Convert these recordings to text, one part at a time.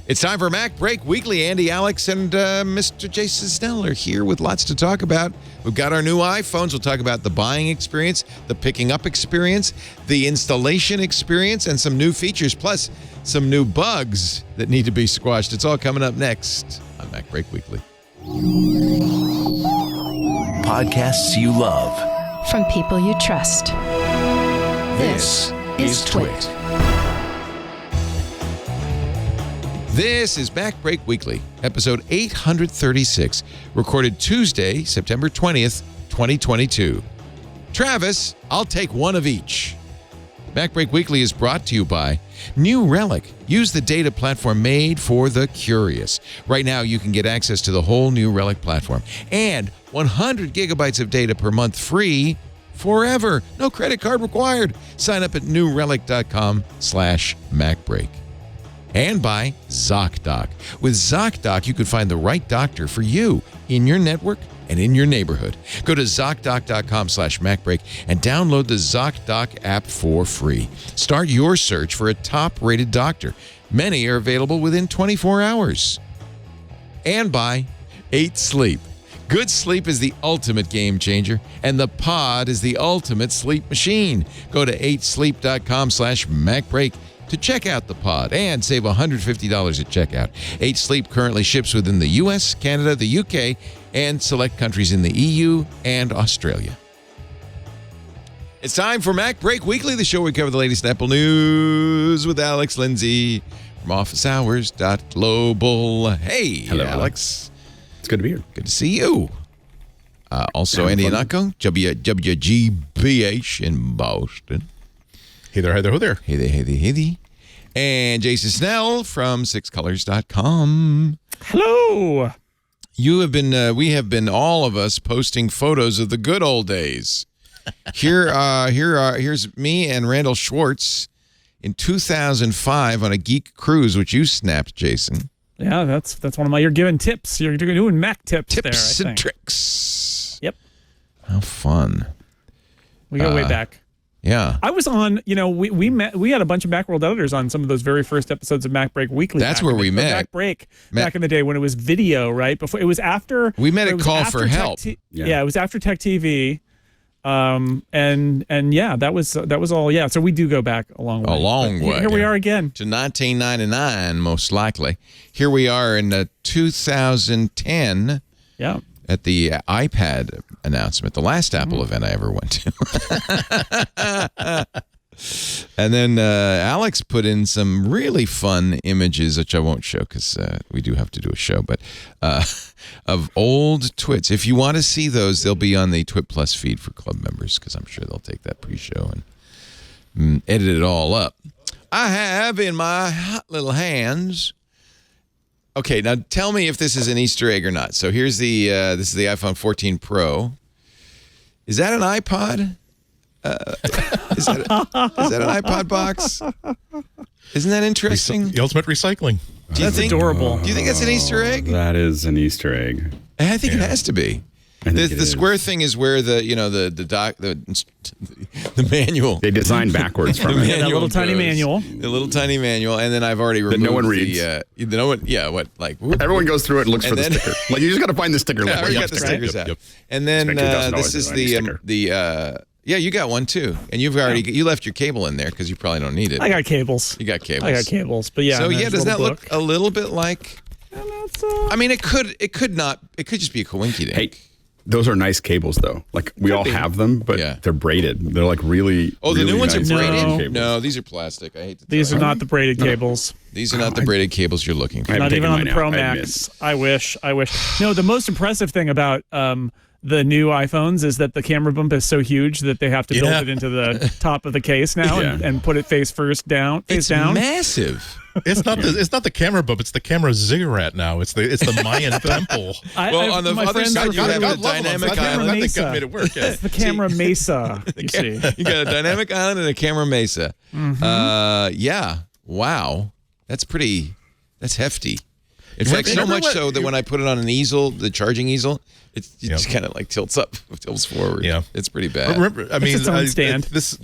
It's time for MacBreak Weekly. Andy, Alex, and Mr. Jason Snell are here with lots to talk about. We've got our new iPhones. We'll talk about the buying experience, the picking up experience, the installation experience, and some new features, plus some new bugs that need to be squashed. It's all coming up next on MacBreak Weekly. Podcasts you love. From people you trust. This is Twit. This is MacBreak Weekly, episode 836, recorded Tuesday, September 20th, 2022. Travis, I'll take one of each. MacBreak Weekly is brought to you by New Relic. Use the data platform made for the curious. Right now, you can get access to the whole New Relic platform and 100 gigabytes of data per month free forever. No credit card required. Sign up at newrelic.com/MacBreak. And by ZocDoc. With ZocDoc, you can find the right doctor for you in your network and in your neighborhood. Go to ZocDoc.com/MacBreak and download the ZocDoc app for free. Start your search for a top-rated doctor. Many are available within 24 hours. And by 8 Sleep. Good sleep is the ultimate game changer, and the pod is the ultimate sleep machine. Go to 8sleep.com/MacBreak to check out the pod and save $150 at checkout. 8 Sleep currently ships within the U.S., Canada, the U.K., and select countries in the EU and Australia. It's time for MacBreak Weekly, the show where we cover the latest Apple news with Alex Lindsay from OfficeHours.global. Hey, hello, Alex. It's good to be here. Good to see you. Also, Andy Ihnatko, WGBH in Boston. Hey there, hey there, hey there. Hey there, hey there, hey there. And Jason Snell from sixcolors.com. Hello. You have been, we have been, all of us, posting photos of the good old days. Here's me and Randall Schwartz in 2005 on a geek cruise, which you snapped, Jason. Yeah, that's one of my. You're giving tips. You're doing Mac tips there. Tips I and think. tricks. Yep. How fun. We go way back. Yeah. I was on. We met. We had a bunch of Macworld editors on some of those very first episodes of MacBreak Weekly. That's where we met. MacBreak back in the day when it was video, right? Before it was after. We met at Call for Help. Yeah, it was after Tech TV. And yeah, that was all. Yeah, so we do go back a long way. A long way. Here we are again. To 1999, most likely. Here we are in 2010. Yeah. At the iPad announcement, the last Apple event I ever went to. And then Alex put in some really fun images, which I won't show because we do have to do a show, but of old twits. If you want to see those, they'll be on the Twit Plus feed for club members because I'm sure they'll take that pre-show and edit it all up. I have in my hot little hands... Okay, now tell me if this is an Easter egg or not. So here's the this is the iPhone 14 Pro. Is that an iPod? Is that an iPod box? Isn't that interesting? The ultimate recycling. That's adorable. Do you think that's an Easter egg? That is an Easter egg. I think it has to be. The square thing is where the manual. They designed backwards from it. That little tiny manual. The little tiny manual, and then I've already removed no one reads. Everyone goes through it and looks for the sticker. Like you just got to find the sticker. Yeah, you got the stickers out. Yep. And then this is yeah, you got one too, and you left your cable in there because you probably don't need it. I got cables. You got cables. I got cables, but yeah. So yeah, does that look a little bit like? I mean, it could not. It could just be a coinky dink. Hey, those are nice cables though. Like we all have them, but they're braided. They're like really. Oh, the new ones nice are braided. No, these are plastic. I hate to. These are not the braided cables. These are not the braided cables you're looking for. Not even on the Pro Max. I wish. No, the most impressive thing about the new iPhones is that the camera bump is so huge that they have to build it into the top of the case now and put it face down. It's massive. It's not the camera bump. It's the camera ziggurat now. It's the Mayan temple. On the other side, you have the dynamic island. Made it work. Yeah. It's the camera mesa. You see, you got a dynamic island and a camera mesa. Yeah. Wow. That's hefty. In fact, so much so that when I put it on an easel, the charging easel, it just kind of like tilts forward. Yeah, it's pretty bad. Remember, I mean, it's its own stand. This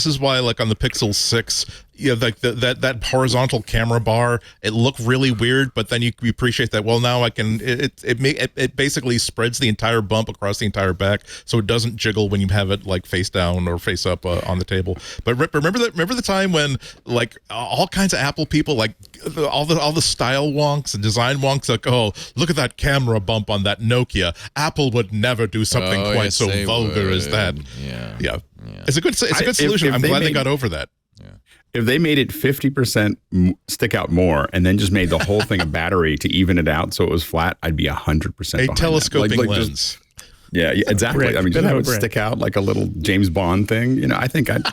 is why, like on the Pixel 6, like that horizontal camera bar, it looked really weird, but then you appreciate that. Well, now I can. It basically spreads the entire bump across the entire back, so it doesn't jiggle when you have it like face down or face up on the table. But remember the time when like all kinds of Apple people, like all the style wonks and design wonks, like, oh, look at that camera bump on that Nokia. Apple would never do something quite so vulgar as that. Yeah. It's a good solution. I'm glad they got over that. If they made it 50% stick out more and then just made the whole thing a battery to even it out so it was flat, I'd be 100% a telescoping lens. Yeah, exactly. I mean, just have it stick out like a little James Bond thing. You know, I think I'd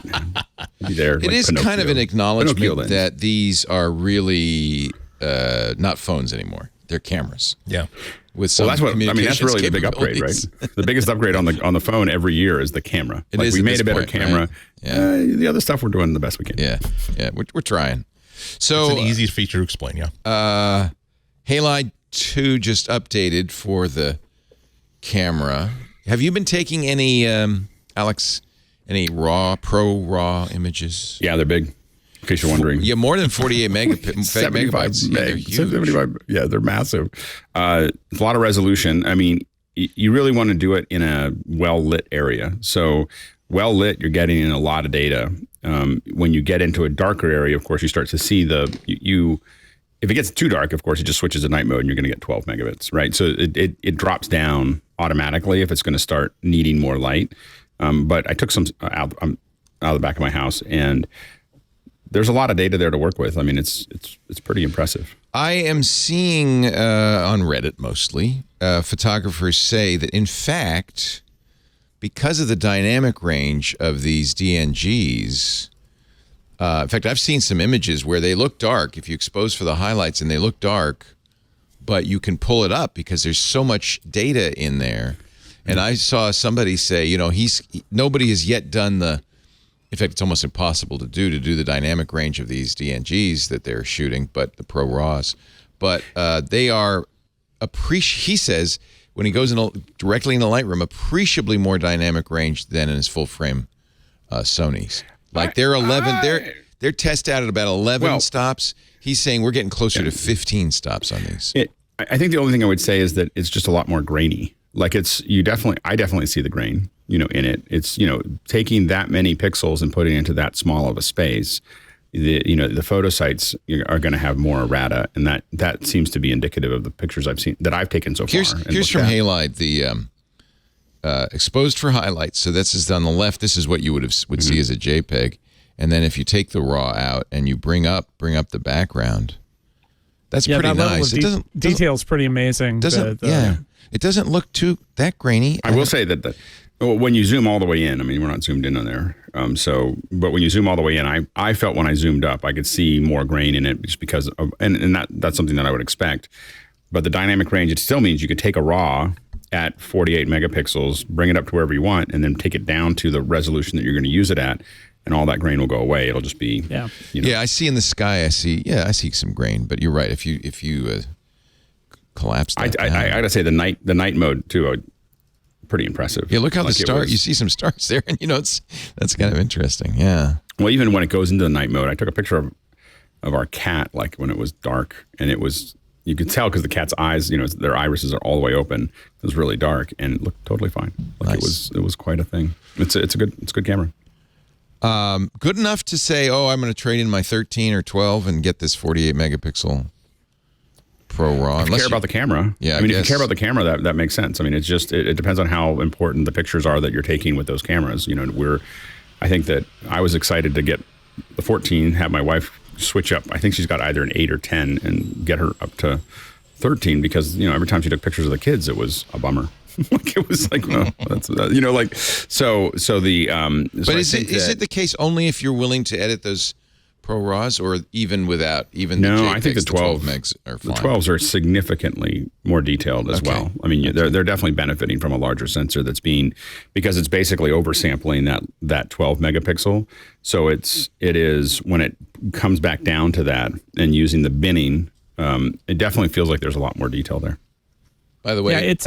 be there. It is kind of an acknowledgement that these are really not phones anymore. They're cameras. Yeah. With some that's really the big upgrade, right? The biggest upgrade on the phone every year is the camera. We made a better camera. Right? Yeah. The other stuff we're doing the best we can. Yeah. We're trying. So it's an easy feature to explain. Yeah. Halide 2 just updated for the camera. Have you been taking any, Alex? Any pro raw images? Yeah, they're big. In case you're wondering. Yeah, more than 48 megabytes. Yeah, they're huge. 75, yeah, they're massive. It's a lot of resolution. I mean, you really want to do it in a well-lit area. So well-lit, you're getting in a lot of data. When you get into a darker area, of course, you start to see if it gets too dark, of course, it just switches to night mode and you're going to get 12 megabits, right? So it drops down automatically if it's going to start needing more light. But I took some out of the back of my house, and there's a lot of data there to work with. I mean, it's pretty impressive. I am seeing on Reddit mostly photographers say that, in fact, because of the dynamic range of these DNGs, in fact, I've seen some images where they look dark if you expose for the highlights and they look dark, but you can pull it up because there's so much data in there. And I saw somebody say, you know, nobody has yet done in fact, it's almost impossible to do the dynamic range of these DNGs that they're shooting, but the Pro RAWs. But they are, he says, when he goes directly in the Lightroom, appreciably more dynamic range than in his full frame Sony's. Like they're 11, they're tested out at about 11 stops. He's saying we're getting closer to 15 stops on these. I think the only thing I would say is that it's just a lot more grainy. Like I definitely see the grain, you know, in it. It's, you know, taking that many pixels and putting it into that small of a space. The photo sites are going to have more errata, and that seems to be indicative of the pictures I've taken so far. Here's from Halide, the exposed for highlights. So this is on the left. This is what you would see as a JPEG, and then if you take the raw out and you bring up the background, that's pretty nice. Detail's pretty amazing. It doesn't look that grainy. I will say that when you zoom all the way in, I mean, we're not zoomed in on there. But when you zoom all the way in, I felt when I zoomed up, I could see more grain in it just because of, and that's something that I would expect. But the dynamic range, it still means you could take a RAW at 48 megapixels, bring it up to wherever you want, and then take it down to the resolution that you're going to use it at, and all that grain will go away. It'll just be, Yeah, I see in the sky, I see some grain, but you're right. If you collapse that down. I gotta say the night mode too, pretty impressive. Yeah, look how the stars, you see some stars there, and that's kind of interesting. Yeah. Well, even when it goes into the night mode, I took a picture of our cat, like when it was dark, and you could tell because the cat's eyes, their irises are all the way open. It was really dark, and it looked totally fine. Like nice. It was quite a thing. It's a good camera. Good enough to say, I'm going to trade in my 13 or 12 and get this 48 megapixel Pro RAW. If you care about the camera. Yeah, I mean, if you care about the camera, that makes sense. I mean, it's just, it depends on how important the pictures are that you're taking with those cameras. I think that I was excited to get the 14, have my wife switch up. I think she's got either an 8 or 10 and get her up to 13 because, every time she took pictures of the kids, it was a bummer. Like it was like, well, that's so the. But is it the case only if you're willing to edit those Pro RAWs, or even without the JPEGs, I think the 12 megs are fine. The 12s are significantly more detailed as well. I mean, they're definitely benefiting from a larger sensor because it's basically oversampling that 12 megapixel. So it is when it comes back down to that and using the binning, it definitely feels like there's a lot more detail there. By the way, it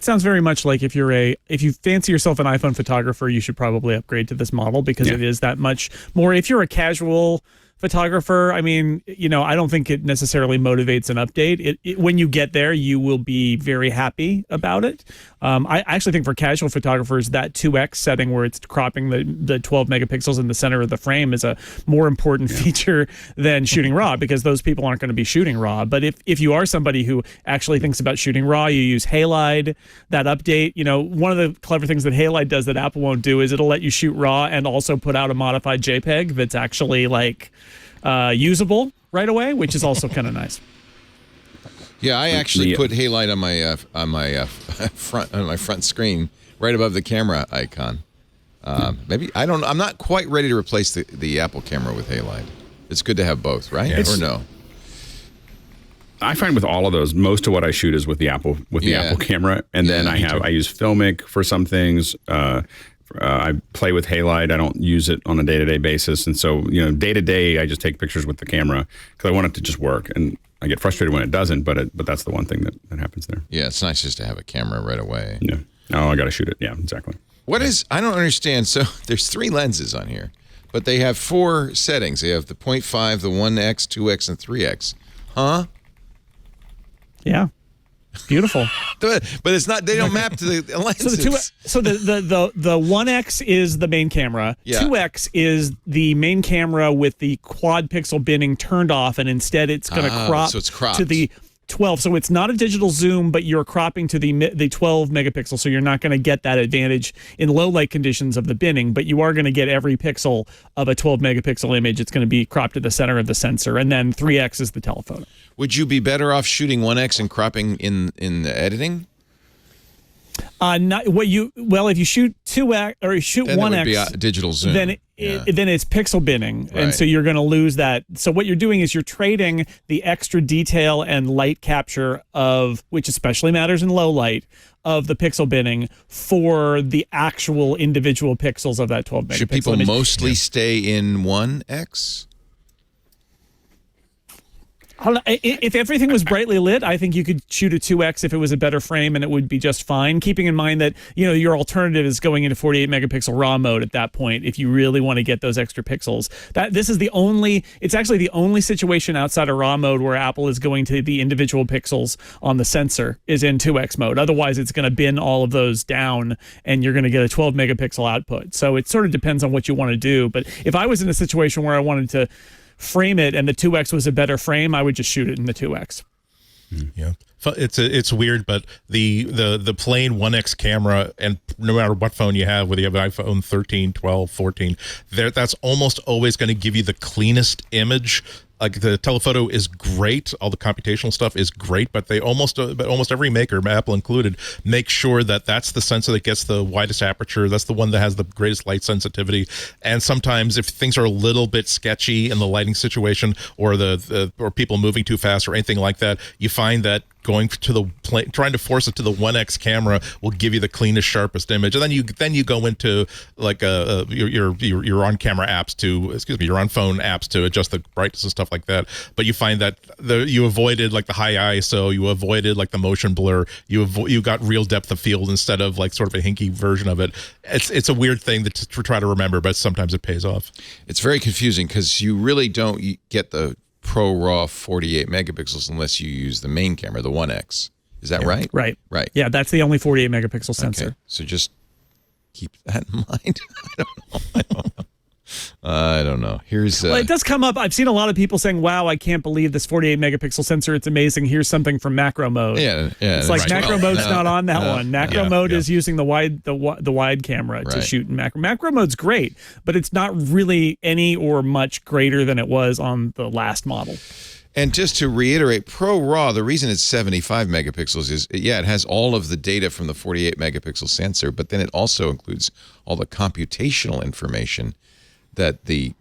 sounds very much like if you fancy yourself an iPhone photographer, you should probably upgrade to this model because it is that much more. If you're a casual photographer, I mean, I don't think it necessarily motivates an update. When you get there, you will be very happy about it. I actually think for casual photographers, that 2x setting where it's cropping the 12 megapixels in the center of the frame is a more important feature than shooting RAW, because those people aren't going to be shooting RAW. But if you are somebody who actually thinks about shooting RAW, you use Halide, that update. One of the clever things that Halide does that Apple won't do is it'll let you shoot RAW and also put out a modified JPEG that's actually usable right away, which is also kind of nice. Yeah, I actually put Halide on my front screen, right above the camera icon. Maybe I'm not quite ready to replace the Apple camera with Halide. It's good to have both, right? Or no? I find with all of those, most of what I shoot is with the Apple Apple camera, and then I use Filmic for some things. I play with Halide. I don't use it on a day-to-day basis, and so day to day, I just take pictures with the camera because I want it to just work. And I get frustrated when it doesn't, but that's the one thing that happens there. Yeah, it's nice just to have a camera right away. Yeah. Oh, I got to shoot it. Yeah, exactly. I don't understand. So there's 3 lenses on here, but they have 4 settings. They have the 0.5, the 1x, 2x, and 3x. Huh? Yeah. Beautiful. But it's not. They don't map to the lenses. So the 1x is the main camera. Yeah. 2x is the main camera with the quad pixel binning turned off, and instead it's going to crop so it's cropped to the 12. So it's not a digital zoom, but you're cropping to the 12 megapixel. So you're not going to get that advantage in low light conditions of the binning, but you are going to get every pixel of a 12 megapixel image. It's going to be cropped to the center of the sensor, and then 3x is the telephoto. Would you be better off shooting 1x and cropping in the editing? If you shoot 2x or you shoot then 1x, it would be a digital zoom. Then it's pixel binning, Right. and so you're going to lose that. So what you're doing is you're trading the extra detail and light capture which especially matters in low light, of the pixel binning for the actual individual pixels of that 12 megapixel Should people image. mostly stay in 1x? If everything was brightly lit, I think you could shoot a 2x if it was a better frame, and it would be just fine. Keeping in mind that your alternative is going into 48 megapixel RAW mode at that point if you really want to get those extra pixels. It's actually the only situation outside of RAW mode where Apple is going to the individual pixels on the sensor is in 2x mode. Otherwise, it's going to bin all of those down, and you're going to get a 12 megapixel output. So it sort of depends on what you want to do. But if I was in a situation where I wanted to frame it and the 2x was a better frame, I would just shoot it in the 2x. Yeah, it's weird, but the plain 1x camera, and no matter what phone you have, whether you have an iPhone 13, 12, 14, that's almost always going to give you the cleanest image. Like the telephoto is great, all the computational stuff is great, but almost every maker, Apple included, make sure that that's the sensor that gets the widest aperture. That's the one that has the greatest light sensitivity. And sometimes if things are a little bit sketchy in the lighting situation, or or people moving too fast or anything like that, you find that going to trying to force it to the 1x camera will give you the cleanest, sharpest image. And then you go into like your on camera apps your on phone apps to adjust the brightness and stuff like that. But you find that you avoided like the high ISO, you avoided like the motion blur, you got real depth of field instead of like sort of a hinky version of it. It's a weird thing to try to remember, but sometimes it pays off. It's very confusing because you really don't get the Pro RAW 48 megapixels unless you use the main camera, the 1x. Is that right? Right. Right. Yeah, that's the only 48 megapixel sensor. Okay. So just keep that in mind. I don't know. Here's well, it does come up. I've seen a lot of people saying, "Wow, I can't believe this 48 megapixel sensor. It's amazing. Here's something from macro mode." Yeah. It's like macro mode's not on that one. Macro mode is using the wide camera to shoot in macro. Macro mode's great, but it's not really any or much greater than it was on the last model. And just to reiterate, Pro RAW, the reason it's 75 megapixels is, it has all of the data from the 48 megapixel sensor, but then it also includes all the computational information that the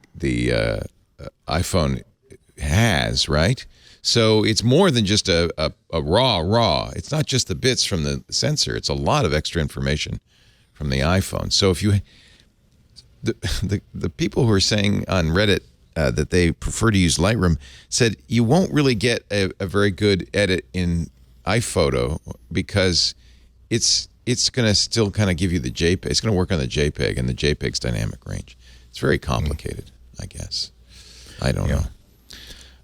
iPhone has, right? So it's more than just a raw. It's not just the bits from the sensor. It's a lot of extra information from the iPhone. So if you, the people who are saying on Reddit that they prefer to use Lightroom said you won't really get a very good edit in iPhoto because it's going to still kind of give you the JPEG. It's going to work on the JPEG, and the JPEG's dynamic range. It's very complicated, I guess. I don't know.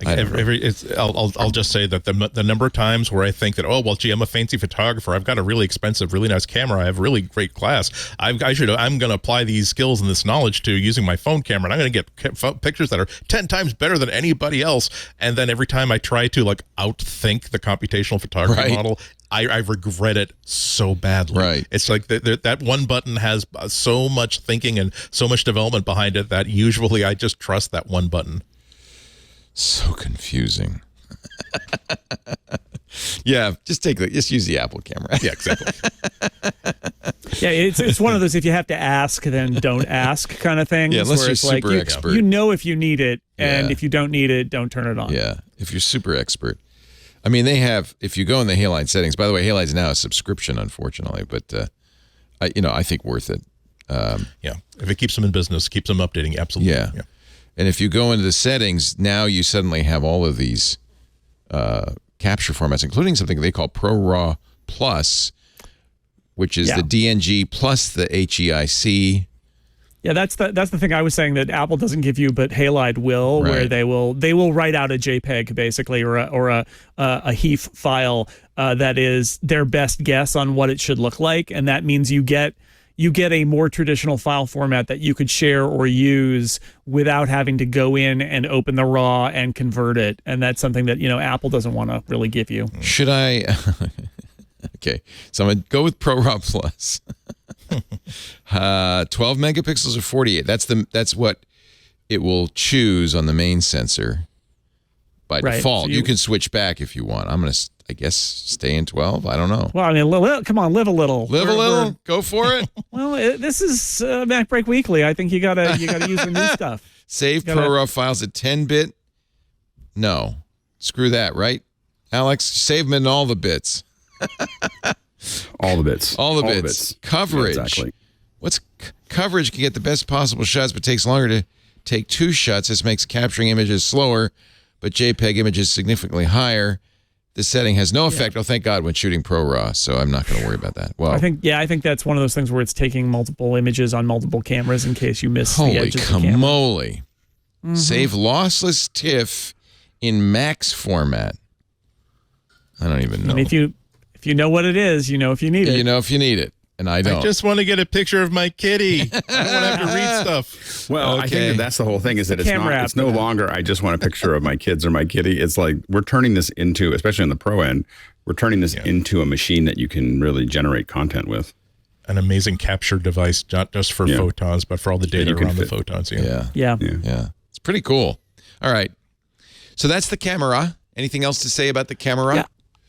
I'll just say that the number of times where I think that, oh well, gee, I'm a fancy photographer. I've got a really expensive, really nice camera. I have really great class. I'm going to apply these skills and this knowledge to using my phone camera, and I'm going to get pictures that are 10 times better than anybody else. And then every time I try to outthink the computational photography model, I regret it so badly. Right. It's like that one button has so much thinking and so much development behind it that usually I just trust that one button. So confusing. Yeah, just use the Apple camera. Yeah, exactly. Yeah, it's one of those, if you have to ask, then don't ask kind of things. Yeah, unless where you're it's super expert. You know if you need it, and if you don't need it, don't turn it on. Yeah, if you're super expert. I mean, they have, if you go in the Halide settings, by the way, Halide's now a subscription, unfortunately, but I think worth it. Yeah, if it keeps them in business, keeps them updating, absolutely. Yeah. And if you go into the settings, now you suddenly have all of these capture formats, including something they call ProRAW Plus, which is the DNG plus the HEIC. Yeah, that's the thing I was saying that Apple doesn't give you, but Halide will, where they will write out a JPEG basically, or a HEIF file that is their best guess on what it should look like, and that means you get a more traditional file format that you could share or use without having to go in and open the RAW and convert it. And that's something that, Apple doesn't want to really give you. Should I? Okay, so I'm going to go with ProRAW Plus. 12 megapixels or 48. That's what it will choose on the main sensor by default. So you can switch back if you want. I'm going to, I guess, stay in 12. I don't know. Well, I mean, come on, live a little. Go for it. Well, this is MacBreak Weekly. I think you gotta use the new stuff. Save ProRAW files at 10-bit. No, screw that, right, Alex? Save them in all the bits. All the bits. All the bits. Coverage. Yeah, exactly. Coverage can get the best possible shots, but takes longer to take 2 shots. This makes capturing images slower, but JPEG images significantly higher. This setting has no effect, thank God, when shooting ProRAW, so I'm not going to worry about that. Well, I think that's one of those things where it's taking multiple images on multiple cameras in case you miss the edges of the camera. Holy camole. Save lossless TIFF in max format. I don't even know. And if you know what it is, you know if you need it. You know if you need it. And I don't. I just want to get a picture of my kitty. I don't want to have to read stuff. Well, I think that's the whole thing, is that it's no longer I just want a picture of my kids or my kitty. It's like we're turning this into, especially on the pro end, we're turning this into a machine that you can really generate content with. An amazing capture device, not just for photons, but for all the data around the photons. Yeah. It's pretty cool. All right. So that's the camera. Anything else to say about the camera? Yeah.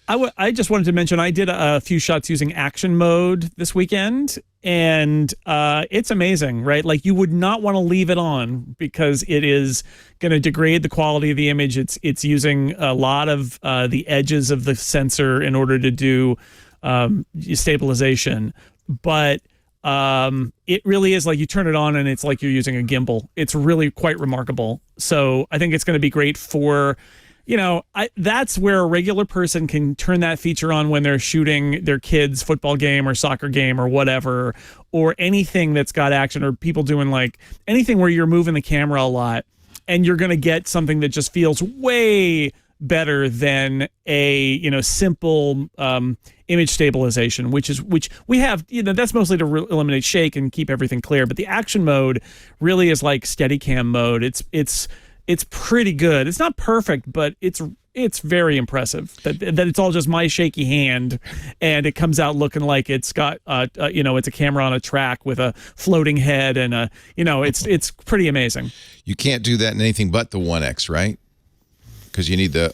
I just wanted to mention I did a few shots using action mode this weekend, and it's amazing, right? Like, you would not want to leave it on because it is going to degrade the quality of the image. It's using a lot of the edges of the sensor in order to do stabilization, but it really is like you turn it on and it's like you're using a gimbal. It's really quite remarkable. So I think it's going to be great for... that's where a regular person can turn that feature on when they're shooting their kids' football game or soccer game or whatever, or anything that's got action, or people doing like anything where you're moving the camera a lot, and you're going to get something that just feels way better than a simple image stabilization, which we have. That's mostly to eliminate shake and keep everything clear. But the action mode really is like Steadicam mode. It's pretty good. It's not perfect, but it's very impressive that it's all just my shaky hand, and it comes out looking like it's got it's a camera on a track with a floating head, and it's pretty amazing. You can't do that in anything but the 1X, right? Because you need the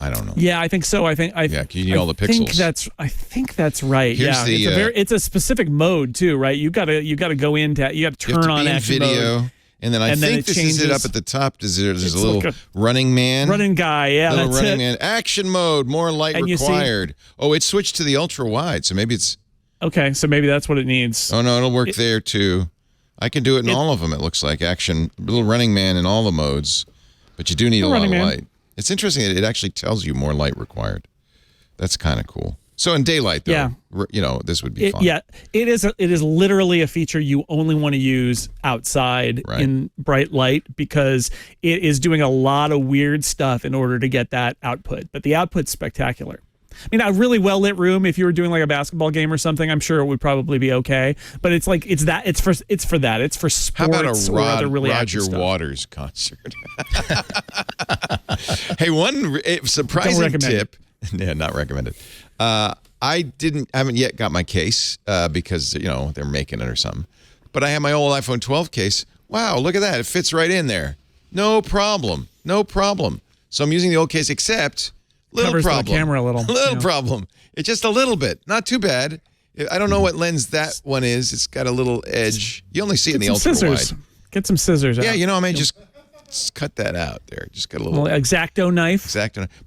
I don't know. Yeah, I think so. You need all the pixels. I think that's right. Here's it's a specific mode too, right? You got to go into you got to turn on action video. Mode. And then I think this is it up at the top. There's a little like running man. Running guy, yeah. Little running man. Action mode, more light required. It switched to the ultra wide, so maybe it's... Okay, so maybe that's what it needs. Oh, no, it'll work there too. I can do it in all of them, it looks like. Action, little running man in all the modes. But you do need a lot of light. It's interesting that it actually tells you more light required. That's kind of cool. So in daylight, though, Yeah. This would be fun. Yeah, it is literally a feature you only want to use outside in bright light because it is doing a lot of weird stuff in order to get that output. But the output's spectacular. I mean, a really well lit room, if you were doing like a basketball game or something, I'm sure it would probably be okay. But it's for that. It's for that. It's for sports. How about a or other really Roger Waters concert? Hey, one surprising tip. Yeah, not recommended. I haven't yet got my case because they're making it or something. But I have my old iPhone 12 case. Wow, look at that! It fits right in there. No problem. So I'm using the old case, except little covers problem. The camera a little. Problem. It's just a little bit, not too bad. I don't know what lens that one is. It's got a little edge. You only see it in the ultra wide. Get some scissors. Yeah, out. I may just cut that out there. Just got a little X-Acto knife.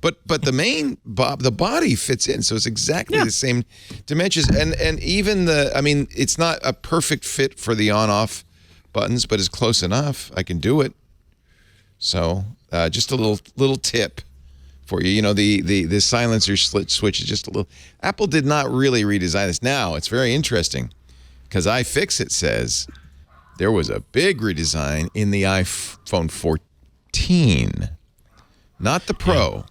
But the body fits in, so it's exactly the same dimensions. And even it's not a perfect fit for the on-off buttons, but it's close enough. I can do it. So just a little tip for you. The silencer switch is just a little. Apple did not really redesign this. Now it's very interesting because iFixit says there was a big redesign in the iPhone 14, not the Pro,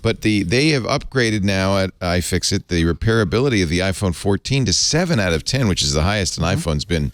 but they have upgraded now at iFixit the repairability of the iPhone 14 to 7 out of 10, which is the highest an iPhone's been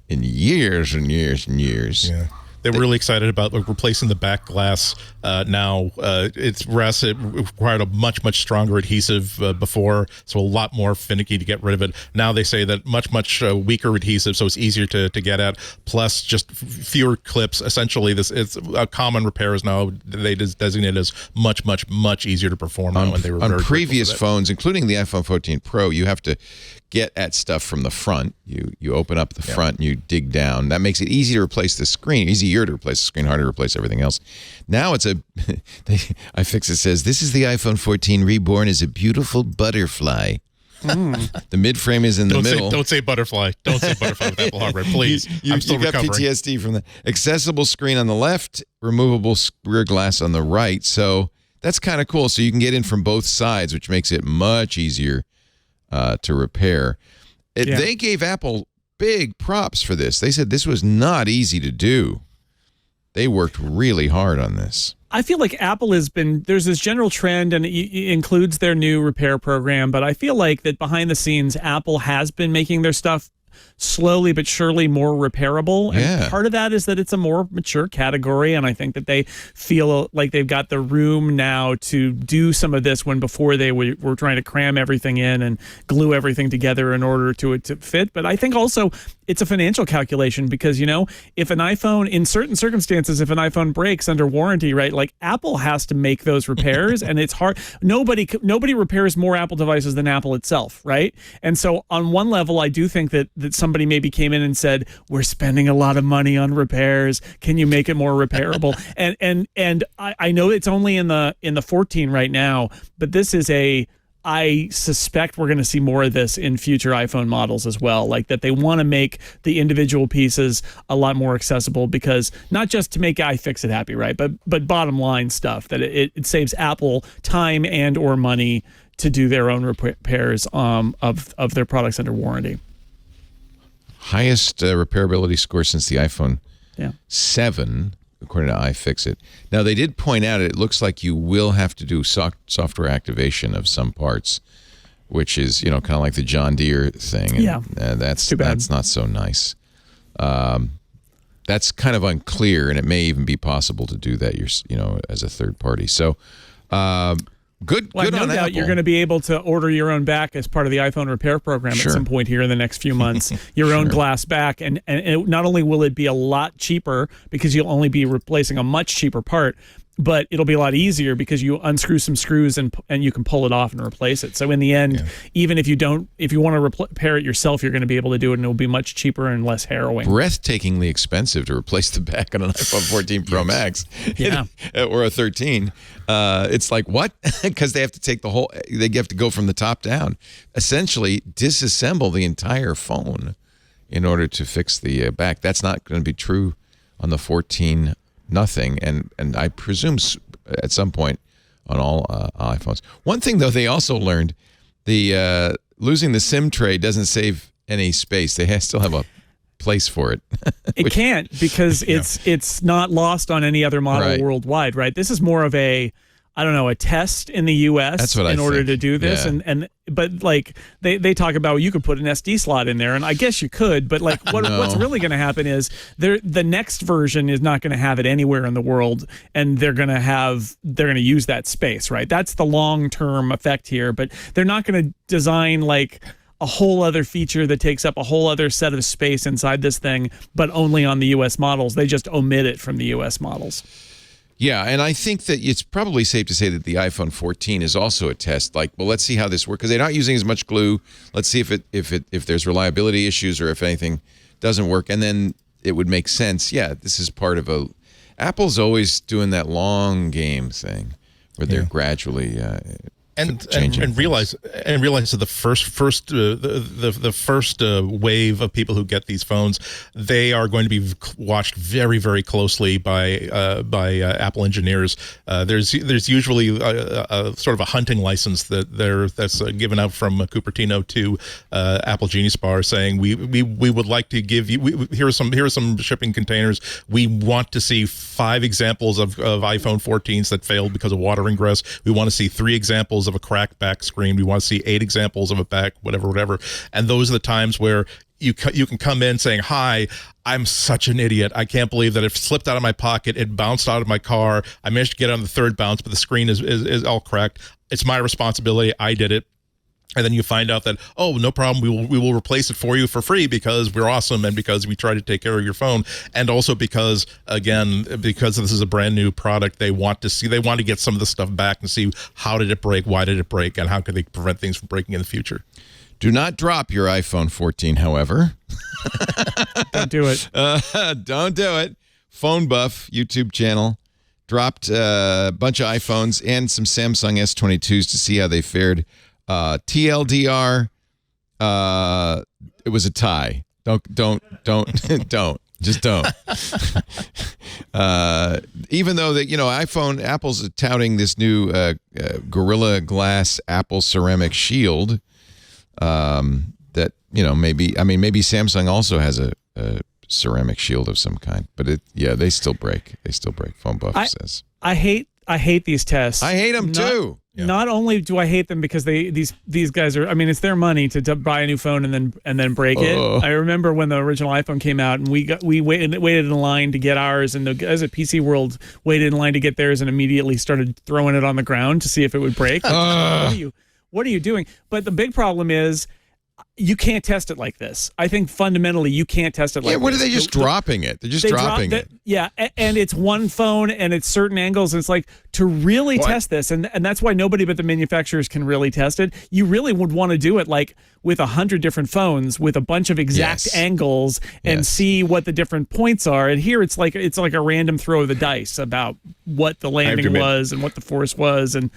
in years and years and years. Yeah. They were really excited about replacing the back glass. Now it required a much stronger adhesive before, so a lot more finicky to get rid of it. Now they say that much weaker adhesive, so it's easier to get at. Plus, just fewer clips. Essentially, it's a common repair is now they designate as much easier to perform now. And they were on previous phones, including the iPhone 14 Pro, you have to get at stuff from the front. You open up the front and you dig down. That makes it easy to replace the screen. Easier to replace the screen, harder to replace everything else. Now it's iFixit says, this is the iPhone 14 reborn as a beautiful butterfly. The mid frame is in the middle. Don't say butterfly. Don't say butterfly with Apple hardware, please. I'm still recovering. Got PTSD from the accessible screen on the left, removable rear glass on the right. So that's kind of cool. So you can get in from both sides, which makes it much easier to repair. They gave Apple big props for this. They said this was not easy to do. They worked really hard on this. I feel like Apple there's this general trend, and it includes their new repair program, but I feel like that behind the scenes, Apple has been making their stuff slowly but surely more repairable. And part of that is that it's a more mature category, and I think that they feel like they've got the room now to do some of this when before they were trying to cram everything in and glue everything together in order to fit. But I think also it's a financial calculation because, if an iPhone, in certain circumstances, if an iPhone breaks under warranty, right, like Apple has to make those repairs and it's hard. Nobody repairs more Apple devices than Apple itself, right? And so on one level, I do think that somebody maybe came in and said, we're spending a lot of money on repairs. Can you make it more repairable? and I know it's only in the 14 right now, but this is I suspect we're going to see more of this in future iPhone models as well, like that they want to make the individual pieces a lot more accessible because not just to make iFixit happy, right? But bottom line stuff that it saves Apple time and or money to do their own repairs of their products under warranty. Highest repairability score since the iPhone 7, according to iFixit. Now, they did point out it looks like you will have to do software activation of some parts, which is, kind of like the John Deere thing. And, that's not so nice. That's kind of unclear, and it may even be possible to do that, as a third party. So, good no on doubt Apple. You're going to be able to order your own back as part of the iPhone repair program at some point here in the next few months. Your own glass back, and not only will it be a lot cheaper because you'll only be replacing a much cheaper part, but it'll be a lot easier because you unscrew some screws and you can pull it off and replace it. So in the end, even if you want to repair it yourself, you're going to be able to do it, and it'll be much cheaper and less harrowing. Breathtakingly expensive to replace the back on an iPhone 14 Pro Max, or a 13. It's like, what? Because they have to take they have to go from the top down, essentially disassemble the entire phone in order to fix the back. That's not going to be true on the 14. Nothing, and I presume at some point on all iPhones. One thing, though, they also learned The losing the SIM tray doesn't save any space. They still have a place for it. It can't, because it's not lost on any other model worldwide, right? This is more of a test in the US. That's what in order to do this. Yeah. But like they talk about, you could put an SD slot in there, and I guess you could, but like what's really going to happen is the next version is not going to have it anywhere in the world, and they're going to use that space, right? That's the long-term effect here, but they're not going to design like a whole other feature that takes up a whole other set of space inside this thing, but only on the US models. They just omit it from the US models. Yeah, and I think that it's probably safe to say that the iPhone 14 is also a test. Like, well, let's see how this works, because they're not using as much glue. Let's see if there's reliability issues, or if anything doesn't work, and then it would make sense. Yeah, this is part of Apple's always doing that long game thing, where they're gradually and realize that the first wave of people who get these phones, they are going to be watched very, very closely by Apple engineers. There's usually a sort of a hunting license that's given out from Cupertino to Apple Genius Bar, saying we would like to give you, here are some shipping containers. We want to see 5 examples of iPhone 14s that failed because of water ingress. We want to see 3 examples of a cracked back screen. We want to see 8 examples of a back, whatever. And those are the times where you can come in saying, "Hi, I'm such an idiot. I can't believe that it slipped out of my pocket. It bounced out of my car. I managed to get it on the 3rd bounce, but the screen is all cracked. It's my responsibility. I did it." And then you find out that, oh, no problem, we will replace it for you for free, because we're awesome, and because we try to take care of your phone, and also because this is a brand new product, they want to get some of the stuff back and see, how did it break, why did it break, and how can they prevent things from breaking in the future. Do not drop your iPhone 14, however. Don't do it. Don't do it. Phone Buff YouTube channel dropped a bunch of iPhones and some Samsung S22s to see how they fared. TLDR, it was a tie. Don't just don't. Even though that Apple's touting this new Gorilla Glass Apple ceramic shield, that maybe Samsung also has a ceramic shield of some kind, but they still break. Phone Buff says. I hate these tests. I hate them too. Yeah. Not only do I hate them because these guys are, it's their money to buy a new phone and then break it. I remember when the original iPhone came out, and we waited in line to get ours, and the guys at PC World waited in line to get theirs and immediately started throwing it on the ground to see if it would break. What are you doing? But the big problem is, you can't test it like this. I think fundamentally you can't test it like this. Yeah, what are they just dropping it? They're just dropping it. Yeah, and it's one phone, and it's certain angles, and it's like, to really test this, and that's why nobody but the manufacturers can really test it. You really would want to do it like with 100 different phones with a bunch of exact angles and see what the different points are. And here it's like a random throw of the dice about what the landing was and what the force was, and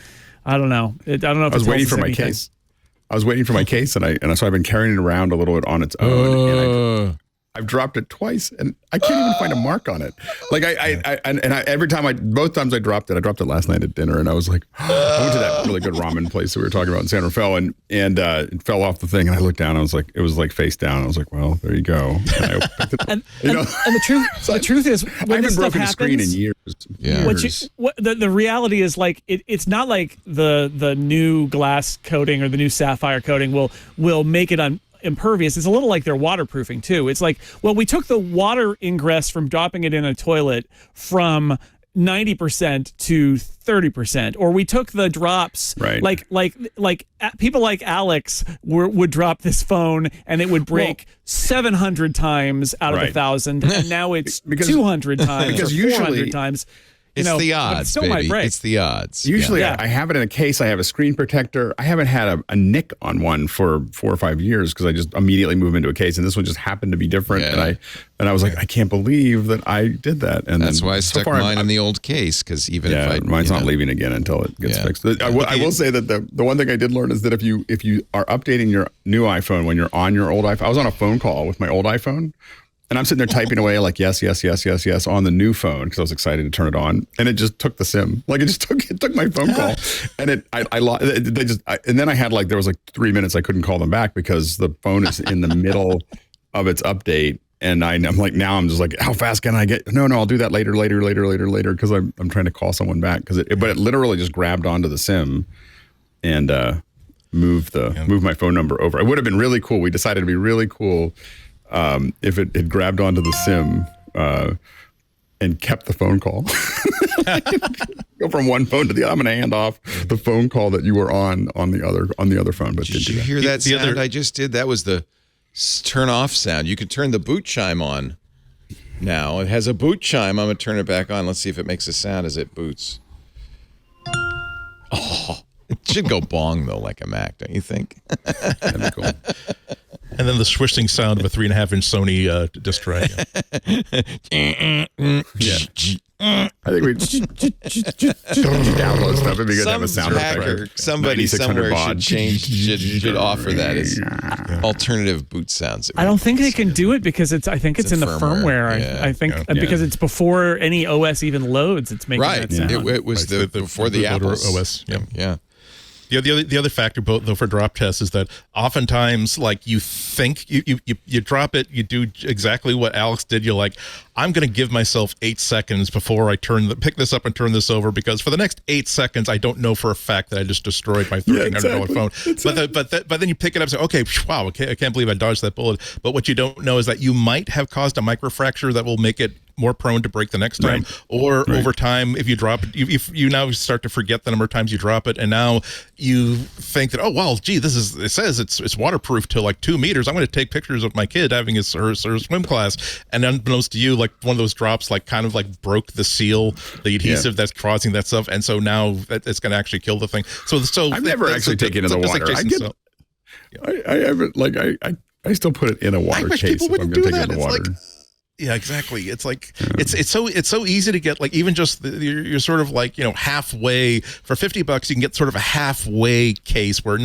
I don't know. I don't know if I was waiting for my case. I was waiting for my case, and so I've been carrying it around a little bit on its own. And I've dropped it twice, and I can't even find a mark on it. Like both times I dropped it last night at dinner, and I was like, I went to that really good ramen place that we were talking about in San Rafael, and it fell off the thing, and I looked down, and it was like face down. I was like, well, there you go. And I picked it up. And the truth is, when I haven't this stuff broken happens, a screen in years. Yeah. The reality is, like, it's not like the new glass coating or the new sapphire coating will make it impervious. It's a little like they're waterproofing too. It's like, well, we took the water ingress from dropping it in a toilet from 90% to 30%, or we took the drops, right? Like people like Alex would drop this phone and it would break 700 times out of 1,000, and now it's 200 times because or 400 times. It's the odds, but it still baby. might break. It's the odds. Usually I have it in a case. I have a screen protector. I haven't had a nick on one for 4 or 5 years because I just immediately move into a case, and this one just happened to be different. Yeah. And I was like, I can't believe that I did that. And that's why I stuck mine in the old case, because even if mine's not leaving again until it gets fixed. I will say that the one thing I did learn is that if you are updating your new iPhone when you're on your old iPhone, I was on a phone call with my old iPhone, And I'm sitting there typing away like yes on the new phone because I was excited to turn it on, and it just took the SIM. Like it took my phone call, and and then I had like there was like 3 minutes I couldn't call them back because the phone is in the middle of its update, and I'm like now I'm just like how fast can I get? No, I'll do that later because I'm trying to call someone back but it literally just grabbed onto the SIM and moved my phone number over. It would have been really cool. We decided to be really cool. If it had grabbed onto the SIM and kept the phone call. Go from one phone to the other. I'm going to hand off the phone call that you were on the other phone. But did you hear that sound I just did? That was the turn off sound. You can turn the boot chime on now. It has a boot chime. I'm going to turn it back on. Let's see if it makes a sound as it boots. Oh, it should go bong though, like a Mac, don't you think? That'd be cool. And then the swishing sound of a 3.5-inch Sony disc drive. I think we download stuff. It'd be good to have a sound effect. Somebody somewhere should offer that as alternative boot sounds. I don't think they can do it because I think it's in the firmware. Yeah. I think because it's before any OS even loads. It's making that sound. It was before the Apple OS. Yeah. The other factor, though, for drop tests is that oftentimes, like you think you drop it, you do exactly what Alex did. You're like, I'm going to give myself 8 seconds before I pick this up and turn this over because for the next 8 seconds, I don't know for a fact that I just destroyed my $1,300 phone. Exactly. But then you pick it up and say, okay, wow, I can't believe I dodged that bullet. But what you don't know is that you might have caused a microfracture that will make it more prone to break the next time, or over time, if you drop it, if you now start to forget the number of times you drop it, and now you think that, oh well, gee, it says it's waterproof to like 2 meters. I'm going to take pictures of my kid having her swim class, and unbeknownst to you, like one of those drops, like kind of like broke the seal, the adhesive that's causing that stuff, and so now it's going to actually kill the thing. So I've never actually taken it in the water. I haven't I still put it in a water case if I'm going to take it in the water. Yeah, exactly. It's like it's so easy to get, like, even just you're sort of like, halfway for $50 you can get sort of a halfway case where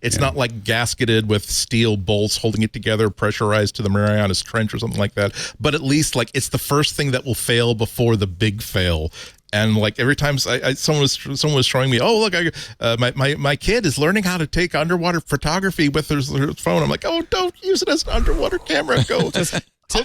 it's not like gasketed with steel bolts holding it together, pressurized to the Marianas Trench or something like that. But at least like it's the first thing that will fail before the big fail. And like every time someone was showing me, oh look, my kid is learning how to take underwater photography with her phone. I'm like, oh, don't use it as an underwater camera. Go.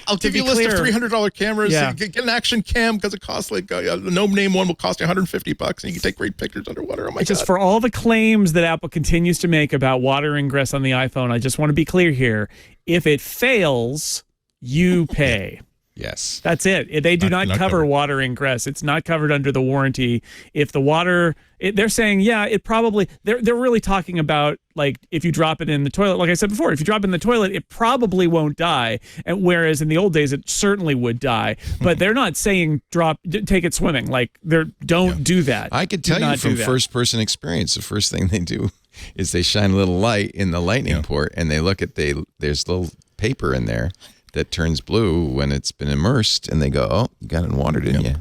I'll give you a list of $300 cameras. Yeah. Get an action cam because it costs like a no-name one will cost you $150, and you can take great pictures underwater. Oh my God! Just for all the claims that Apple continues to make about water ingress on the iPhone, I just want to be clear here: if it fails, you pay. Yes. That's it. They do not cover water ingress. It's not covered under the warranty. If the water, they're saying, it probably, they're really talking about, like, if you drop it in the toilet, like I said before, if you drop it in the toilet, it probably won't die. And whereas in the old days, it certainly would die. But they're not saying take it swimming. Like, don't do that. I could tell you from first-person experience, the first thing they do is they shine a little light in the lightning port, and they look at, there's little paper in there that turns blue when it's been immersed, and they go, oh, you got it in water, didn't you?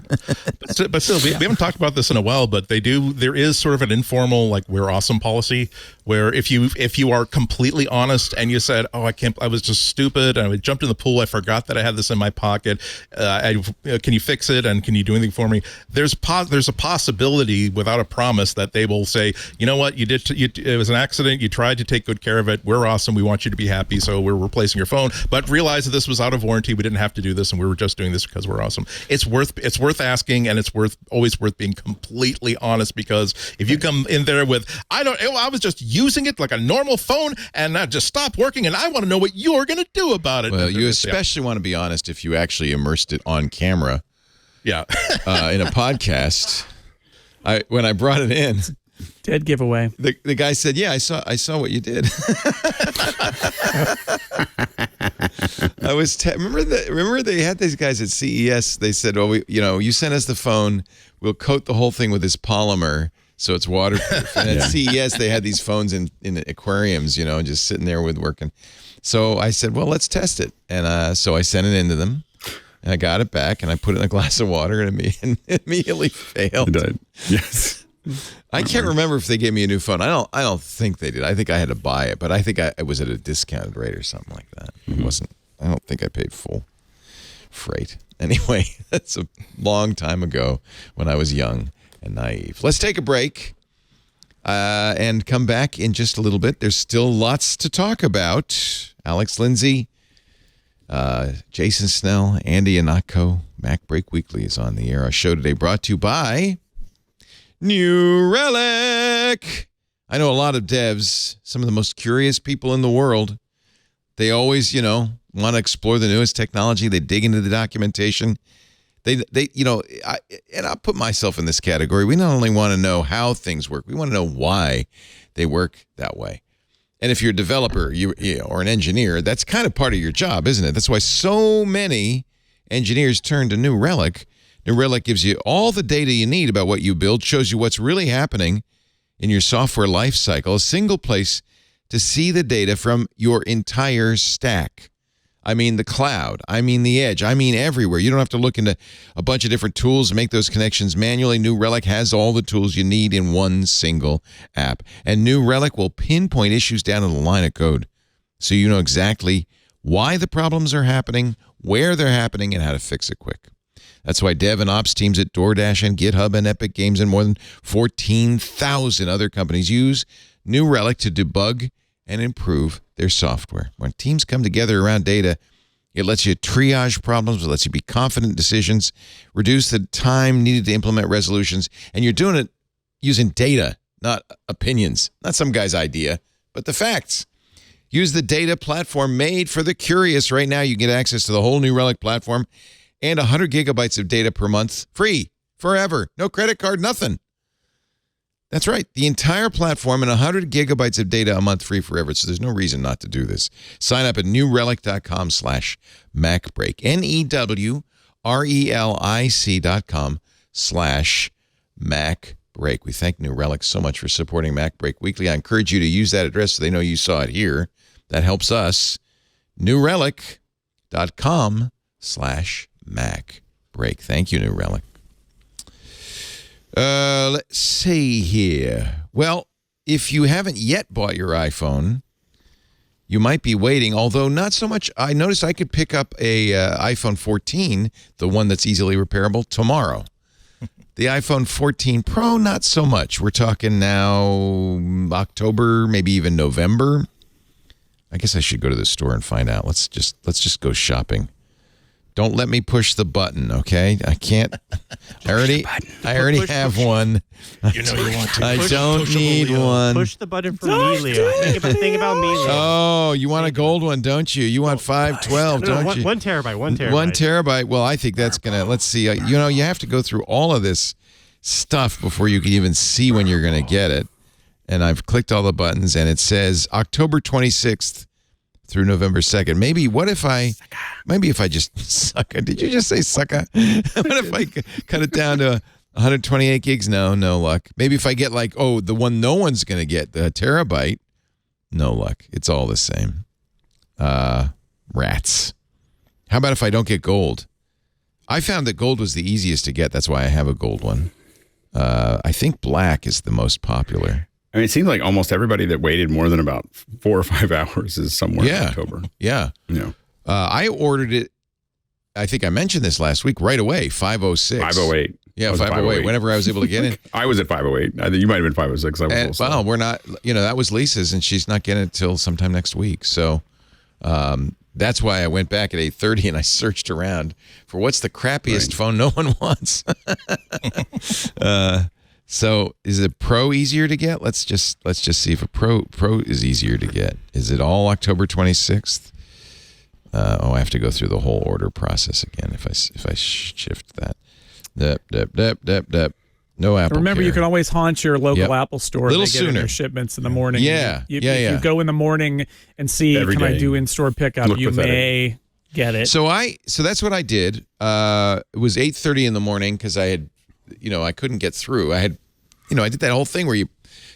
But still, we haven't talked about this in a while, but there is sort of an informal, like, we're awesome policy, where if you are completely honest and you said, oh, I was just stupid, and I jumped in the pool, I forgot that I had this in my pocket, can you fix it, and can you do anything for me? There's a possibility, without a promise, that they will say, you know what, it was an accident, you tried to take good care of it, we're awesome, we want you to be happy, so we're replacing your phone, but realize that this was out of warranty, we didn't have to do this, and we were just doing this because we're awesome. It's worth asking, and it's always worth being completely honest, because if you come in there with, I was just using it like a normal phone, and that just stopped working, and I want to know what you're going to do about it. Well, you especially want to be honest if you actually immersed it on camera. Yeah. In a podcast. When I brought it in, dead giveaway. The guy said, "Yeah, I saw what you did." I was remember they had these guys at CES. They said, "Well, you sent us the phone. We'll coat the whole thing with this polymer so it's waterproof." And at CES, they had these phones in aquariums, just sitting there working. So I said, "Well, let's test it." And so I sent it into them. And I got it back, and I put it in a glass of water, and it immediately failed. It died. Yes. I can't remember if they gave me a new phone. I don't think they did. I think I had to buy it, but I think it was at a discounted rate or something like that. It wasn't. I don't think I paid full. freight. Anyway, that's a long time ago when I was young and naive. Let's take a break and come back in just a little bit. There's still lots to talk about. Alex, Lindsay, Jason Snell, Andy Ihnatko. MacBreak Weekly is on the air. Our show today brought to you by New Relic. I know a lot of devs, some of the most curious people in the world. They always, want to explore the newest technology. They dig into the documentation. And I'll put myself in this category. We not only want to know how things work, we want to know why they work that way. And if you're a developer or an engineer, that's kind of part of your job, isn't it? That's why so many engineers turn to New Relic. New Relic gives you all the data you need about what you build, shows you what's really happening in your software lifecycle, a single place to see the data from your entire stack. I mean the cloud, I mean the edge, I mean everywhere. You don't have to look into a bunch of different tools and make those connections manually. New Relic has all the tools you need in one single app. And New Relic will pinpoint issues down to the line of code, so you know exactly why the problems are happening, where they're happening, and how to fix it quick. That's why dev and ops teams at DoorDash and GitHub and Epic Games and more than 14,000 other companies use New Relic to debug and improve their software. When teams come together around data, it lets you triage problems, it lets you be confident in decisions, reduce the time needed to implement resolutions, and you're doing it using data, not opinions, not some guy's idea, but the facts. Use the data platform made for the curious. Right now, you get access to the whole New Relic platform and 100 gigabytes of data per month, free, forever, no credit card, nothing. That's right. The entire platform and 100 gigabytes of data a month free forever. So there's no reason not to do this. Sign up at newrelic.com/MacBreak. NEWRELIC.com/MacBreak. We thank New Relic so much for supporting MacBreak Weekly. I encourage you to use that address so they know you saw it here. That helps us. newrelic.com/MacBreak. Thank you, New Relic. Let's see here. Well, if you haven't yet bought your iPhone, you might be waiting, although not so much. I noticed I could pick up a iPhone 14, the one that's easily repairable, tomorrow. The iPhone 14 Pro, not so much. We're talking now October, maybe even November. I guess I should go to the store and find out. Let's just go shopping. Don't let me push the button, okay? I can't. I already have one. You know you want to. I don't need one. Push the button for me, Leo. Think about me, Leo. Oh, you want a gold one, don't you? You want 512, don't you? 1 terabyte. 1 terabyte. 1 terabyte. Well, I think that's gonna. Let's see. You have to go through all of this stuff before you can even see when you're gonna get it. And I've clicked all the buttons, and it says October 26th. Through November 2nd. Maybe if I just sucka. Did you just say sucka? What if I cut it down to 128 gigs? No luck. Maybe if I get the one no one's going to get, the terabyte. No luck. It's all the same. Rats. How about if I don't get gold? I found that gold was the easiest to get. That's why I have a gold one. I think black is the most popular. I mean, it seems like almost everybody that waited more than about 4 or 5 hours is somewhere in October. Yeah. I ordered it. I think I mentioned this last week. Right away, 506. 508. Yeah, 508. Whenever I was able to get in. I was at 508. I think you might have been 506. Well, we're not. That was Lisa's, and she's not getting it till sometime next week. So that's why I went back at 8:30 and I searched around for what's the crappiest phone no one wants. So is it Pro easier to get? Let's just see if a Pro is easier to get. Is it all October 26th? I have to go through the whole order process again if I shift that. No Apple. Remember, Care. you can always haunt your local Apple store. Little they get sooner. Your shipments in the morning. Yeah. If you go in the morning and see, can I do in-store pickup? You may get it. So that's what I did. It was 8:30 in the morning because I had, I couldn't get through. I had, I did that whole thing where you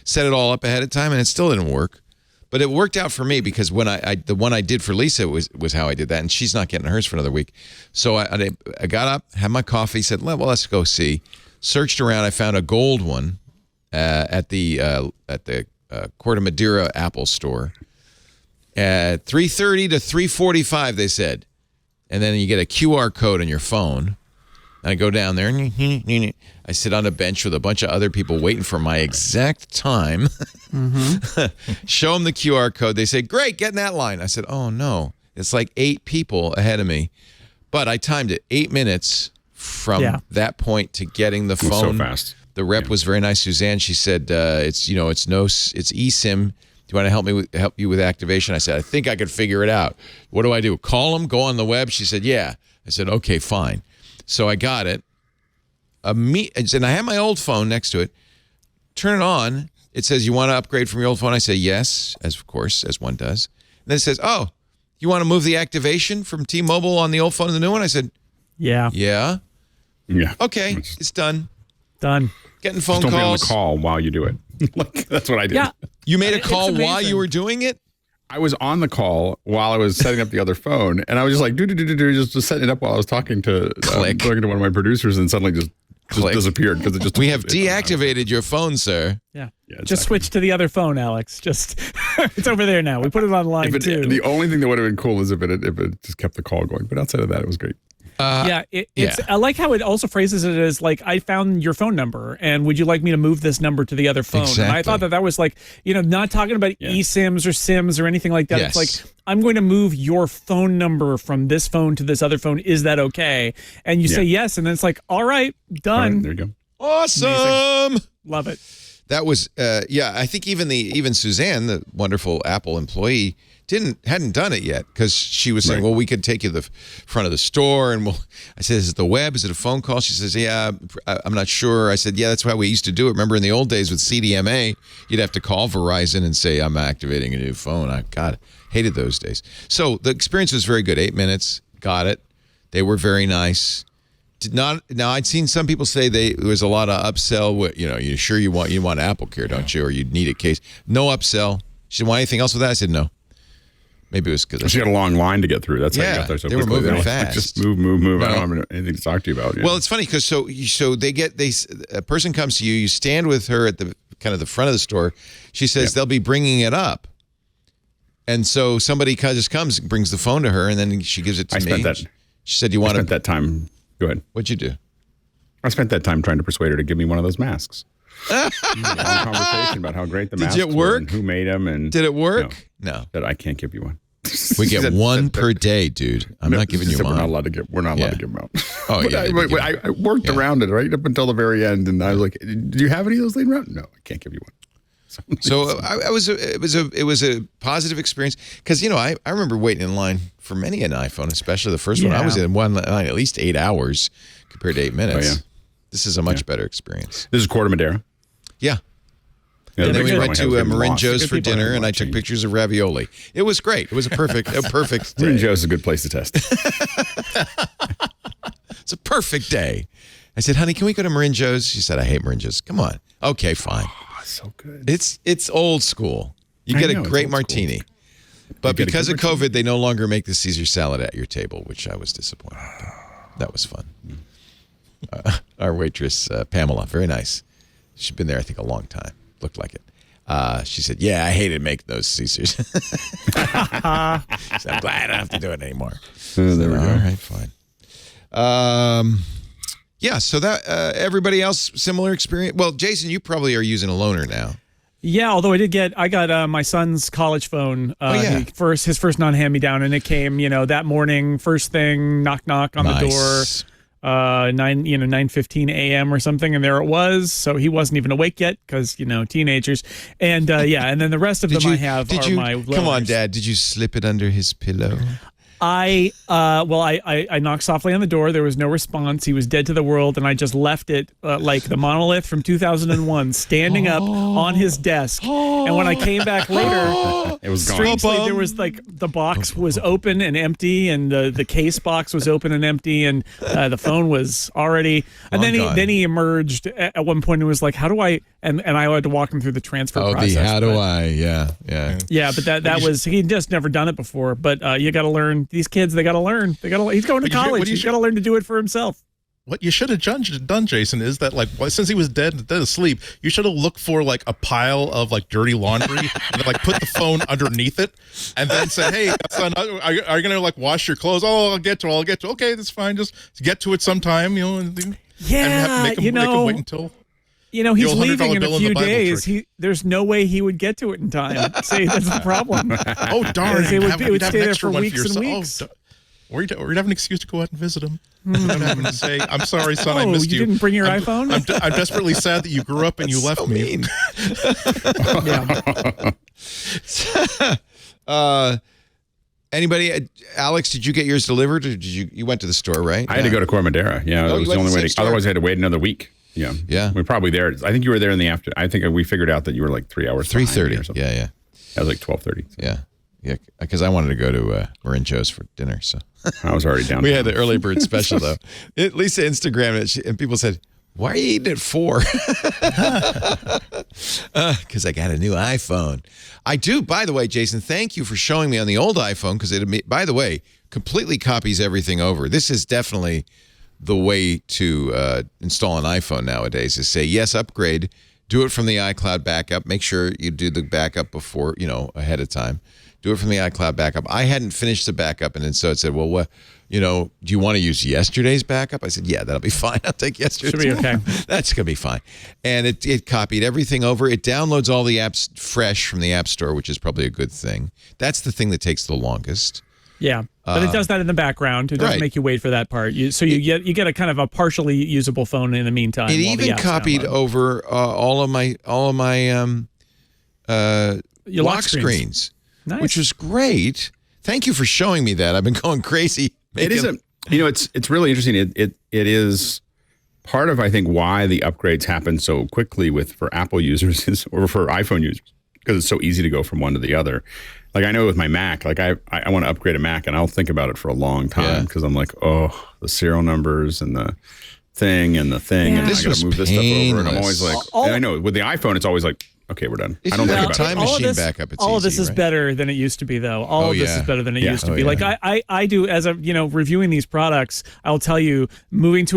set it all up ahead of time and it still didn't work. But it worked out for me because when the one I did for Lisa was how I did that, and she's not getting hers for another week. So I got up, had my coffee, said, well, let's go see. Searched around, I found a gold one at the Corte Madera Apple store at $330 to $345. They said, and then you get a QR code on your phone. And I go down there, and I sit on a bench with a bunch of other people waiting for my exact time. Show them the QR code. They say, great, get in that line. I said, oh, no. It's like 8 people ahead of me. But I timed it 8 minutes from that point to getting the phone. So fast. The rep was very nice, Suzanne. She said, it's eSIM. Do you want to help you with activation? I said, I think I could figure it out. What do I do? Call them? Go on the web? She said, yeah. I said, okay, fine. So I got it. And I have my old phone next to it. Turn it on. It says, you want to upgrade from your old phone? I say, yes, as one does. And then it says, oh, you want to move the activation from T-Mobile on the old phone to the new one? I said, yeah. Yeah. Yeah. Okay, it's done. Done. Getting phone Just don't calls. be on the call while you do it. Like, that's what I did. Yeah. You made a call while you were doing it? I was on the call while I was setting up the other phone, and I was just like, just setting it up while I was talking to one of my producers, and suddenly just disappeared because it just. We have deactivated your phone, sir. Yeah. Exactly. Just switch to the other phone, Alex. Just it's over there now. We put it on line too. The only thing that would have been cool is if it just kept the call going. But outside of that, it was great. It's. I like how it also phrases it as like, I found your phone number, and would you like me to move this number to the other phone? Exactly. And I thought that was like, not talking about eSIMs or SIMs or anything like that. Yes. It's like, I'm going to move your phone number from this phone to this other phone. Is that okay? And you say yes, and then it's like, all right, done. All right, there you go. Awesome. Amazing. Love it. That was I think even Suzanne, the wonderful Apple employee, hadn't done it yet, because she was saying, well, we could take you to the front of the store, and I said, is it the web? Is it a phone call? She says, yeah, I'm not sure. I said, yeah, that's how we used to do it. Remember in the old days with CDMA, you'd have to call Verizon and say, I'm activating a new phone. I hated those days. So the experience was very good. 8 minutes, got it. They were very nice. Now I'd seen some people say there was a lot of upsell. You sure you want Apple Care, don't you? Or you'd need a case. No upsell. She didn't want anything else with that. I said no. Maybe it was because she had a long line to get through. That's how you got there so quickly. They were moving fast. Like, just move. I don't have anything to talk to you about. Well, it's funny because a person comes to you. You stand with her at the kind of the front of the store. She says they'll be bringing it up, and so somebody just comes, brings the phone to her, and then she gives it to me. She said, "You want to?" Spent that time. Go ahead. What'd you do? I spent that time trying to persuade her to give me one of those masks. Long conversation about how great the masks were. Did it work? And who made them? And did it work? No. That I can't give you one. We get one per day, dude. I'm not giving you mine. We're not allowed to give them out. Oh, yeah. I worked around it right up until the very end, and I was like, "Do you have any of those laying around?" No, I can't give you one. So it was a positive experience, because I remember waiting in line for many an iPhone, especially the first one. I was in one line at least 8 hours compared to 8 minutes. Oh, yeah. This is a much better experience. This is Corte Madera. Yeah. And then we went to Marin Joe's for dinner, and I took pictures of ravioli. It was great. It was a perfect day. Marin Joe's is a good place to test. It's a perfect day. I said, honey, can we go to Marin Joe's? She said, I hate Marin Joe's. Come on. Okay, fine. Oh, so good. It's old school. You get a great martini. But because of COVID, they no longer make the Caesar salad at your table, which I was disappointed. That was fun. Our waitress, Pamela, very nice. She'd been there, I think, a long time. Looked like it. She said, yeah, I hated making those Caesars. So I'm glad I don't have to do it anymore. There we go. All right, fine. So that everybody else, similar experience? Well, Jason, you probably are using a loaner now. Yeah, although I got my son's college phone. His first non-hand-me-down, and it came, that morning, first thing, knock on the door. 9:15 a.m. or something, and there it was. So he wasn't even awake yet because teenagers. And and then the rest of them I have are my loaners. Come on, Dad. Did you slip it under his pillow? I knocked softly on the door. There was no response. He was dead to the world, and I just left it like the monolith from 2001, standing up on his desk. And when I came back later, it was gone. Strangely, there was the box was open and empty, and the case box was open and empty, and the phone was already. And then he emerged at one point and was like, "How do I?" And I had to walk him through the transfer process. Yeah, but that was he just never done it before. But you got to learn. These kids, they got to learn. He's going to college. He's got to learn to do it for himself. what you should have done, Jason, is that, like, since he was dead asleep, you should have looked for, like, a pile of, like, dirty laundry and then, like, put the phone underneath it and then say, hey, son, are you going to, like, wash your clothes? Oh, I'll get to it. Okay, that's fine. Just get to it sometime, you know. And make him wait until... You know, he's leaving in a few days. There's no way he would get to it in time. See, that's the problem. Oh, darn. It would stay there for weeks and weeks. Or you'd have an excuse to go out and visit him. I'm having to say, I'm sorry, son, I missed you. You didn't bring your iPhone? I'm desperately sad that you grew up and you left me. Anybody, Alex, did you get yours delivered? Or did you went to the store, right? I had to go to Cormadera. Yeah, that was the only way. Otherwise, I had to wait another week. Yeah. We're probably there. I think you were there in the after. I think we figured out that you were like 3 hours. 3:30. Or something. Yeah. That was like 12:30. So. Yeah. Because I wanted to go to Marin Joe's for dinner. So I was already down. We had the early bird special though. Lisa Instagrammed it, and people said, "Why are you eating at 4?" Because I got a new iPhone. I do. By the way, Jason, thank you for showing me on the old iPhone because it, by the way, completely copies everything over. This is definitely the way to install an iPhone nowadays is say, yes, upgrade, do it from the iCloud backup. Make sure you do the backup before, ahead of time. Do it from the iCloud backup. I hadn't finished the backup, and then so it said, well, what, do you want to use yesterday's backup? I said, yeah, that'll be fine. I'll take yesterday's. Should be okay. That's going to be fine. And it copied everything over. It downloads all the apps fresh from the App Store, which is probably a good thing. That's the thing that takes the longest. Yeah, but it does that in the background. It doesn't make you wait for that part. You get a kind of a partially usable phone in the meantime. It even copied over all of my lock screens, nice. Which was great. Thank you for showing me that. I've been going crazy. It's really interesting. It is part of, I think, why the upgrades happen so quickly for Apple users or for iPhone users, because it's so easy to go from one to the other. Like I know with my Mac, like I want to upgrade a Mac and I'll think about it for a long time because I'm like, the serial numbers and the thing and This I got to move this stuff over. And I'm always like, and I know with the iPhone, it's always like, okay, we're done. If I don't you think have about time it. machine backup, it's all easy, of this is right? better than it used to be, though. All of this is better than it used to be. Yeah. Like I do as a reviewing these products, I'll tell you moving to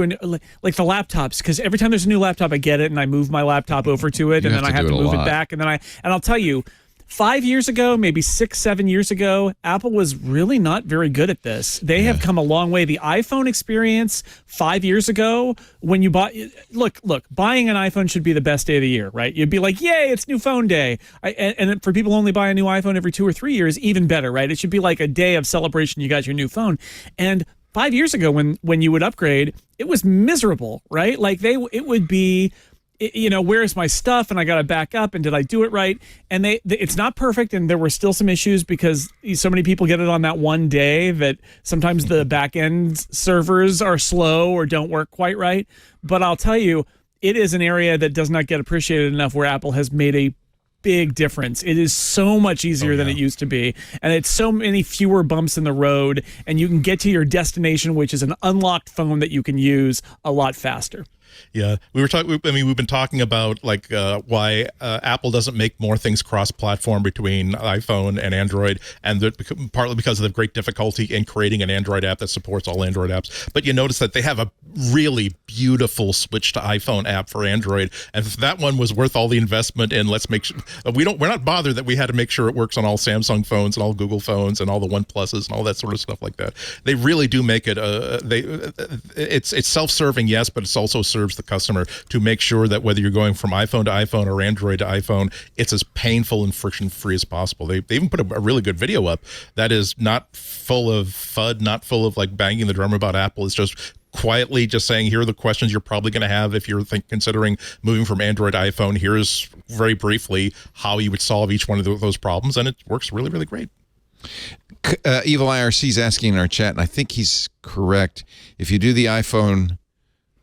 like the laptops, because every time there's a new laptop, I get it and I move my laptop over to it, and then I have to move it back, and I'll tell you. 5 years ago, maybe 6-7 years ago, Apple was really not very good at this. They have come a long way. The iPhone experience 5 years ago, when you bought, look, buying an iPhone should be the best day of the year, right? You'd be like, yay, it's new phone day. And for people who only buy a new iPhone every 2 or 3 years, even better, right? It should be like a day of celebration. You got your new phone. And 5 years ago, when you would upgrade, it was miserable, right? Like it would be, where's my stuff, and I got to back up, and did I do it right? And it's not perfect, and there were still some issues because so many people get it on that one day that sometimes the back end servers are slow or don't work quite right. But I'll tell you, it is an area that does not get appreciated enough, where Apple has made a big difference. It is so much easier than it used to be, and it's so many fewer bumps in the road, and you can get to your destination, which is an unlocked phone that you can use a lot faster. Yeah, we've been talking about like why Apple doesn't make more things cross-platform between iPhone and Android, and partly because of the great difficulty in creating an Android app that supports all Android apps. But you notice that they have a really beautiful switch to iPhone app for Android, and if that one was worth all the investment in, let's make sure we're not bothered that we had to make sure it works on all Samsung phones and all Google phones and all the OnePluses and all that sort of stuff like that. They really do make it. It's self-serving, yes, but it's also serves the customer to make sure that whether you're going from iPhone to iPhone or Android to iPhone, it's as painful and friction-free as possible. They even put a really good video up that is not full of FUD, not full of like banging the drum about Apple. It's just quietly just saying, here are the questions you're probably going to have if you're considering moving from Android to iPhone. Here's very briefly how you would solve each one of those problems, and it works really, really great. Evil IRC is asking in our chat, and I think he's correct. If you do the iPhone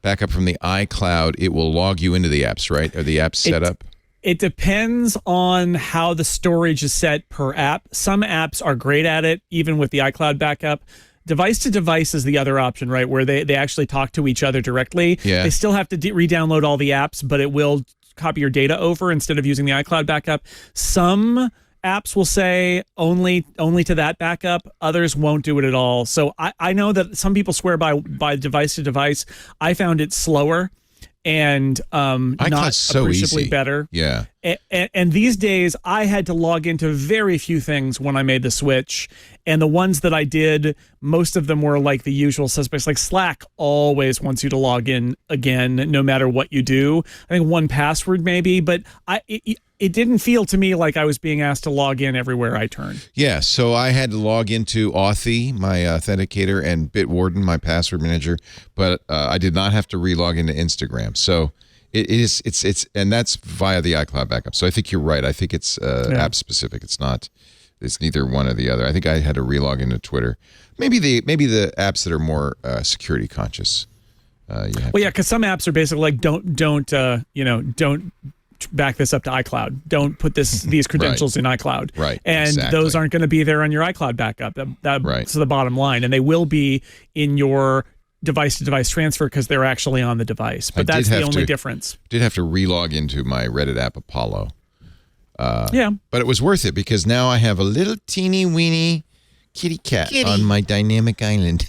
backup from the iCloud, it will log you into the apps, right? Or the apps set up? It depends on how the storage is set per app. Some apps are great at it, even with the iCloud backup. Device to device is the other option, right? Where they actually talk to each other directly. Yeah. They still have to re-download all the apps, but it will copy your data over instead of using the iCloud backup. Some apps will say only to that backup. Others won't do it at all. So I know that some people swear by device to device. I found it slower and not so appreciably easy. better. Yeah. And these days, I had to log into very few things when I made the switch. And the ones that I did, most of them were like the usual suspects. Like Slack always wants you to log in again, no matter what you do. I think 1Password maybe, but it didn't feel to me like I was being asked to log in everywhere I turned. Yeah, so I had to log into Authy, my authenticator, and Bitwarden, my password manager, but I did not have to re-log into Instagram. So it's and that's via the iCloud backup. So I think you're right. I think it's app specific. It's neither one or the other. I think I had to re-log into Twitter. Maybe the apps that are more security conscious. Because some apps are basically like don't back this up to iCloud. Don't put these credentials in iCloud. Right. And exactly. those aren't going to be there on your iCloud backup. That's right. the bottom line. And they will be in your device-to-device transfer because they're actually on the device. But that's the only difference. Did have to re-log into my Reddit app Apollo. Yeah. But it was worth it because now I have a little teeny weeny kitty cat on my dynamic island.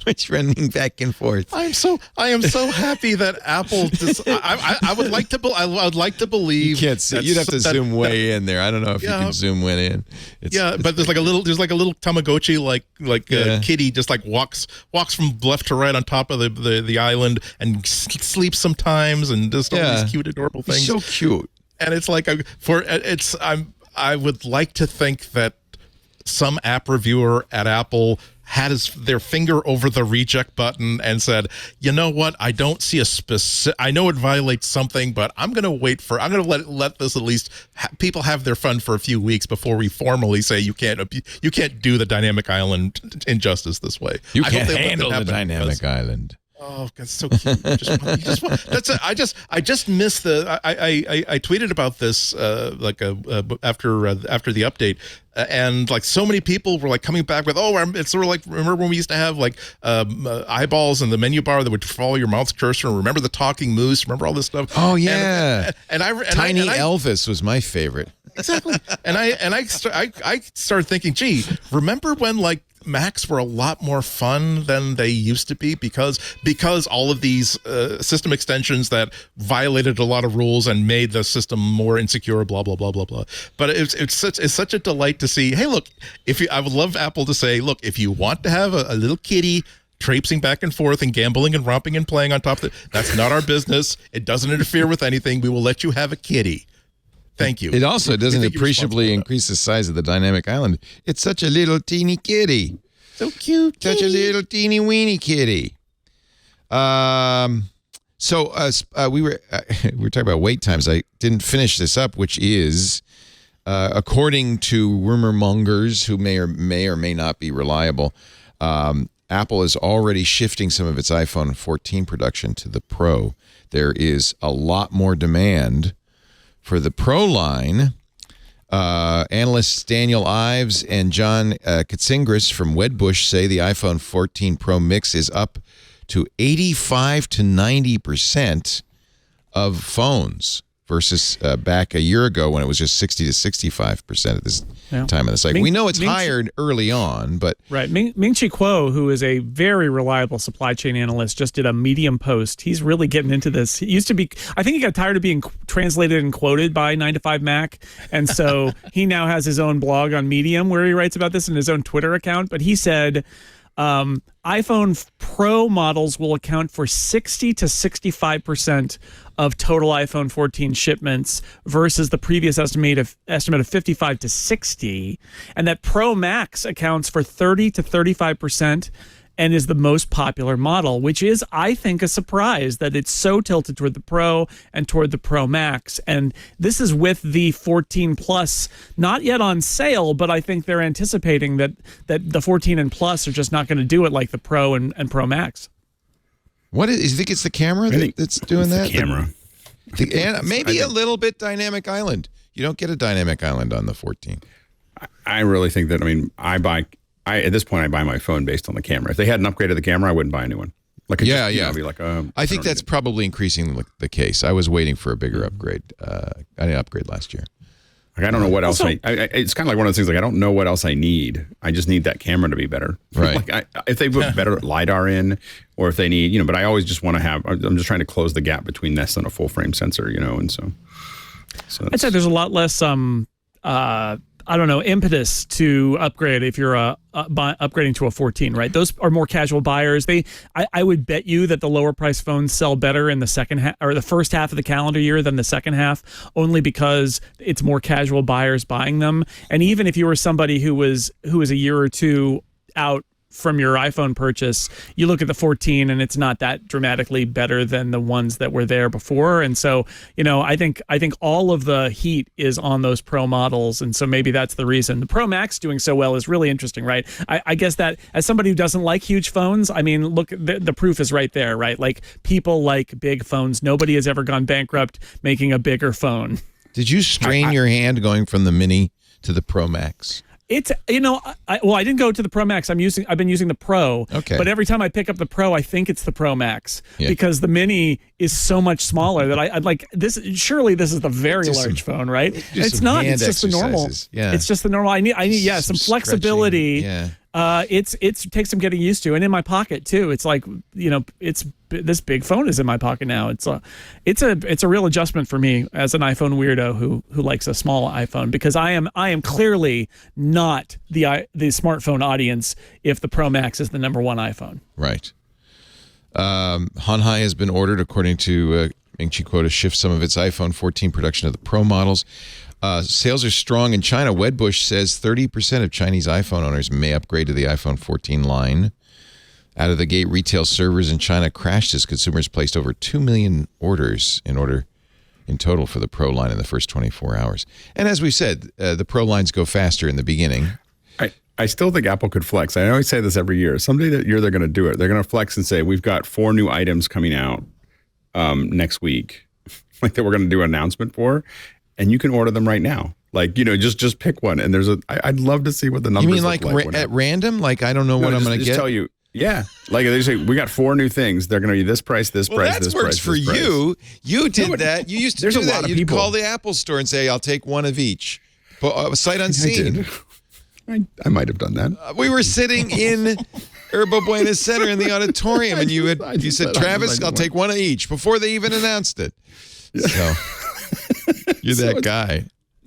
It's running back and forth. I am so happy that Apple. I would like to believe. You can't see. You'd have to zoom way in there. I don't know if you can zoom way in. But there's like a little Tamagotchi like kitty just like walks from left to right on top of the island and sleeps sometimes and does all these cute adorable things. So cute. And it's like I would like to think that some app reviewer at Apple had their finger over the reject button and said, you know what, I don't see a specific, I know it violates something, but I'm going to let this at least people have their fun for a few weeks before we formally say you can't do the dynamic island injustice this way. You can't handle the dynamic island. Oh, that's so cute. I just missed the. I tweeted about this after the update, and like so many people were like coming back with, it's sort of like, remember when we used to have like eyeballs in the menu bar that would follow your mouse cursor, and remember the talking moose, remember all this stuff? Oh yeah, Tiny Elvis was my favorite. Exactly, and I started thinking, gee, remember when like Macs were a lot more fun than they used to be because all of these system extensions that violated a lot of rules and made the system more insecure, blah blah blah blah blah. But it's such a delight to see. Hey, look, I would love Apple to say, look, if you want to have a little kitty traipsing back and forth and gambling and romping and playing on top of it, that's not our business. It doesn't interfere with anything. We will let you have a kitty. Thank you. It also doesn't appreciably increase the size of the dynamic island. It's such a little teeny kitty. So cute. Such a little teeny weeny kitty. So we were talking about wait times. I didn't finish this up, which is, according to rumor mongers who may or may not be reliable, Apple is already shifting some of its iPhone 14 production to the Pro. There is a lot more demand for the Pro line. Analysts Daniel Ives and John Katsingris from Wedbush say the iPhone 14 Pro mix is up to 85 to 90% of phones versus back a year ago when it was just 60 to 65% at this time of the cycle. We know it's higher early on, but... Right. Ming-Chi Kuo, who is a very reliable supply chain analyst, just did a Medium post. He's really getting into this. He used to be... I think he got tired of being translated and quoted by 9to5Mac, and so he now has his own blog on Medium where he writes about this in his own Twitter account, but he said... iPhone Pro models will account for 60 to 65% of total iPhone 14 shipments versus the previous estimate of 55 to 60, and that Pro Max accounts for 30 to 35% and is the most popular model, which is, I think, a surprise that it's so tilted toward the Pro and toward the Pro Max. And this is with the 14 Plus not yet on sale, but I think they're anticipating that the 14 and Plus are just not going to do it like the Pro and Pro Max. What is? You think it's the camera that's doing that? The camera. Maybe a little bit dynamic island. You don't get a dynamic island on the 14. I really think that, at this point, I buy my phone based on the camera. If they hadn't upgraded the camera, I wouldn't buy a new one. I think that's probably increasing the case. I was waiting for a bigger upgrade. I didn't upgrade last year. Like I don't know what else it's kind of like one of those things. Like I don't know what else I need. I just need that camera to be better. Right. Like if they put better LiDAR in, or if they need, but I always just want to have. I'm just trying to close the gap between this and a full frame sensor, and so I'd say there's a lot less impetus to upgrade if you're upgrading to a 14, right? Those are more casual buyers. I would bet you that the lower price phones sell better in the second half or the first half of the calendar year than the second half, only because it's more casual buyers buying them. And even if you were somebody who was a year or two out from your iPhone purchase, you look at the 14 and it's not that dramatically better than the ones that were there before. And so, I think all of the heat is on those Pro models. And so maybe that's the reason. The Pro Max doing so well is really interesting, right? I guess that as somebody who doesn't like huge phones, I mean, look, the proof is right there, right? Like people like big phones. Nobody has ever gone bankrupt making a bigger phone. Did you strain your hand going from the Mini to the Pro Max? It's I didn't go to the Pro Max. I've been using the Pro. Okay. But every time I pick up the Pro, I think it's the Pro Max because the Mini is so much smaller that I'd like this. Surely this is the very large phone, right? It's not. It's just the normal. Yeah. It's just the normal. I need some flexibility. Yeah. It takes some getting used to, and in my pocket too. It's like this big phone is in my pocket now. It's a real adjustment for me as an iPhone weirdo who likes a small iPhone, because I am clearly not the smartphone audience if the Pro Max is the number one iPhone. Right. Honhai has been ordered, according to Ming-Chi Kuo, to shift some of its iPhone 14 production to the Pro models. Sales are strong in China. Wedbush says 30% of Chinese iPhone owners may upgrade to the iPhone 14 line. Out of the gate, retail servers in China crashed as consumers placed over 2 million orders in total for the Pro line in the first 24 hours. And as we said, the Pro lines go faster in the beginning. I still think Apple could flex. I always say this every year. Someday that year they're going to do it. They're going to flex and say, we've got 4 new items coming out next week, like that we're going to do an announcement for, and you can order them right now. Like, just pick one. And I'd love to see what the numbers look like. You mean like at random? Like, I don't know what I'm going to get? Just tell you. Yeah. Like they say, we got 4 new things. They're going to be this price, this price, this price. That works for you. You did that. You used to do that. You'd call the Apple store and say, I'll take one of each. Sight unseen. I might have done that. We were sitting in Herbo Buena Center in the auditorium, and you said, Travis, I'll take one of each, before they even announced it. So you're that guy.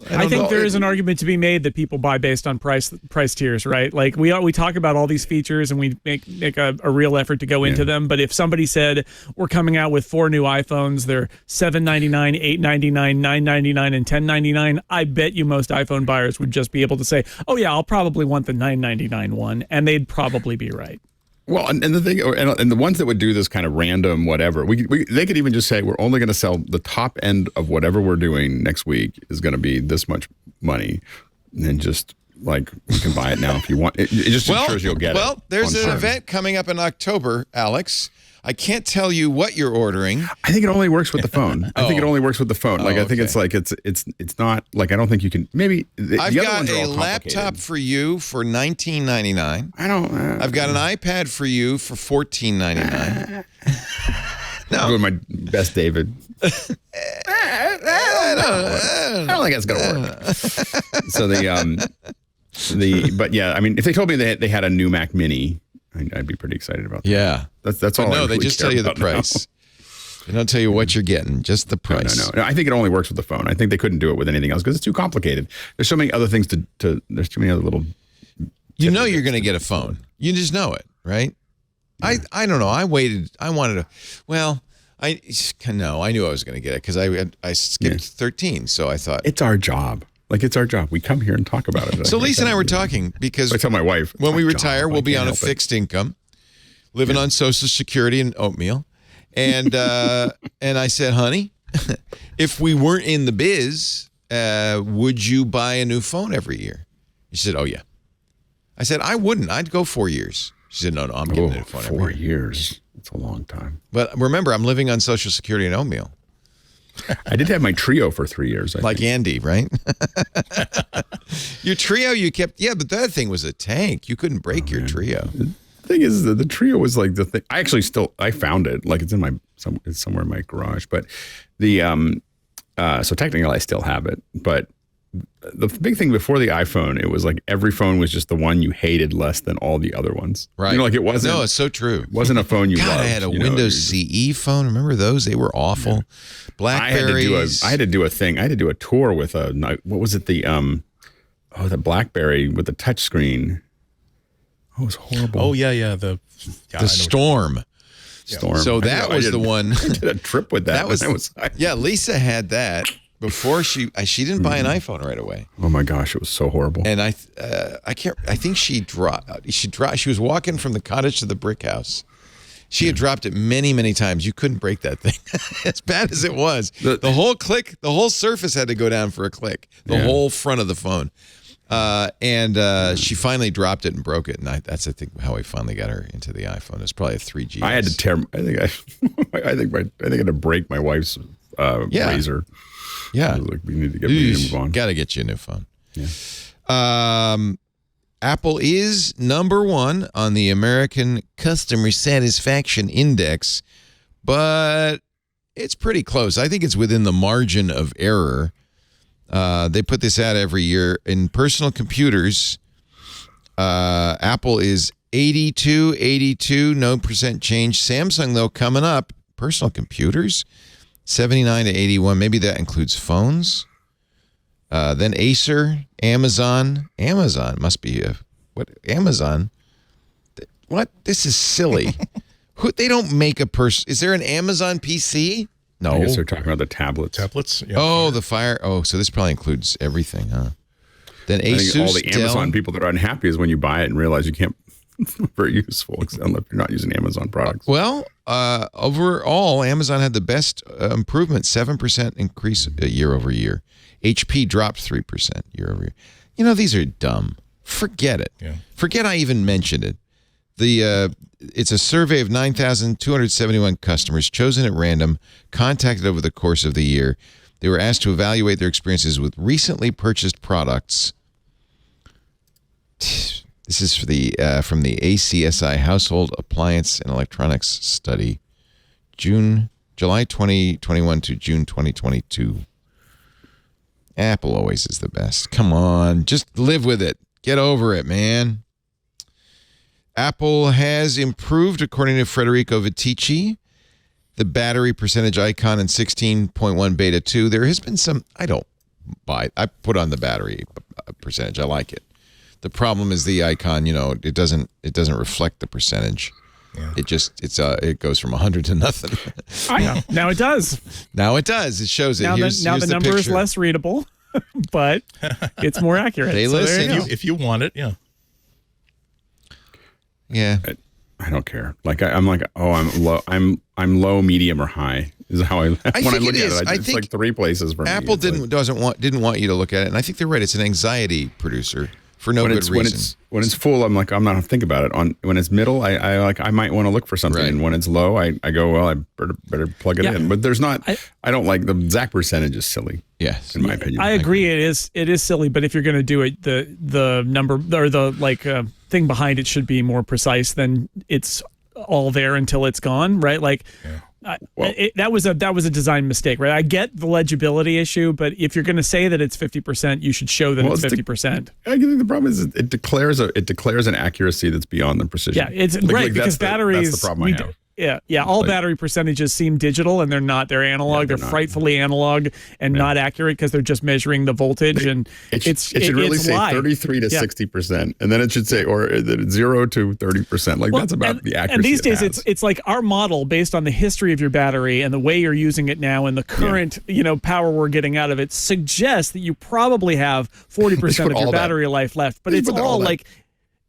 I think there is an argument to be made that people buy based on price tiers, right? Like we talk about all these features and we make a real effort to go into them. But if somebody said we're coming out with 4 new iPhones, they're $799, $899, $999, and $1099, I bet you most iPhone buyers would just be able to say, "Oh yeah, I'll probably want the $999 one," and they'd probably be right. Well, and the thing, and the ones that would do this kind of random whatever, they could even just say we're only going to sell the top end of whatever we're doing next week is going to be this much money, and then just like you can buy it now if you want. It just ensures you'll get it. Well, there's an event coming up in October, Alex. I can't tell you what you're ordering. I think it only works with the phone. I think it only works with the phone. Like I think it's like it's not like I don't think you can. Maybe I've got a laptop for you for $19.99. I've got an iPad for you for $14.99. No, I'm doing my best, David. I don't think that's gonna work. So but yeah, I mean, if they told me they had a new Mac Mini, I'd be pretty excited about that. Yeah. That's all. No, they just tell you the price. They don't tell you what you're getting, just the price. No. I think it only works with the phone. I think they couldn't do it with anything else because it's too complicated. There's so many other things there's too many other little. You know you're going to get a phone. You just know it, right? Yeah. I don't know. I waited. I wanted to. Well, I knew I was going to get it because I skipped 13, so I thought it's our job. Like, it's our job. We come here and talk about it. So Lisa and I were talking because I tell my wife, when we retire, we'll be on a fixed income, living on Social Security and oatmeal. And and I said, honey, if we weren't in the biz, would you buy a new phone every year? She said, oh, yeah. I said, I wouldn't. I'd go 4 years. She said, no, I'm getting a new phone every year. 4 years. It's a long time. But remember, I'm living on Social Security and oatmeal. I did have my Trio for 3 years. I think. Andy, right? Your Trio you kept, but that thing was a tank. You couldn't break your Trio. The thing is, the Trio was like the thing. I actually I found it. Like it's it's somewhere in my garage. But so technically I still have it. But the big thing before the iPhone, it was like every phone was just the one you hated less than all the other ones. Right. You know, like it wasn't. No, it's so true. It wasn't a phone you God, loved. I had a Windows CE phone. Remember those? They were awful. Yeah. Blackberries. I had to do a thing. I had to do a tour with what was it? The BlackBerry with the touch screen. Oh, it was horrible. Oh yeah. The Storm. Storm. So that was the one. I did a trip with that. Yeah, Lisa had that before she didn't buy an iPhone right away. Oh my gosh, it was so horrible. And I think she dropped. She was walking from the cottage to the brick house. She had dropped it many, many times. You couldn't break that thing. As bad as it was. The whole surface had to go down for a click. The whole front of the phone. And she finally dropped it and broke it. And that's, I think, how I finally got her into the iPhone. It was probably a 3G. I had to tear. I think I had to break my wife's razor. Yeah. Like, we need to move on. Got to get you a new phone. Yeah. Apple is #1 on the American Customer Satisfaction Index, but it's pretty close. I think it's within the margin of error. They put this out every year. In personal computers, Apple is 82, no percent change. Samsung, though, coming up, personal computers, 79 to 81. Maybe that includes phones. Then Acer, Amazon must be Amazon. What? This is silly. They don't make a person. Is there an Amazon PC? No. I guess they're talking about the tablets. Tablets? Yeah. Oh, the Fire. Oh, so this probably includes everything, huh? Then Asus, I think all the Dell. Amazon people that are unhappy is when you buy it and realize you can't. It's not very useful unless you're not using Amazon products. Well, overall, Amazon had the best improvement, 7% increase year over year. HP dropped 3% year over year. You know, these are dumb. Forget it. Yeah. Forget I even mentioned it. It's a survey of 9,271 customers chosen at random, contacted over the course of the year. They were asked to evaluate their experiences with recently purchased products. This is for from the ACSI Household Appliance and Electronics Study, July 2021 to June 2022. Apple always is the best. Come on, just live with it. Get over it, man. Apple has improved, according to Federico Viticci, the battery percentage icon in 16.1 beta 2. There has been some, I don't buy it. I put on the battery percentage. I like it. The problem is the icon, it doesn't reflect the percentage. Yeah. It goes from 100 to nothing. Now it does. Now it does. It shows it. Now the number is less readable, but it's more accurate. They listen. If you want it, yeah. Yeah. I don't care. Like I'm like, oh, I'm low. I'm low, medium, or high. Is how I look at it. It's like three places for me. Apple didn't want you to look at it, and I think they're right. It's an anxiety producer for no good reason. When it's full, I'm like, I'm not think about it. When it's middle, I might want to look for something, and when it's low, I go, well, I better plug it in. But there's not. I don't like the exact percentage is silly. Yes, in my opinion. I agree. It is silly, but if you're going to do it, the number or the thing behind it should be more precise than it's all there until it's gone, right? Like. Yeah. That was a design mistake, right? I get the legibility issue, but if you're going to say that it's 50%, you should show that it's 50%. I think the problem is it declares an accuracy that's beyond the precision. Yeah, it's right because batteries. That's the problem I have. Yeah. All battery percentages seem digital, and they're not. They're analog. Yeah, they're frightfully analog and not accurate because they're just measuring the voltage. It should really say 33 to 60%, and then it should say 0 to 30%. Like that's about the accuracy. And these days, it's like our model based on the history of your battery and the way you're using it now and the current power we're getting out of it suggests that you probably have 40% of your battery life left. But it's all like.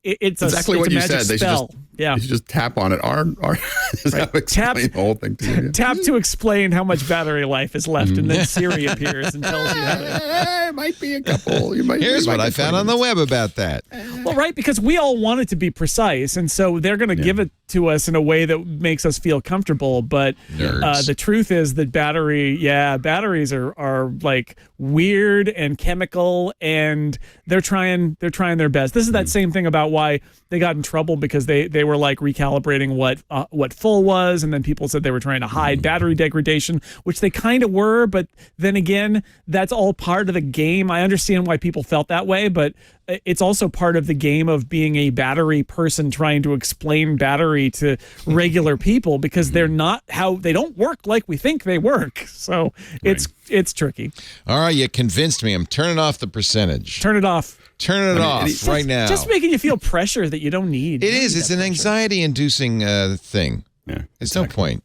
It's exactly what you said. They should just tap on it. Explain the whole thing to you. Tap to explain how much battery life is left, and then Siri appears and tells you how to. It might be a couple. Here's what I found on the web about that. Well, right, because we all want it to be precise, and so they're going to give it to us in a way that makes us feel comfortable. But the truth is that batteries are like weird and chemical, and they're trying their best. This is that same thing about why they got in trouble because they were like recalibrating what full was, and then people said they were trying to hide battery degradation, which they kind of were. But then again, that's all part of the game. I understand why people felt that way, but it's also part of the game of being a battery person trying to explain battery to regular people, because they don't work like we think they work. So it's tricky. All right, you convinced me. I'm turning off the percentage. Turn it off. Turn it off right now. Just making you feel pressure that you don't need. It is. It's an anxiety-inducing thing. Yeah, it's no point.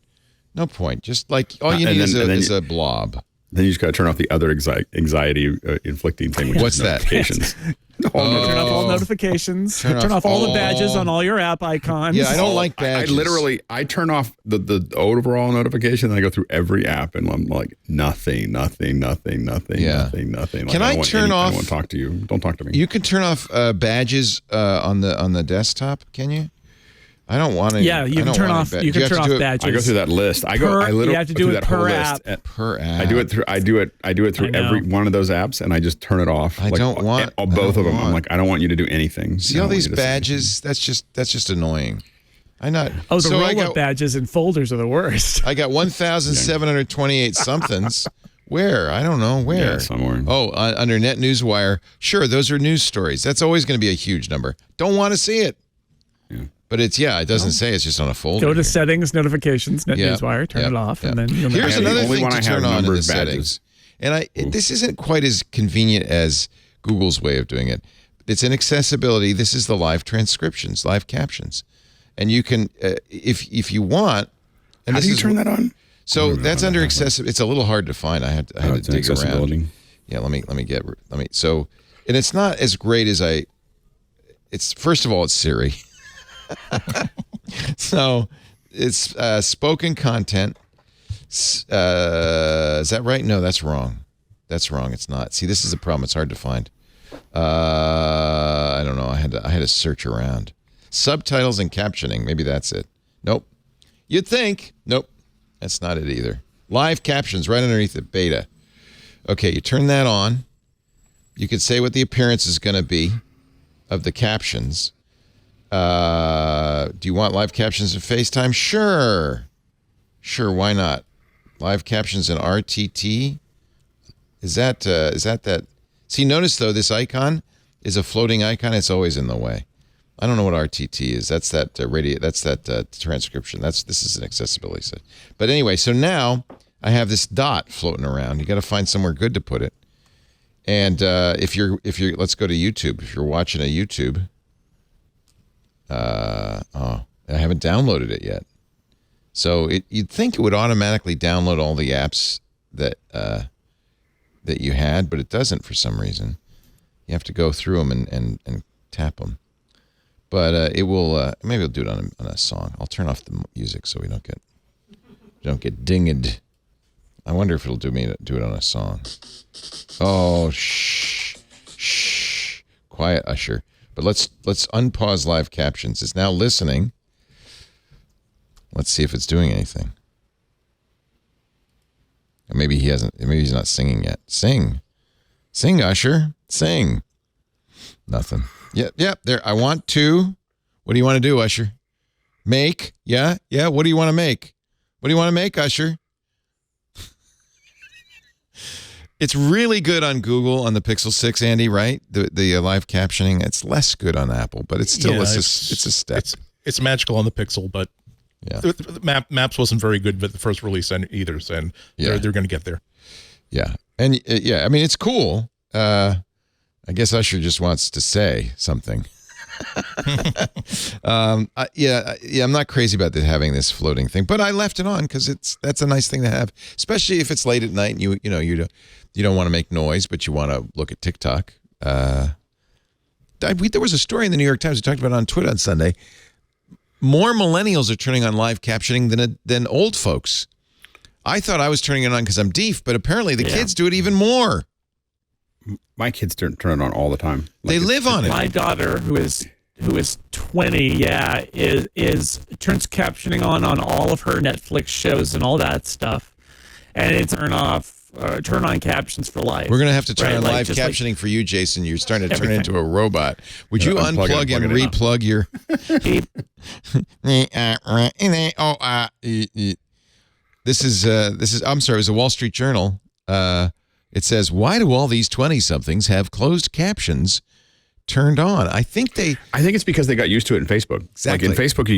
No point. Just like all you need is a blob. Then you just got to turn off the other anxiety inflicting thing. Which What's is that? Notifications. Turn off all notifications. Turn off all the badges on all your app icons. Yeah, I don't like badges. I turn off the overall notification, and I go through every app, and I'm like, nothing. Yeah. Nothing. Like, Can I turn off? I don't want to talk to you. Don't talk to me. You can turn off badges on the desktop. Can you? I don't want to. Yeah, you can turn off. You can turn off badges. I go through that list. I literally you have to do it per app. Per app. I do it through every one of those apps, and I just turn it off. I don't want both of them. I'm like, I don't want you to do anything. See all these badges? That's just annoying. The roll-up badges and folders are the worst. I got 1,728 somethings. Where? I don't know where. Yeah, somewhere. Oh, under Net Newswire. Sure, those are news stories. That's always going to be a huge number. Don't want to see it. Yeah. But it doesn't say, it's just on a folder. Go to settings, notifications, Net Newswire, turn it off, and then you'll know. Here's another thing to turn on in the settings. And this isn't quite as convenient as Google's way of doing it. It's in accessibility. This is the live transcriptions, live captions. And you can, if you want. And how do you turn that on? So that's under accessibility. It's a little hard to find. I had to dig around. Yeah, let me. So, and it's not as great as it's, first of all, it's Siri. So it's spoken content. Is that right? No, that's wrong. It's not. See, this is the problem. It's hard to find. I don't know. I had to search around. Subtitles and captioning. Maybe that's it. Nope. You'd think. Nope. That's not it either. Live captions right underneath the beta. Okay, you turn that on. You could say what the appearance is going to be of the captions. Do you want live captions in FaceTime? Sure, why not? Live captions in RTT? Is that? See, notice though, this icon is a floating icon. It's always in the way. I don't know what RTT is. That's that transcription. This is an accessibility set. But anyway, so now I have this dot floating around. You got to find somewhere good to put it. And if you're let's go to YouTube. If you're watching a YouTube. I haven't downloaded it yet. So you'd think it would automatically download all the apps that you had, but it doesn't for some reason. You have to go through them and tap them. But it will. Maybe I'll do it on a song. I'll turn off the music so we don't get dinged. I wonder if it'll do it on a song. Oh, shh. Quiet, Usher. But let's unpause live captions. It's now listening. Let's see if it's doing anything. Or maybe he hasn't. Maybe he's not singing yet. Sing, Usher. Sing. Nothing. Yep. There. I want to. What do you want to do, Usher? Make. Yeah. What do you want to make? What do you want to make, Usher? It's really good on Google on the Pixel 6, Andy, right? The live captioning. It's less good on Apple, but it's still it's a step. It's magical on the Pixel, but Maps wasn't very good with the first release either, and they're going to get there. Yeah, and I mean it's cool. I guess Usher just wants to say something. I'm not crazy about having this floating thing, but I left it on because that's a nice thing to have, especially if it's late at night and you don't want to make noise, but you want to look at TikTok. There was a story in the New York Times we talked about on Twitter on Sunday. More millennials are turning on live captioning than old folks. I thought I was turning it on because I'm deaf, but apparently the kids do it even more. My kids turn it on all the time. They live on it. My daughter, who is 20, is turns captioning on all of her Netflix shows and all that stuff, and it's turn off turn on captions for life. We're going to have to turn Right, on like, live just like captioning for you, Jason. You're starting to turn everything. into a robot. Would you unplug and replug your... This is I'm sorry, it was a Wall Street Journal. It says, why do all these 20-somethings have closed captions turned on? I think it's because they got used to it in Facebook. Exactly. Like in Facebook, you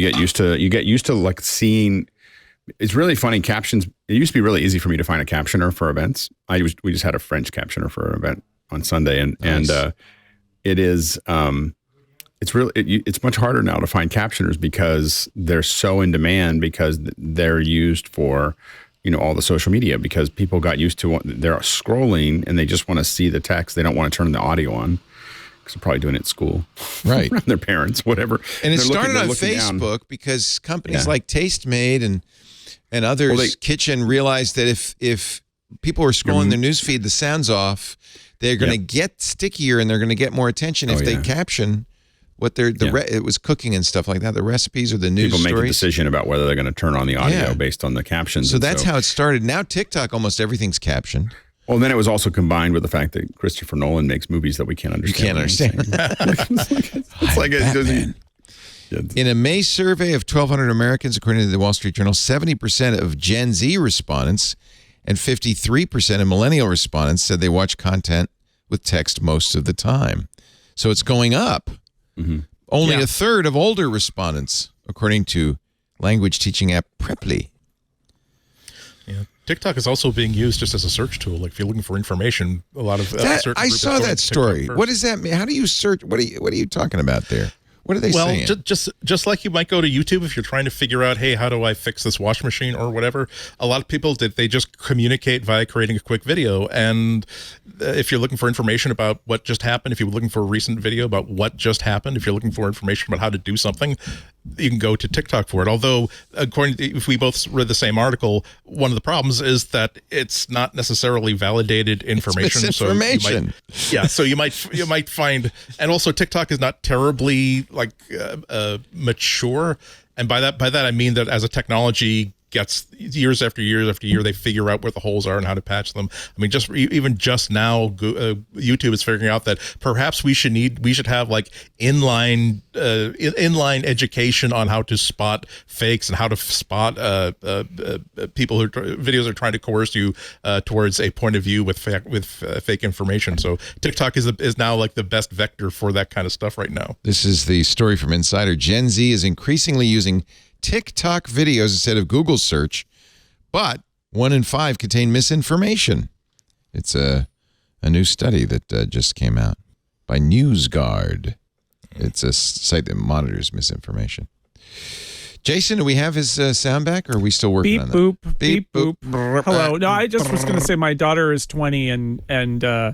get used to like seeing. It's really funny. Captions. It used to be really easy for me to find a captioner for events. We just had a French captioner for an event on Sunday, and it is it's much harder now to find captioners because they're so in demand because they're used for all the social media, because people got used to they're scrolling and they just want to see the text. They don't want to turn the audio on because they're probably doing it at school, right? Their parents, whatever. And it started on Facebook because companies like Tastemade and others, Kitchen, realized that if people were scrolling their newsfeed, the sound's off, they're going to get stickier and they're going to get more attention if they caption what it was cooking and stuff like that, the recipes or the news People stories. make a decision about whether they're going to turn on the audio based on the captions. So that's how it started. Now TikTok, almost everything's captioned. Well, then it was also combined with the fact that Christopher Nolan makes movies that we can't understand. You can't understand. It's like it doesn't. In a May survey of 1,200 Americans, according to the Wall Street Journal, 70% of Gen Z respondents and 53% of millennial respondents said they watch content with text most of the time. So it's going up. Mm-hmm. Only a third of older respondents, according to language teaching app Preply. Yeah. TikTok is also being used just as a search tool. Like if you're looking for information, a lot of I saw that story. What does that mean? How do you search? What are you talking about there? What are they saying? Well, just like you might go to YouTube if you're trying to figure out, hey, how do I fix this washing machine or whatever? A lot of people, they just communicate via creating a quick video. And if you're looking for information about what just happened, if you're looking for a recent video about what just happened, if you're looking for information about how to do something, you can go to TikTok for it. Although, if we both read the same article, one of the problems is that it's not necessarily validated information. It's misinformation. So you might find, and also TikTok is not terribly mature, and by that I mean that as a technology gets years after year after year, they figure out where the holes are and how to patch them. I mean, even just now, YouTube is figuring out that perhaps we should have like inline education on how to spot fakes and how to spot people who videos are trying to coerce you towards a point of view with fake information. So TikTok is now like the best vector for that kind of stuff right now. This is the story from Insider. Gen Z is increasingly using TikTok videos instead of Google search, but 1 in 5 contain misinformation. It's a new study that just came out by NewsGuard. It's a site that monitors misinformation. Jason, do we have his sound back, or are we still working on that? Boop, beep, boop. Hello. No, I just was going to say my daughter is 20 and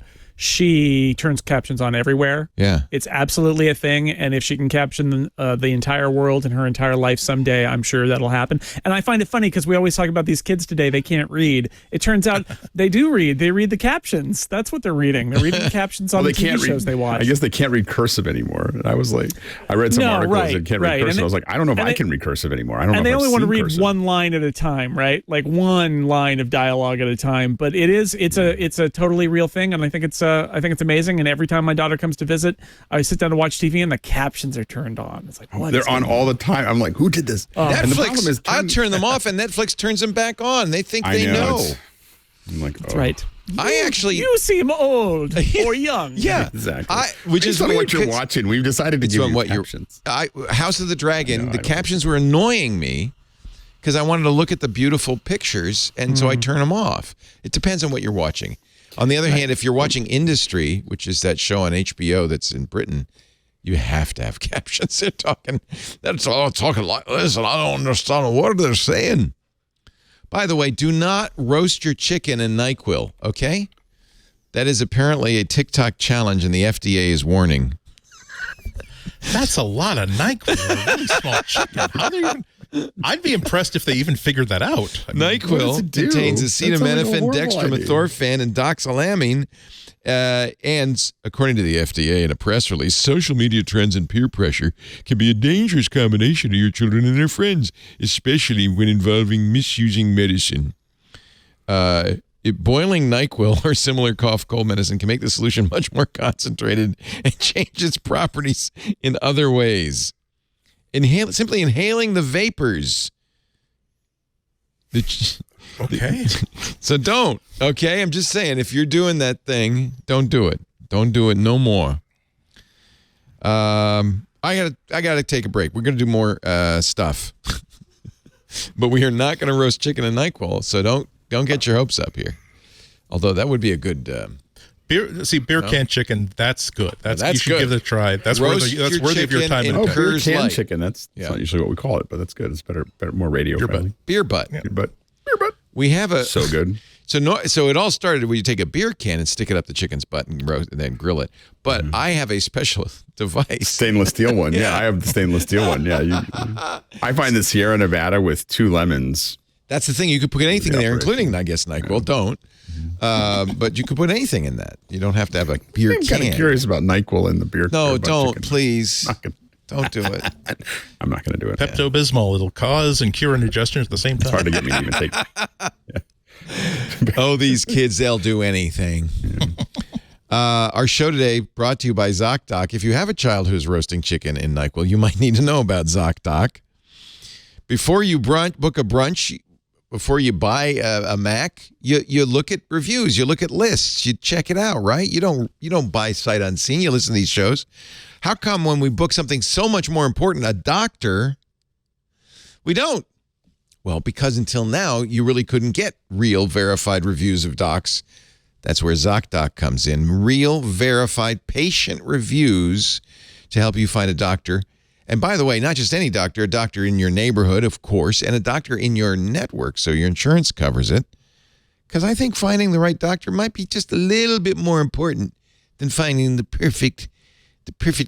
she turns captions on everywhere. Yeah. It's absolutely a thing. And if she can caption the entire world and her entire life someday, I'm sure that'll happen. And I find it funny because we always talk about these kids today. They can't read. It turns out they do read. They read the captions. That's what they're reading. They're reading the captions on the TV shows they watch. I guess they can't read cursive anymore. And I was like, I read some articles that can't read cursive. I was like, I don't know if I can read cursive anymore. I don't know. And they only want to read cursive. one line at a time, right? Like one line of dialogue at a time. But it's a totally real thing, and I think it's amazing. And every time my daughter comes to visit, I sit down to watch TV, and the captions are turned on. It's like, what? They're on all the time. I'm like, who did this? Netflix. And the problem is, I turn them off, and Netflix turns them back on. They think they know. I'm like, that's right. You seem old or young. Yeah, exactly. Which is on what you're watching. We've decided to give you captions. House of the Dragon. The captions were annoying me because I wanted to look at the beautiful pictures, and so I turn them off. It depends on what you're watching. On the other hand, if you're watching Industry, which is that show on HBO that's in Britain, you have to have captions. They're talking like this, and I don't understand a word they're saying. By the way, do not roast your chicken in NyQuil, okay? That is apparently a TikTok challenge, and the FDA is warning. That's a lot of NyQuil. A really small chicken. How do you even... I'd be impressed if they even figured that out. NyQuil contains acetaminophen, dextromethorphan, and doxylamine. And according to the FDA in a press release, social media trends and peer pressure can be a dangerous combination to your children and their friends, especially when involving misusing medicine. Boiling NyQuil or similar cough cold medicine can make the solution much more concentrated and change its properties in other ways. Simply inhaling the vapors. Okay. So don't. Okay, I'm just saying, if you're doing that thing, don't do it. Don't do it no more. I gotta take a break. We're gonna do more stuff, but we are not gonna roast chicken and NyQuil. So don't get your hopes up here. Although that would be a good beer can chicken. That's good. That's you should good. give it a try. That's worthy of your time. in And beer Coors can Light. chicken. That's not usually what we call it, but that's good. It's better, more radio friendly. Beer butt. Beer butt. We have a So good. So it all started when you take a beer can and stick it up the chicken's butt and roast and then grill it. But I have a special device. Stainless steel one. Yeah, I have the stainless steel one. Yeah. I find the Sierra Nevada with 2 lemons. That's the thing. You could put anything in there, including, I guess, NyQuil. Don't. But you could put anything in that. You don't have to have a beer I'm can. kind of curious about NyQuil in the beer. No, beer butt don't, chicken. please. Don't do it. I'm not going to do it. Pepto-Bismol. It'll cause and cure indigestion at the same It's time. hard to get me to even take. Oh, these kids, they'll do anything. Our show today brought to you by ZocDoc. If you have a child who's roasting chicken in NyQuil, you might need to know about ZocDoc. Before you book a brunch, before you buy a Mac, you look at reviews, you look at lists, you check it out, right? You don't buy sight unseen. You listen to these shows. How come when we book something so much more important, a doctor, we don't? Well, because until now, you really couldn't get real verified reviews of docs. That's where ZocDoc comes in. Real verified patient reviews to help you find a doctor. And by the way, not just any doctor, a doctor in your neighborhood, of course, and a doctor in your network, so your insurance covers it. Because I think finding the right doctor might be just a little bit more important than finding the perfect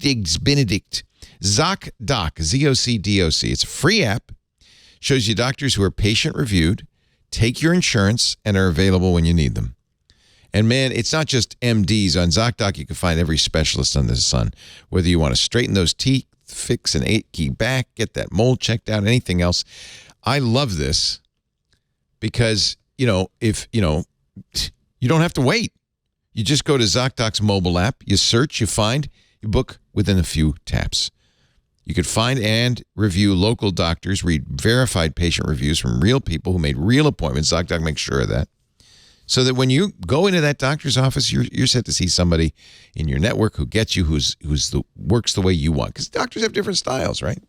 eggs Benedict. ZocDoc, Z-O-C-D-O-C. It's a free app. Shows you doctors who are patient reviewed, take your insurance, and are available when you need them. And man, it's not just MDs. On ZocDoc, you can find every specialist under the sun. Whether you want to straighten those teeth, fix an achy back, get that mole checked out, anything else. I love this because, if, you don't have to wait. You just go to ZocDoc's mobile app, you search, you find, you book within a few taps. You could find and review local doctors, read verified patient reviews from real people who made real appointments. ZocDoc makes sure of that. So that when you go into that doctor's office, you're set to see somebody in your network who gets you, works the way you want. Because doctors have different styles, right?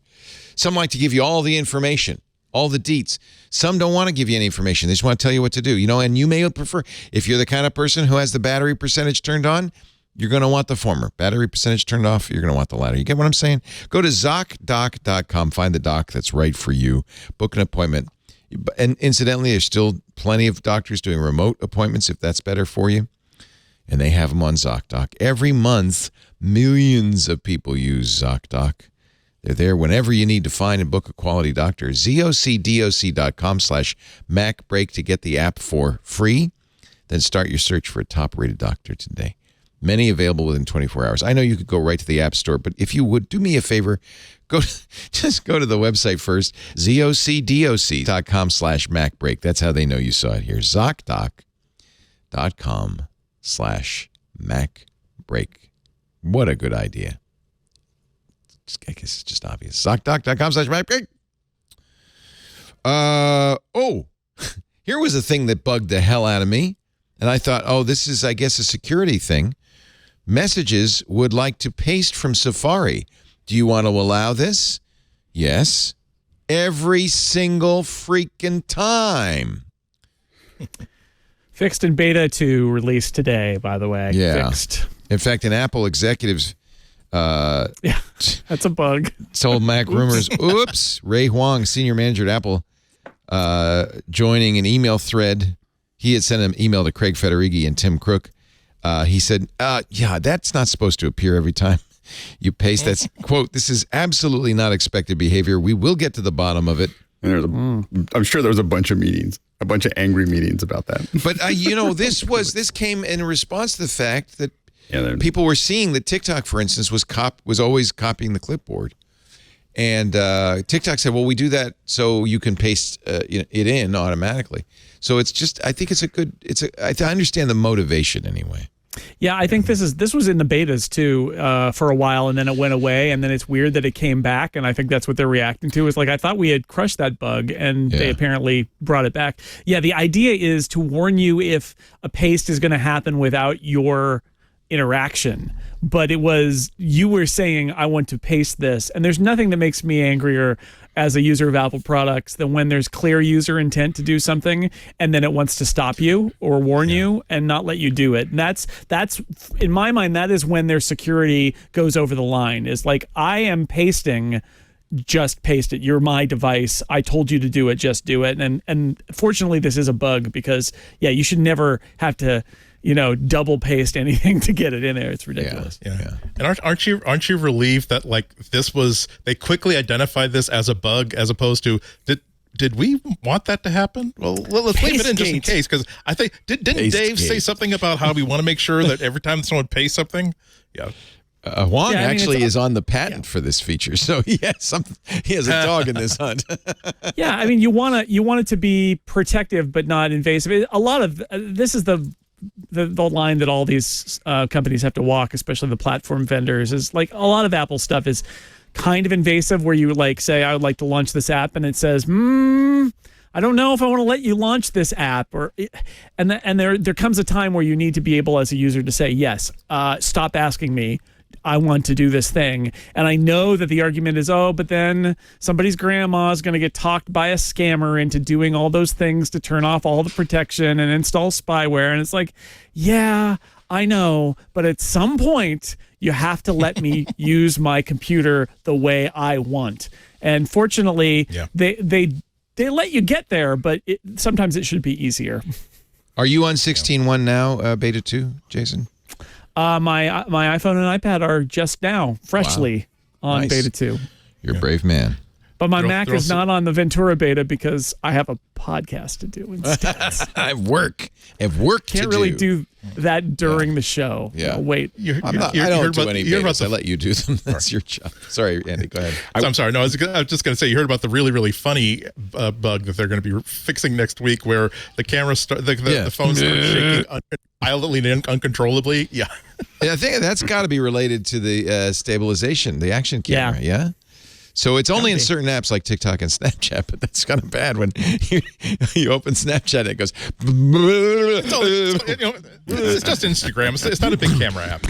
Some like to give you all the information, all the deets. Some don't want to give you any information. They just want to tell you what to do. And you may prefer, if you're the kind of person who has the battery percentage turned on, you're going to want the former. Battery percentage turned off, you're going to want the latter. You get what I'm saying? Go to ZocDoc.com, find the doc that's right for you, book an appointment. And incidentally, there's still plenty of doctors doing remote appointments if that's better for you. And they have them on ZocDoc. Every month, millions of people use ZocDoc. They're there whenever you need to find and book a quality doctor. ZocDoc.com/MacBreak to get the app for free. Then start your search for a top-rated doctor today. Many available within 24 hours. I know you could go right to the App Store, but if you would, do me a favor, just go to the website first, ZocDoc.com/MacBreak. That's how they know you saw it here. ZocDoc.com/MacBreak. What a good idea. I guess it's just obvious. ZocDoc.com/MacBreak. Here was a thing that bugged the hell out of me. And I thought, this is, I guess, a security thing. Messages would like to paste from Safari. Do you want to allow this? Yes. Every single freaking time. Fixed in beta to release today, by the way. Yeah. Fixed. In fact, an Apple executives Yeah, that's a bug. told Mac Rumors, oops, Ray Huang, senior manager at Apple, joining an email thread. He had sent an email to Craig Federighi and Tim Crook. He said, that's not supposed to appear every time you paste. That's, quote, this is absolutely not expected behavior. We will get to the bottom of it. And I'm sure there was a bunch of meetings, a bunch of angry meetings about that. But, this came in response to the fact that people were seeing that TikTok, for instance, was always copying the clipboard. And TikTok said, well, we do that so you can paste it in automatically. So it's just, I think I understand the motivation anyway. Yeah, I think this was in the betas too for a while, and then it went away, and then it's weird that it came back, and I think that's what they're reacting to. Is like, I thought we had crushed that bug, and they apparently brought it back. Yeah, the idea is to warn you if a paste is going to happen without your interaction. But you were saying, I want to paste this, and there's nothing that makes me angrier as a user of Apple products than when there's clear user intent to do something and then it wants to stop you or warn you and not let you do it. And that's in my mind, that is when their security goes over the line. Is like, I am pasting, just paste it. You're my device. I told you to do it, just do it. And fortunately, this is a bug because, you should never have to double paste anything to get it in there. It's ridiculous. Yeah. And aren't you relieved that they quickly identified this as a bug as opposed to did we want that to happen? Well, let's leave it in just in case, because I think didn't Dave say something about how we want to make sure that every time someone pays something? Yeah. Huang actually is on the patent for this feature, so he has a dog in this hunt. Yeah, I mean, you want it to be protective but not invasive. A lot of this is the line that all these companies have to walk, especially the platform vendors, is like a lot of Apple stuff is kind of invasive, where you say, I would like to launch this app, and it says, I don't know if I want to let you launch this app, and there comes a time where you need to be able as a user to say, yes, stop asking me. I want to do this thing. And I know that the argument is, but then somebody's grandma is going to get talked by a scammer into doing all those things to turn off all the protection and install spyware. And it's like, yeah, I know. But at some point, you have to let me use my computer the way I want. And fortunately, they let you get there, but sometimes it should be easier. Are you on 16.1 now, Beta 2, Jason? My iPhone and iPad are just now freshly on Beta 2. You're a brave man. But my Mac is not on the Ventura beta because I have a podcast to do instead. I have work to do. Can't really do that during the show. Yeah. Wait. I don't do any betas. I let you do them. That's your job. Sorry, Andy, go ahead. I'm sorry. No, I was just going to say, you heard about the really, really funny bug that they're going to be fixing next week, where the camera, the phone starts shaking violently and uncontrollably. Yeah. I think that's got to be related to the stabilization, the action camera. Yeah. So it's only in certain apps like TikTok and Snapchat, but that's kind of bad when you open Snapchat and it goes. It's just Instagram. It's not a big camera app.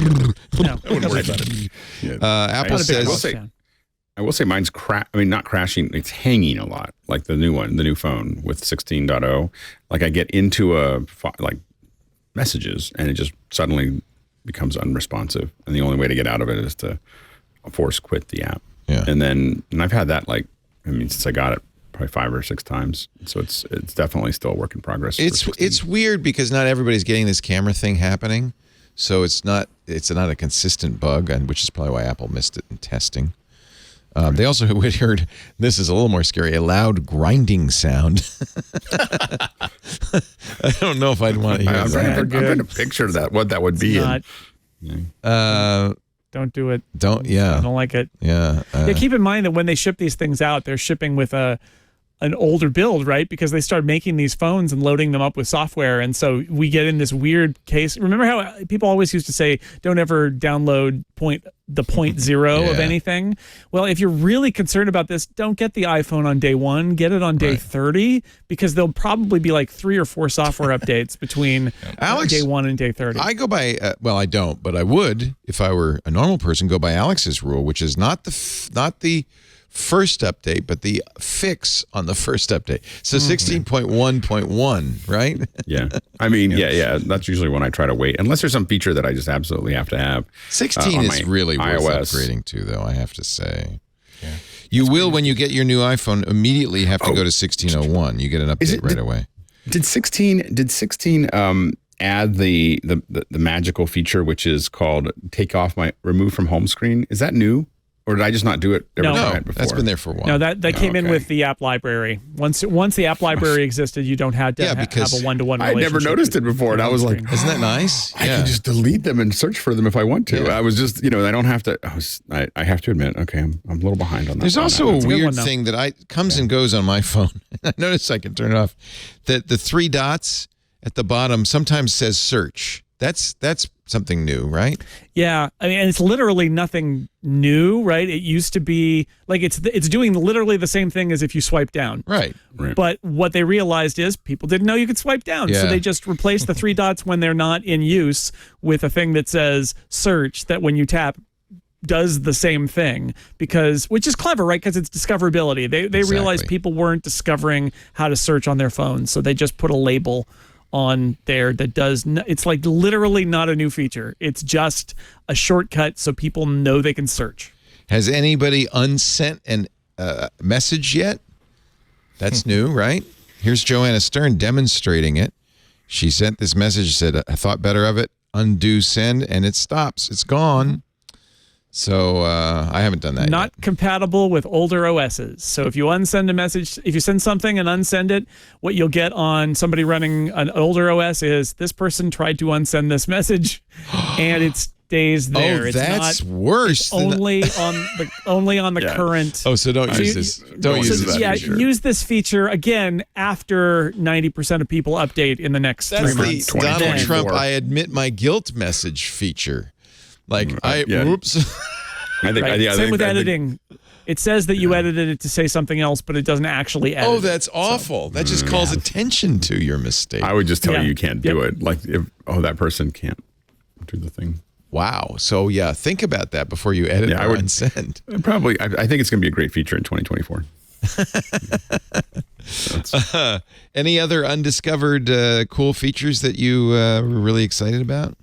No, I wouldn't worry about it. Apple says. I will say mine's not crashing. It's hanging a lot, like the new phone with 16.0. Like I get into messages and it just suddenly becomes unresponsive, and the only way to get out of it is to force quit the app. Yeah. And I've had that since I got it probably 5 or 6 times. So it's definitely still a work in progress. It's weird because not everybody's getting this camera thing happening. So it's not a consistent bug, and which is probably why Apple missed it in testing. They also heard, this is a little more scary, a loud grinding sound. I don't know if I'd want to hear that. I'm trying to picture what that would be. Don't do it. I don't like it. Yeah. Keep in mind that when they ship these things out, they're shipping with an older build, right? Because they start making these phones and loading them up with software. And so we get in this weird case. Remember how people always used to say, don't ever download the 0.0 of anything? Well, if you're really concerned about this, don't get the iPhone on day 1. Get it on day 30, because there'll probably be like 3 or 4 software updates between day 1 and day 30. I go by, I don't, but I would, if I were a normal person, go by Alex's rule, which is not the first update, but the fix on the first update. So 16.1.1, right? Yeah. I mean, yeah. That's usually when I try to wait, unless there's some feature that I just absolutely have to have. 16 is really worth upgrading to, though, I have to say. Yeah. You will, when you get your new iPhone, immediately have to go to 16.01. You get an update right away. Did 16 add the magical feature, which is called remove from home screen? Is that new? Or did I just not do it every No. time before? That's been there for a while. No, that came in okay. with the app library. Once the app library existed, you don't have to have because a one-to-one I relationship. never noticed it before, and I was like, Isn't that nice? I can just delete them and search for them if I want to. Yeah. I was just, I don't have to. I have to admit, okay, I'm a little behind on that. There's also That's a a good weird one, though. thing that comes and goes on my phone. I notice I can turn it off. That the 3 dots at the bottom sometimes says search. That's something new, right? Yeah, I mean, and it's literally nothing new, right? It used to be like it's doing literally the same thing as if you swipe down. Right. But what they realized is people didn't know you could swipe down, so Yeah. they just replaced the 3 dots when they're not in use with a thing that says search. That when you tap, does the same thing which is clever, right? Because it's discoverability. They realized people weren't discovering how to search on their phones, so they just put a label on there that does it's like literally not a new feature. It's just a shortcut so people know they can search. Has anybody unsent an message yet? That's new, right? Here's Joanna Stern demonstrating it. She sent this message, said, I thought better of it, undo send, and it stops. It's gone. So I haven't done that Not yet. compatible with older OSs. So if you unsend a message, if you send something and unsend it, what you'll get on somebody running an older OS is this person tried to unsend this message and it stays there. Oh, it's that's not, worse. It's only on the Yeah. current. Oh, so don't use this. Don't use use this. that Yeah, feature. use this feature again after 90% of people update in the next 3 That's months. the Donald 2024. Trump I admit my guilt message feature. Like, yeah. oops. I think, Right. Same with editing. It says that you edited it to say something else, but it doesn't actually edit. Oh, that's awful. That just calls attention to your mistake. I would just tell Yeah. you you can't do it. Like, that person can't do the thing. Wow. So, yeah, think about that before you edit Yeah, I or would- unsend. Probably. I think it's going to be a great feature in 2024. Any other undiscovered cool features that you were really excited about?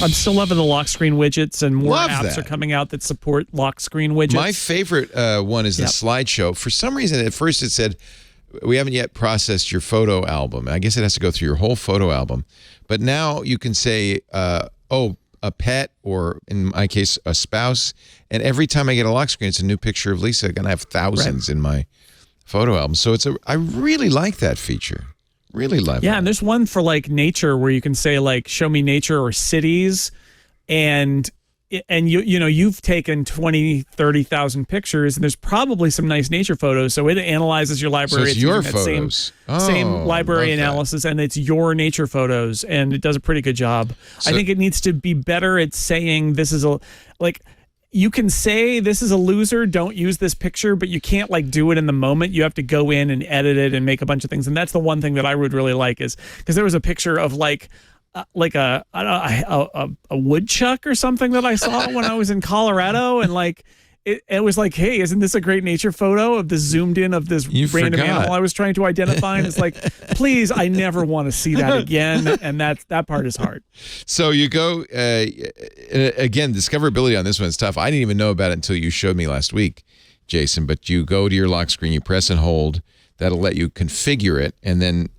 I'm still loving the lock screen widgets, and more Love apps that. are coming out that support lock screen widgets. My favorite one is the Yep. slideshow. For some reason, at first it said, we haven't yet processed your photo album. I guess it has to go through your whole photo album. But now you can say, a pet, or in my case, a spouse. And every time I get a lock screen, it's a new picture of Lisa. And I have thousands in my photo album. So I really like that feature. Really love it. Yeah, and there's one for like nature where you can say like show me nature or cities, and you've taken 20, 30,000 pictures, and there's probably some nice nature photos, so it analyzes your library. So it's your using that photos. Same library love that. analysis, and it's your nature photos, and it does a pretty good job. I think it needs to be better at saying this is you can say this is a loser, don't use this picture, but you can't like do it in the moment. You have to go in and edit it and make a bunch of things. And that's the one thing that I would really like, is because there was a picture of like a woodchuck or something that I saw when I was in Colorado, and like it was like, hey, isn't this a great nature photo of this zoomed in of this random animal I was trying to identify? And it's like, please, I never want to see that again. And that part is hard. So you go, again, discoverability on this one is tough. I didn't even know about it until you showed me last week, Jason. But you go to your lock screen, you press and hold. That'll let you configure it. And then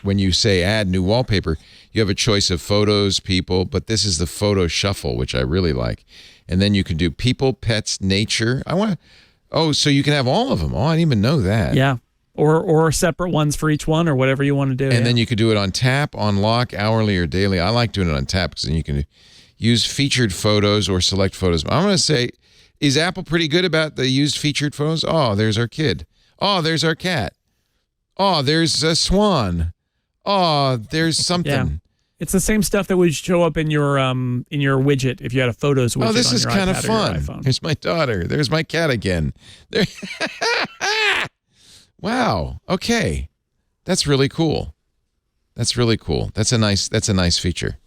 when you say add new wallpaper, you have a choice of photos, people. But this is the photo shuffle, which I really like. And then you can do people, pets, nature. So you can have all of them. Oh, I didn't even know that. Yeah. Or separate ones for each one, or whatever you want to do. And then you could do it on tap, on lock, hourly, or daily. I like doing it on tap because then you can use featured photos or select photos. I'm going to say, is Apple pretty good about the used featured photos? Oh, there's our kid. Oh, there's our cat. Oh, there's a swan. Oh, there's something. Yeah. It's the same stuff that would show up in your widget if you had a photos widget. Oh, this on is your kind of iPad or your fun. iPhone. Here's my daughter. There's my cat again. There. Wow. Okay. That's really cool. That's really cool. That's a nice feature.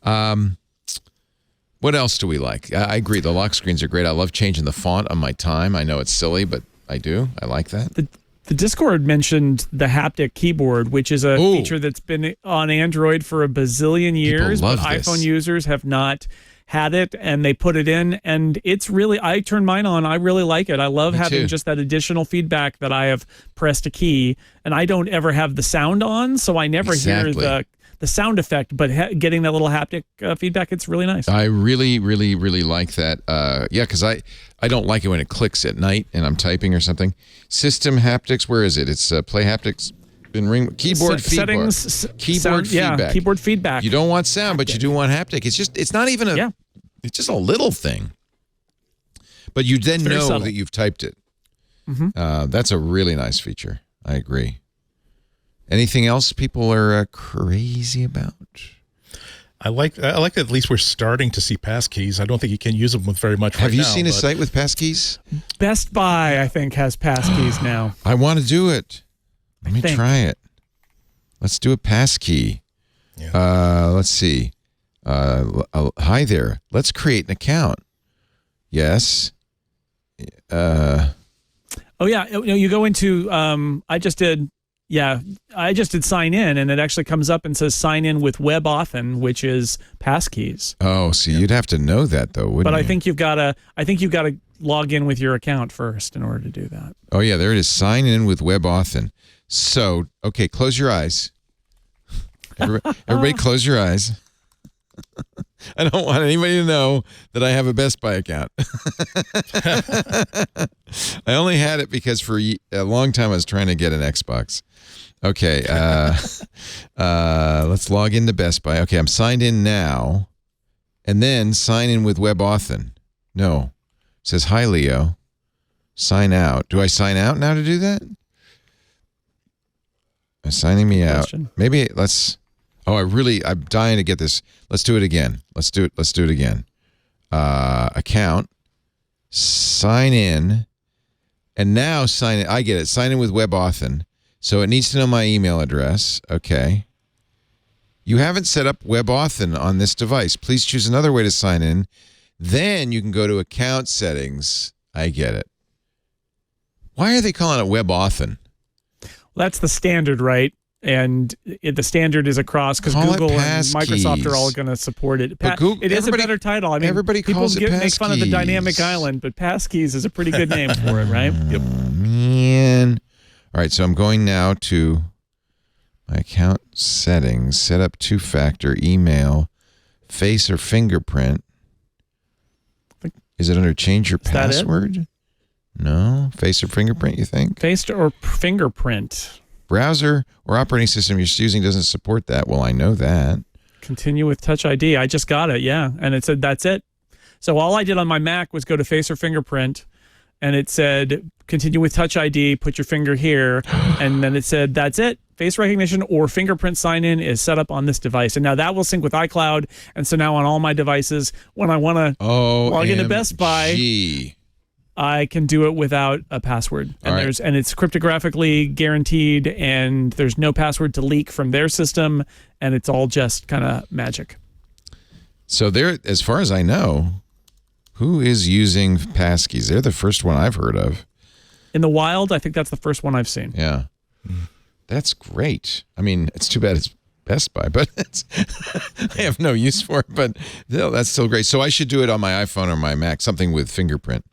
What else do we like? I agree. The lock screens are great. I love changing the font on my time. I know it's silly, but I do. I like that. The Discord mentioned the Haptic Keyboard, which is a feature that's been on Android for a bazillion years, but love this. iPhone users have not had it and they put it in, and it's really, I turned mine on. I really like it. I love having just that additional feedback that I have pressed a key, and I don't ever have the sound on, so I never hear the sound effect, but getting that little haptic feedback, it's really nice. I really, really, really like that. Yeah, because I don't like it when it clicks at night and I'm typing or something. System haptics, where is it? It's play haptics. Ring keyboard feedback. Keyboard feedback. Yeah, keyboard feedback. You don't want sound, but you do want haptic. It's not even it's just a little thing. But you then know subtle. That you've typed it. That's a really nice feature. I agree. Anything else people are crazy about? I like that at least we're starting to see passkeys. I don't think you can use them with very much Have you seen a site with passkeys? Best Buy, I think, has passkeys now. I want to do it. Let me try it. Let's do a passkey. Yeah. Let's see. Hi there. Let's create an account. Yes. Oh yeah. You go into. I just did sign in, and it actually comes up and says sign in with WebAuthn, which is passkeys. Oh, so you'd have to know that though, wouldn't you? But I think you've got to log in with your account first in order to do that. Oh yeah, there it is. Sign in with WebAuthn. So, okay, close your eyes. Everybody close your eyes. I don't want anybody to know that I have a Best Buy account. I only had it because for a long time I was trying to get an Xbox. Okay, let's log into Best Buy. Okay, I'm signed in now. And then sign in with WebAuthn. No. It says, hi, Leo. Sign out. Do I sign out now to do that? Signing me out. Maybe let's. Oh, I'm dying to get this. Let's do it again. Let's do it again. Account. Sign in. And now sign in. I get it. Sign in with WebAuthn. So it needs to know my email address. Okay. You haven't set up WebAuthn on this device. Please choose another way to sign in. Then you can go to account settings. I get it. Why are they calling it WebAuthn? That's the standard, right? And the standard is across because Google and Microsoft are all going to support it. It is a better title. I mean, everybody calls it passkeys. Make fun of the dynamic island, but passkeys is a pretty good name for it, right? Yep. Man. All right, so I'm going now to my account settings, set up two-factor email, face or fingerprint. Is it under change your password? No. Face or fingerprint, you think? Face or fingerprint. Browser or operating system you're using doesn't support that. Well, I know that. Continue with Touch ID. I just got it, yeah. And it said, that's it. So all I did on my Mac was go to face or fingerprint, and it said, continue with Touch ID, put your finger here. And then it said, that's it. Face recognition or fingerprint sign-in is set up on this device. And now that will sync with iCloud. And so now on all my devices, when I want to log into Best Buy, I can do it without a password. And and it's cryptographically guaranteed, and there's no password to leak from their system, and it's all just kind of magic. So there, as far as I know, who is using passkeys? They're the first one I've heard of. In the wild, I think that's the first one I've seen. Yeah. That's great. I mean, it's too bad it's Best Buy, but I have no use for it, but that's still great. So I should do it on my iPhone or my Mac, something with fingerprint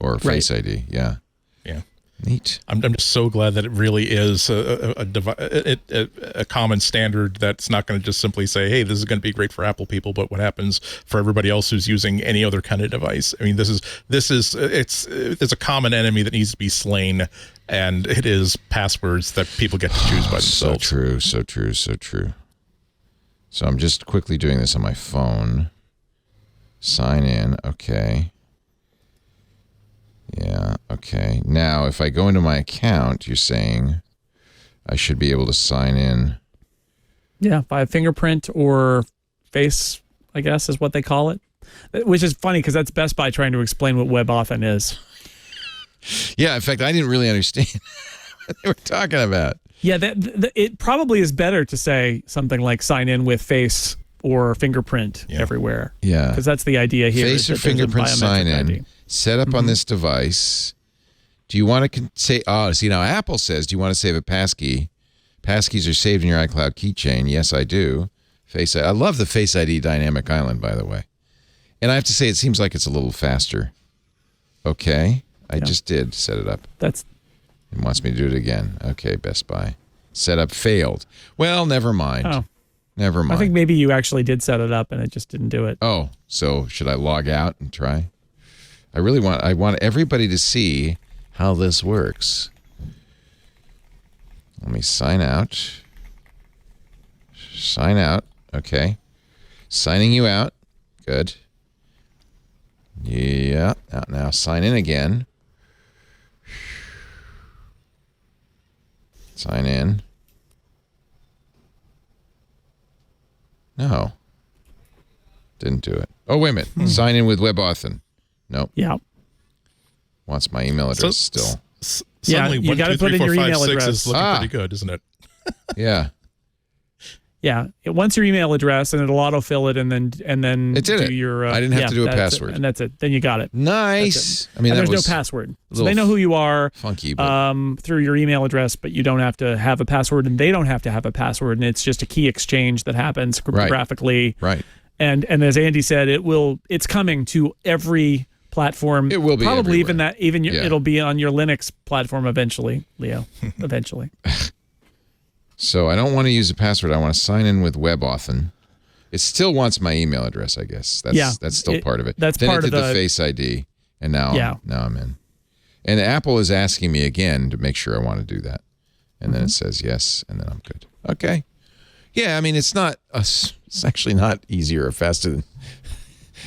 or Face ID. Yeah. Yeah. Neat. I'm just so glad that it really is a common standard that's not going to just simply say, hey, this is going to be great for Apple people, but what happens for everybody else who's using any other kind of device? I mean, there's a common enemy that needs to be slain, and it is passwords that people get to choose by themselves. So true. So I'm just quickly doing this on my phone. Sign in. Okay. Yeah, okay. Now, if I go into my account, you're saying I should be able to sign in. Yeah, by a fingerprint or face, I guess, is what they call it. Which is funny because that's Best Buy trying to explain what WebAuthn is. Yeah, in fact, I didn't really understand what they were talking about. Yeah, it probably is better to say something like sign in with face or fingerprint everywhere. Yeah. Because that's the idea here. Face or fingerprint sign in. ID. Set up on this device. Do you want to say, now Apple says, do you want to save a passkey? Passkeys are saved in your iCloud keychain. Yes, I do. I love the Face ID dynamic island, by the way. And I have to say, it seems like it's a little faster. Okay. I just did set it up. It wants me to do it again. Okay, Best Buy. Setup failed. Well, never mind. Oh. Never mind. I think maybe you actually did set it up and it just didn't do it. Oh, so should I log out and try? I want everybody to see how this works. Let me sign out. Sign out. Okay. Signing you out. Good. Yeah. Now sign in again. Sign in. No. Didn't do it. Oh, wait a minute. Sign in with WebAuthn. Nope. Yeah. Wants my email address still. Suddenly, you got to put in your email address. Is looking pretty good, isn't it? Yeah. Yeah. It wants your email address and it'll autofill it and then it did do it. your. I didn't have to do a password. And that's it. Then you got it. Nice. I mean, and that there's was no password. So they know who you are funky, but through your email address, but you don't have to have a password and they don't have to have a password. And it's just a key exchange that happens cryptographically. Right. And as Andy said, it's coming to every platform. It will be probably everywhere. It'll be on your Linux platform eventually, Leo. Eventually. So I don't want to use a password. I want to sign in with WebAuthn. It still wants my email address, I guess. That's still part of it. That's then part it did of the Face ID, and now I'm in. And Apple is asking me again to make sure I want to do that, and then it says yes, and then I'm good. Okay. Yeah, I mean it's actually not easier or faster than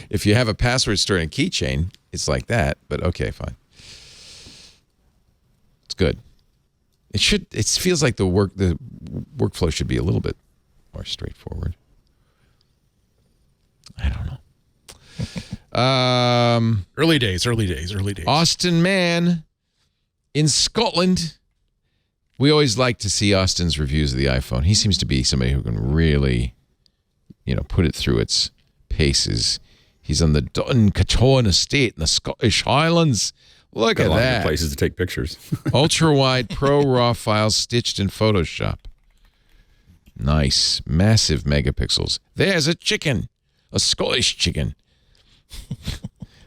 if you have a password stored in a keychain. It's like that, but okay, fine. It's good. It feels like the workflow should be a little bit more straightforward. I don't know. Early days. Austin Mann in Scotland. We always like to see Austin's reviews of the iPhone. He seems to be somebody who can really, put it through its paces. He's on the Duncaton estate in the Scottish Highlands. Look at that. Places to take pictures. Ultra-wide Pro RAW files stitched in Photoshop. Nice. Massive megapixels. There's a chicken. A Scottish chicken.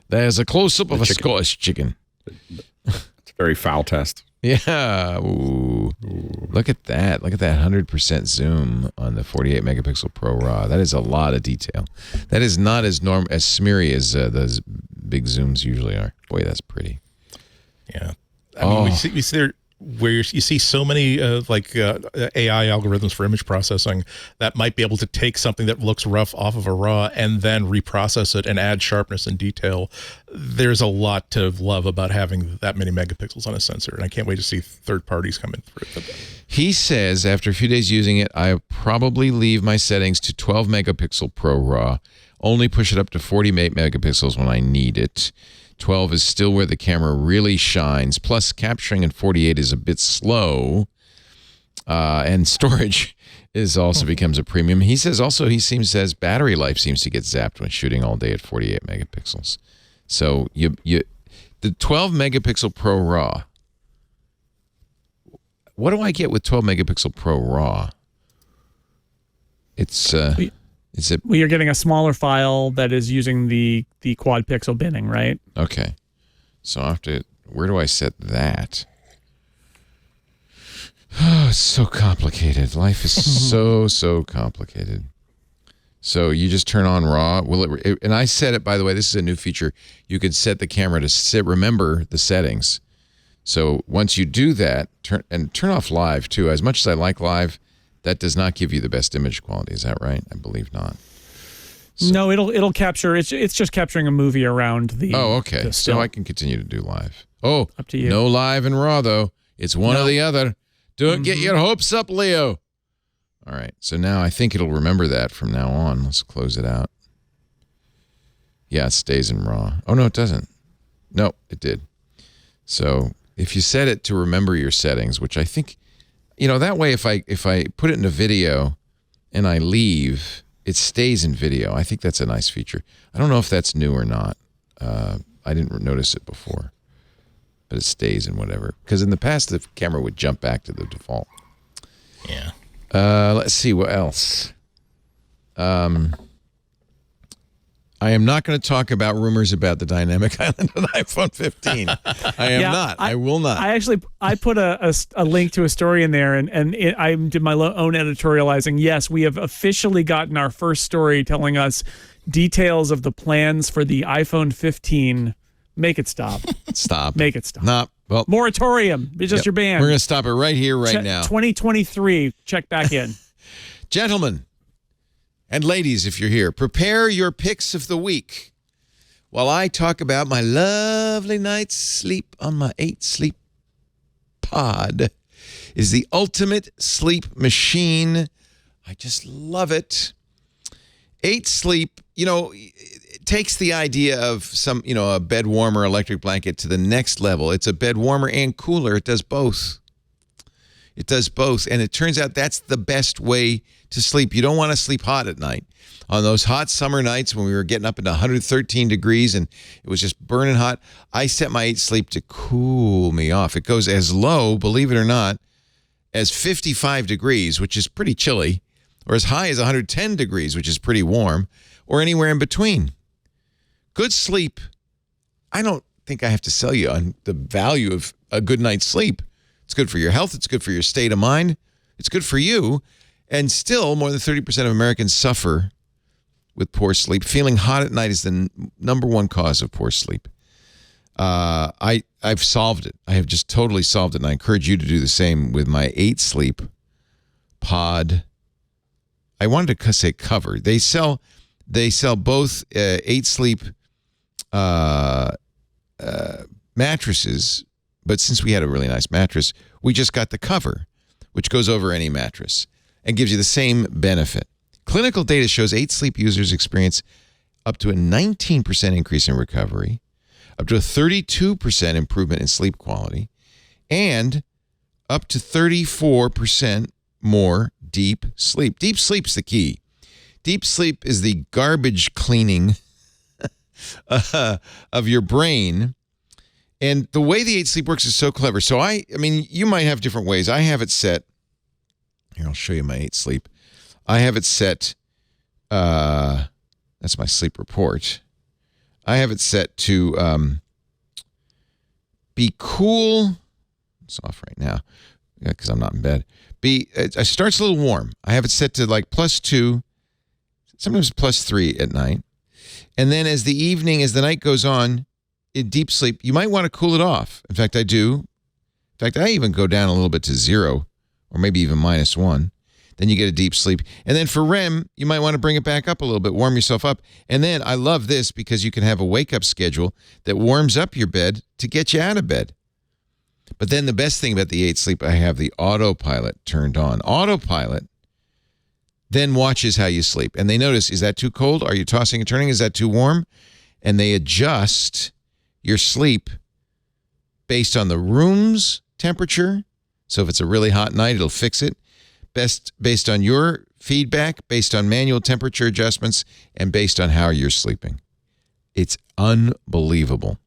There's a close-up of a Scottish chicken. It's a very foul test. Yeah. Ooh. Look at that. Look at that 100% zoom on the 48 megapixel Pro RAW. That is a lot of detail. That is not as smeary as those big zooms usually are. Boy, that's pretty. Yeah. I mean, we see there where you see so many AI algorithms for image processing that might be able to take something that looks rough off of a RAW and then reprocess it and add sharpness and detail. There's a lot to love about having that many megapixels on a sensor, and I can't wait to see third parties coming through. He says after a few days using it, I probably leave my settings to 12 megapixel Pro RAW, only push it up to 48 megapixels when I need it. 12 is still where the camera really shines. Plus, capturing in 48 is a bit slow. And storage also becomes a premium. He says also says battery life seems to get zapped when shooting all day at 48 megapixels. So the 12 megapixel Pro RAW. What do I get with 12 megapixel Pro RAW? Well, you're getting a smaller file that is using the quad pixel binning, right? Okay. So I have to, where do I set that? Oh, it's so complicated. Life is so complicated. So you just turn on RAW. And I set it, by the way, this is a new feature. You can set the camera to remember the settings. So once you do that, turn off live too. As much as I like live, that does not give you the best image quality. Is that right? I believe not. So, no, it'll capture. It's just capturing a movie around the. Oh, okay. So I can continue to do live. Oh, up to you. No live and RAW though. It's one or the other. Don't get your hopes up, Leo. All right. So now I think it'll remember that from now on. Let's close it out. Yeah, it stays in RAW. Oh no, it doesn't. No, it did. So if you set it to remember your settings, which I think. That way, if I put it in a video and I leave, it stays in video. I think that's a nice feature. I don't know if that's new or not. I didn't notice it before, but it stays in whatever. Because in the past, the camera would jump back to the default. Yeah. Let's see what else. I am not going to talk about rumors about the dynamic island on iPhone 15. I am not. I will not. I put a link to a story in there, and I did my own editorializing. Yes, we have officially gotten our first story telling us details of the plans for the iPhone 15. Make it stop. Stop. Make it stop. Nah, well, moratorium. It's just your ban. We're going to stop it right here, right now. 2023. Check back in. Gentlemen and ladies, if you're here, prepare your picks of the week while I talk about my lovely night's sleep on my 8 Sleep pod. Is the ultimate sleep machine. I just love it. 8 Sleep, it takes the idea of a bed warmer electric blanket to the next level. It's a bed warmer and cooler. It does both. It does both. And it turns out that's the best way to sleep. You don't want to sleep hot at night. On those hot summer nights when we were getting up into 113 degrees and it was just burning hot, I set my 8 Sleep to cool me off. It goes as low, believe it or not, as 55 degrees, which is pretty chilly, or as high as 110 degrees, which is pretty warm, or anywhere in between. Good sleep. I don't think I have to sell you on the value of a good night's sleep. It's good for your health. It's good for your state of mind. It's good for you. And still, more than 30% of Americans suffer with poor sleep. Feeling hot at night is the number one cause of poor sleep. I've solved it. I have just totally solved it, and I encourage you to do the same with my 8 Sleep pod. I wanted to say cover. They sell both 8 Sleep mattresses, but since we had a really nice mattress, we just got the cover, which goes over any mattress and gives you the same benefit. Clinical data shows 8 Sleep users experience up to a 19% increase in recovery, up to a 32% improvement in sleep quality, and up to 34% more deep sleep. Deep sleep's the key. Deep sleep is the garbage cleaning of your brain. And the way the 8 Sleep works is so clever. So I mean, you might have different ways. I have it set. Here, I'll show you my 8 Sleep. I have it set. That's my sleep report. I have it set to be cool. It's off right now because I'm not in bed. It starts a little warm. I have it set to like +2, sometimes +3 at night. And then as the night goes on, in deep sleep, you might want to cool it off. In fact, I do. In fact, I even go down a little bit to 0 or maybe even -1. Then you get a deep sleep. And then for REM, you might want to bring it back up a little bit, warm yourself up. And then I love this because you can have a wake-up schedule that warms up your bed to get you out of bed. But then the best thing about the 8 Sleep, I have the autopilot turned on. Autopilot then watches how you sleep. And they notice, is that too cold? Are you tossing and turning? Is that too warm? And they adjust your sleep based on the room's temperature. So if it's a really hot night, it'll fix it. Based on your feedback, based on manual temperature adjustments, and based on how you're sleeping. It's unbelievable.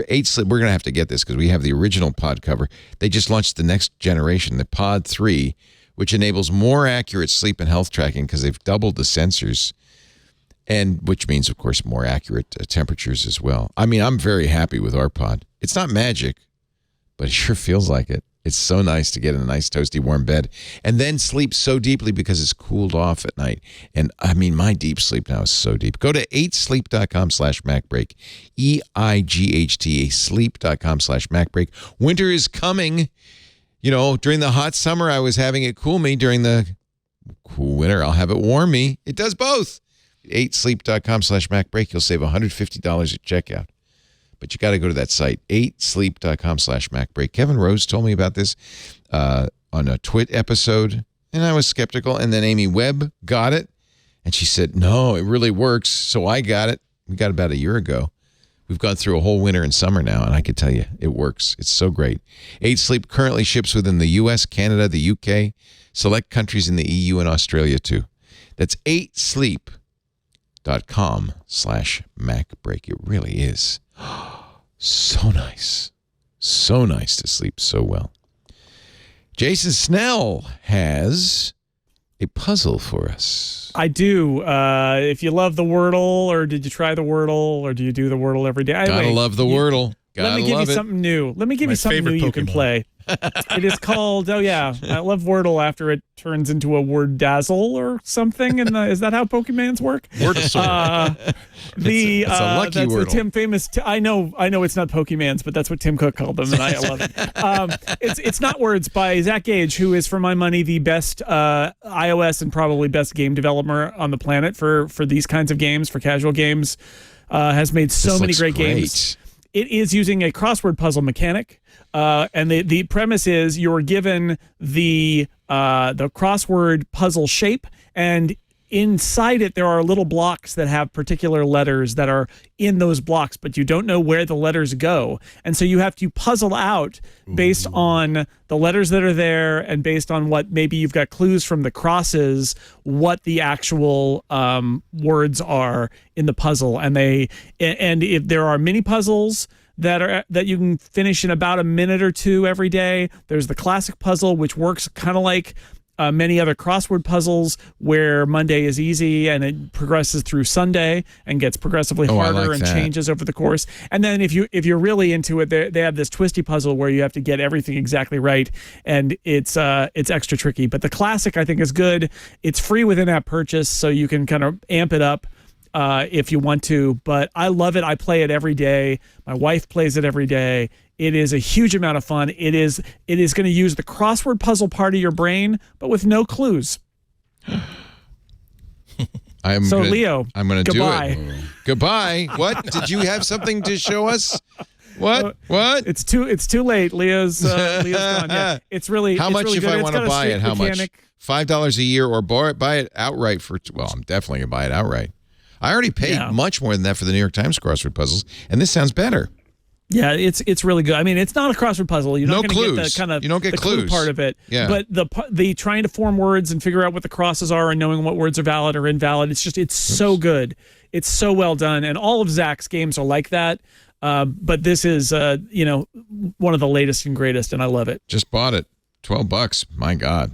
8 Sleep, we're going to have to get this because we have the original pod cover. They just launched the next generation, the Pod 3, which enables more accurate sleep and health tracking because they've doubled the sensors, and which means, of course, more accurate temperatures as well. I mean, I'm very happy with our pod. It's not magic, but it sure feels like it. It's so nice to get in a nice, toasty, warm bed and then sleep so deeply because it's cooled off at night. And I mean, my deep sleep now is so deep. Go to 8sleep.com/MacBreak, EIGHT, sleep.com/MacBreak. Winter is coming. During the hot summer, I was having it cool me. During the cool winter, I'll have it warm me. It does both. 8sleep.com/MacBreak. You'll save $150 at checkout. But you got to go to that site, 8sleep.com/MacBreak. Kevin Rose told me about this on a Twit episode, and I was skeptical. And then Amy Webb got it, and she said, no, it really works. So I got it. We got it about a year ago. We've gone through a whole winter and summer now, and I can tell you, it works. It's so great. 8 Sleep currently ships within the U.S., Canada, the UK, select countries in the EU, and Australia, too. That's 8sleep.com/MacBreak. It really is. So nice. So nice to sleep so well. Jason Snell has a puzzle for us. I do. If you love the Wordle, or did you try the Wordle, or do you do the Wordle every day? Gotta love the Wordle. Let me give you something new. Let me give you something new you can play. It is called, I love Wordle after it turns into a word dazzle or something. Is that how Pokemans work? It's a lucky that's Wordle. The Tim famous. I know it's not Pokemans, but that's what Tim Cook called them, and I love it. It's Knotwords by Zach Gage, who is, for my money, the best iOS and probably best game developer on the planet for these kinds of games, for casual games. Has made so many great games. It is using a crossword puzzle mechanic, and the premise is you're given the crossword puzzle shape, and inside it there are little blocks that have particular letters that are in those blocks, but you don't know where the letters go, and so you have to puzzle out based on the letters that are there and based on what maybe you've got clues from the crosses, what the actual words are in the puzzle. And if there are mini puzzles that you can finish in about a minute or two every day. There's the classic puzzle, which works kind of like many other crossword puzzles, where Monday is easy and it progresses through Sunday and gets progressively harder and changes over the course. And then if you're really into it, they have this twisty puzzle where you have to get everything exactly right, and it's extra tricky. But the classic, I think, is good. It's free with in-app purchase, so you can kind of amp it up if you want to. But I love it. I play it every day. My wife plays it every day. It is a huge amount of fun. It is going to use the crossword puzzle part of your brain, but with no clues. Leo, I'm going to do it. Goodbye. What? Did you have something to show us? What? It's too late. Leo's gone. Yeah. It's really how much really if good. I want to buy it? How much? $5 a year, or buy it outright for? Well, I'm definitely going to buy it outright. I already paid much more than that for the New York Times crossword puzzles, and this sounds better. Yeah, it's really good. I mean, it's not a crossword puzzle. You're not going to get the kind of the clue part of it. Yeah. But the trying to form words and figure out what the crosses are and knowing what words are valid or invalid. It's so good. It's so well done, and all of Zach's games are like that. But this is one of the latest and greatest, and I love it. Just bought it, $12. My God.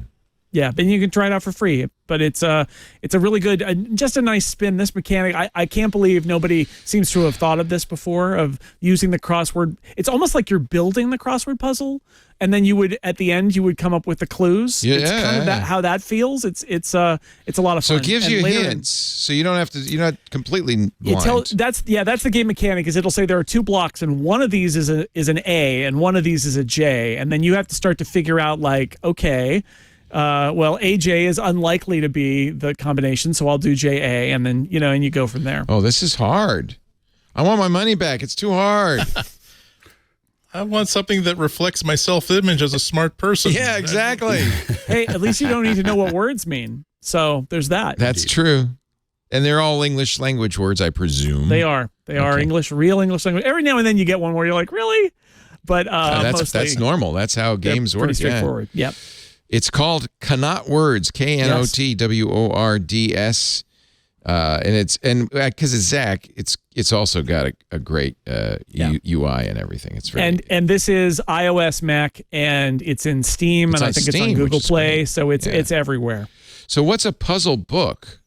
Yeah, but you can try it out for free. But it's a really good, just a nice spin. This mechanic, I can't believe nobody seems to have thought of this before, of using the crossword. It's almost like you're building the crossword puzzle, and then at the end you would come up with the clues. Yeah, it's kind of how that feels. It's a lot of fun. So it gives you hints, so you don't have to. You're not completely blind. That's the game mechanic. Is it'll say there are two blocks, and one of these is an A, and one of these is a J, and then you have to start to figure out, like, okay. Well, AJ is unlikely to be the combination, so I'll do JA, and then and you go from there. Oh, this is hard. I want my money back. It's too hard. I want something that reflects my self-image as a smart person. Yeah, exactly. Hey, at least you don't need to know what words mean. So there's that. That's true. And they're all English language words, I presume. They are. They are English, real English language. Every now and then you get one where you're like, really? But that's normal. That's how games work. Pretty straightforward. Yep. It's called Knotwords, Knotwords, and because it's Zach, it's also got a great UI and everything. It's very and this is iOS, Mac, and it's in Steam, and I think it's on Google Play, so it's everywhere. So what's a puzzle book?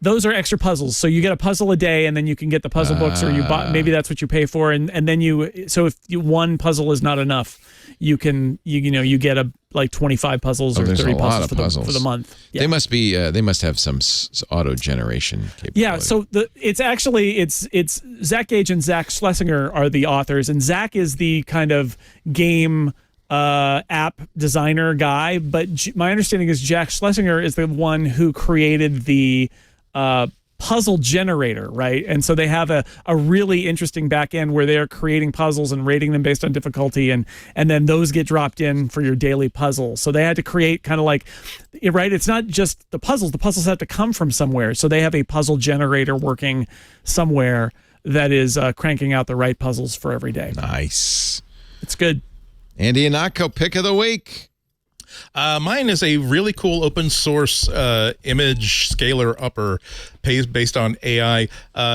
Those are extra puzzles. So you get a puzzle a day, and then you can get the puzzle books, or maybe that's what you pay for, and then so if one puzzle is not enough, you get like 25 puzzles or 30 puzzles for the month. Yeah. They must have some auto generation capability. Yeah, so it's Zach Gage and Zach Schlesinger are the authors, and Zach is the kind of game app designer guy, but my understanding is Jack Schlesinger is the one who created the puzzle generator, right? And so they have a really interesting back end where they're creating puzzles and rating them based on difficulty, and then those get dropped in for your daily puzzle. So they had to create kind of like, right? It's not just the puzzles have to come from somewhere. So they have a puzzle generator working somewhere that is cranking out the right puzzles for every day. Nice. It's good. Andy Ihnatko, pick of the week. Mine is a really cool open source image scaler upper based on AI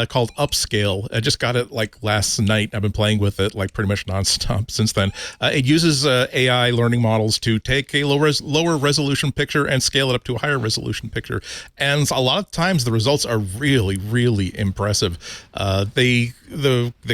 called Upscayle. I just got it like last night. I've been playing with it like pretty much nonstop since then. It uses AI learning models to take a lower resolution picture and scale it up to a higher resolution picture. And a lot of times the results are really, really impressive. The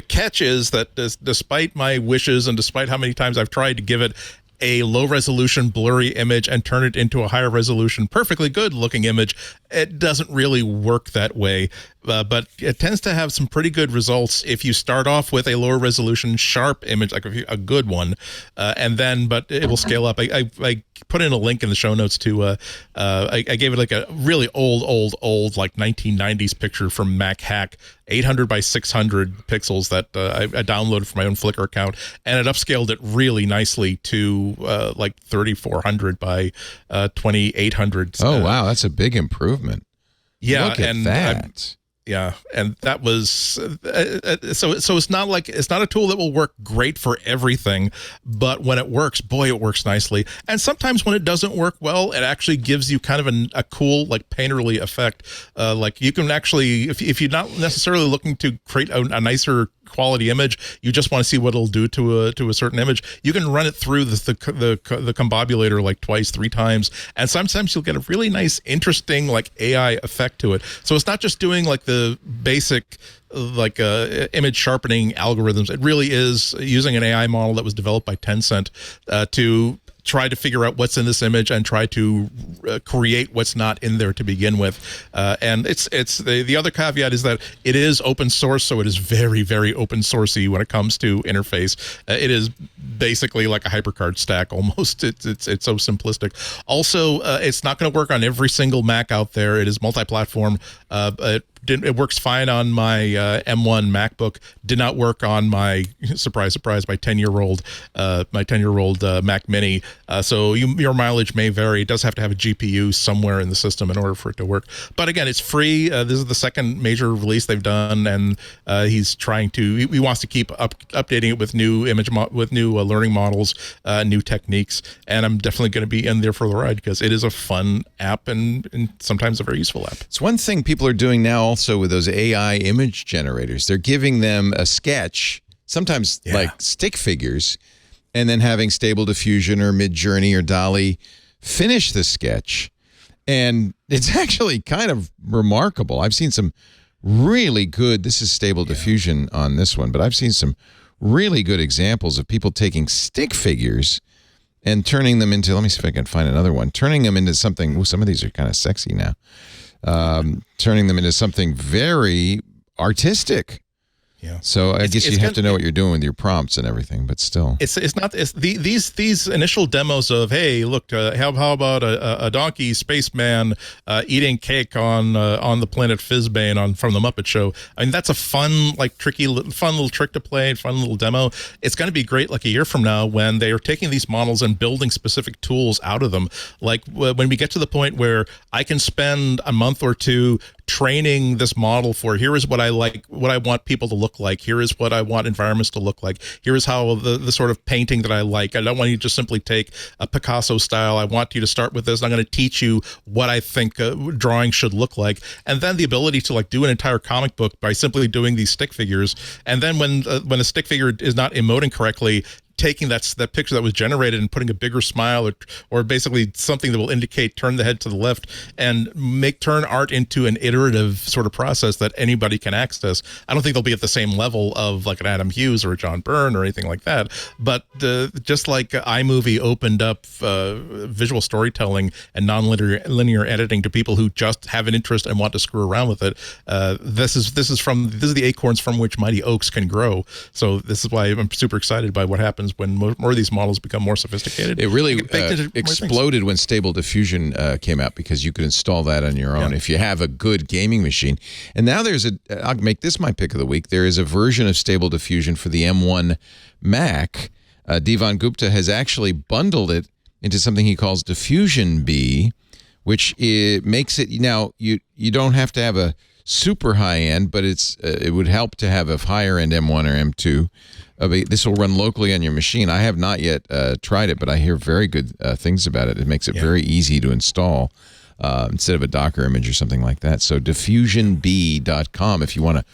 catch is that despite my wishes and despite how many times I've tried to give it a low resolution blurry image and turn it into a higher resolution perfectly good looking image, it doesn't really work that way. But it tends to have some pretty good results if you start off with a lower resolution sharp image, like a good one, but it will scale up. I put in a link in the show notes to I gave it like a really old like 1990s picture from Mac Hack, 800 by 600 pixels that I downloaded from my own Flickr account, and it upscaled it really nicely to like 3400 by 2800. Oh wow, that's a big improvement. Yeah, look at that. Yeah, and that was so it's not a tool that will work great for everything, but when it works, boy, it works nicely. And sometimes when it doesn't work well, it actually gives you kind of a cool like painterly effect. Like you can actually, if you're not necessarily looking to create a nicer quality image, you just want to see what it'll do to a certain image, you can run it through the combobulator like twice, 3 times, and sometimes you'll get a really nice, interesting like AI effect to it. So it's not just doing like the basic like image sharpening algorithms. It really is using an AI model that was developed by Tencent to try to figure out what's in this image and try to create what's not in there to begin with. And it's the other caveat is that it is open source, so it is very, very open sourcey when it comes to interface. It is basically like a hypercard stack almost. It's so simplistic. Also, it's not going to work on every single Mac out there. It is multi-platform. It works fine on my M1 MacBook. Did not work on my surprise, my 10-year-old Mac Mini. So your mileage may vary. It does have to have a GPU somewhere in the system in order for it to work. But again, it's free. This is the second major release they've done, and he's trying to. He wants to keep updating it with new learning models, new techniques. And I'm definitely going to be in there for the ride because it is a fun app and sometimes a very useful app. It's one thing people are doing now. Also with those AI image generators, they're giving them a sketch, sometimes like stick figures, and then having Stable Diffusion or Midjourney or DALL-E finish the sketch. And it's actually kind of remarkable. I've seen some really good, this is Stable Diffusion on this one, but I've seen some really good examples of people taking stick figures and turning them into, let me see if I can find another one, turning them into something, ooh, some of these are kind of sexy now. Turning them into something very artistic. Yeah. So I guess you have to know what you're doing with your prompts and everything, but still, these initial demos of, hey, look, how about a donkey spaceman eating cake on the planet Fizbane from the Muppet Show. I mean, that's a fun, like fun little trick to play, fun little demo. It's going to be great like a year from now when they are taking these models and building specific tools out of them. Like when we get to the point where I can spend a month or two training this model for, here is what I like, what I want people to look like. Here is what I want environments to look like. Here is how the sort of painting that I like. I don't want you to just simply take a Picasso style. I want you to start with this. And I'm going to teach you what I think drawing should look like. And then the ability to like do an entire comic book by simply doing these stick figures. And then when a stick figure is not emoting correctly, taking that picture that was generated and putting a bigger smile or basically something that will indicate turn the head to the left and turn art into an iterative sort of process that anybody can access. I don't think they'll be at the same level of like an Adam Hughes or a John Byrne or anything like that, but just like iMovie opened up visual storytelling and non-linear editing to people who just have an interest and want to screw around with it, this is the acorns from which mighty oaks can grow. So this is why I'm super excited by what happens when more of these models become more sophisticated. It really exploded when Stable Diffusion came out because you could install that on your own if you have a good gaming machine. And now I'll make this my pick of the week. There is a version of Stable Diffusion for the M1 Mac. Divan Gupta has actually bundled it into something he calls DiffusionBee, which makes it, now you don't have to have a super high end, but it would help to have a higher end M1 or M2. This will run locally on your machine. I have not yet tried it, but I hear very good things about it. It makes it very easy to install instead of a Docker image or something like that. So DiffusionBee.com if you want to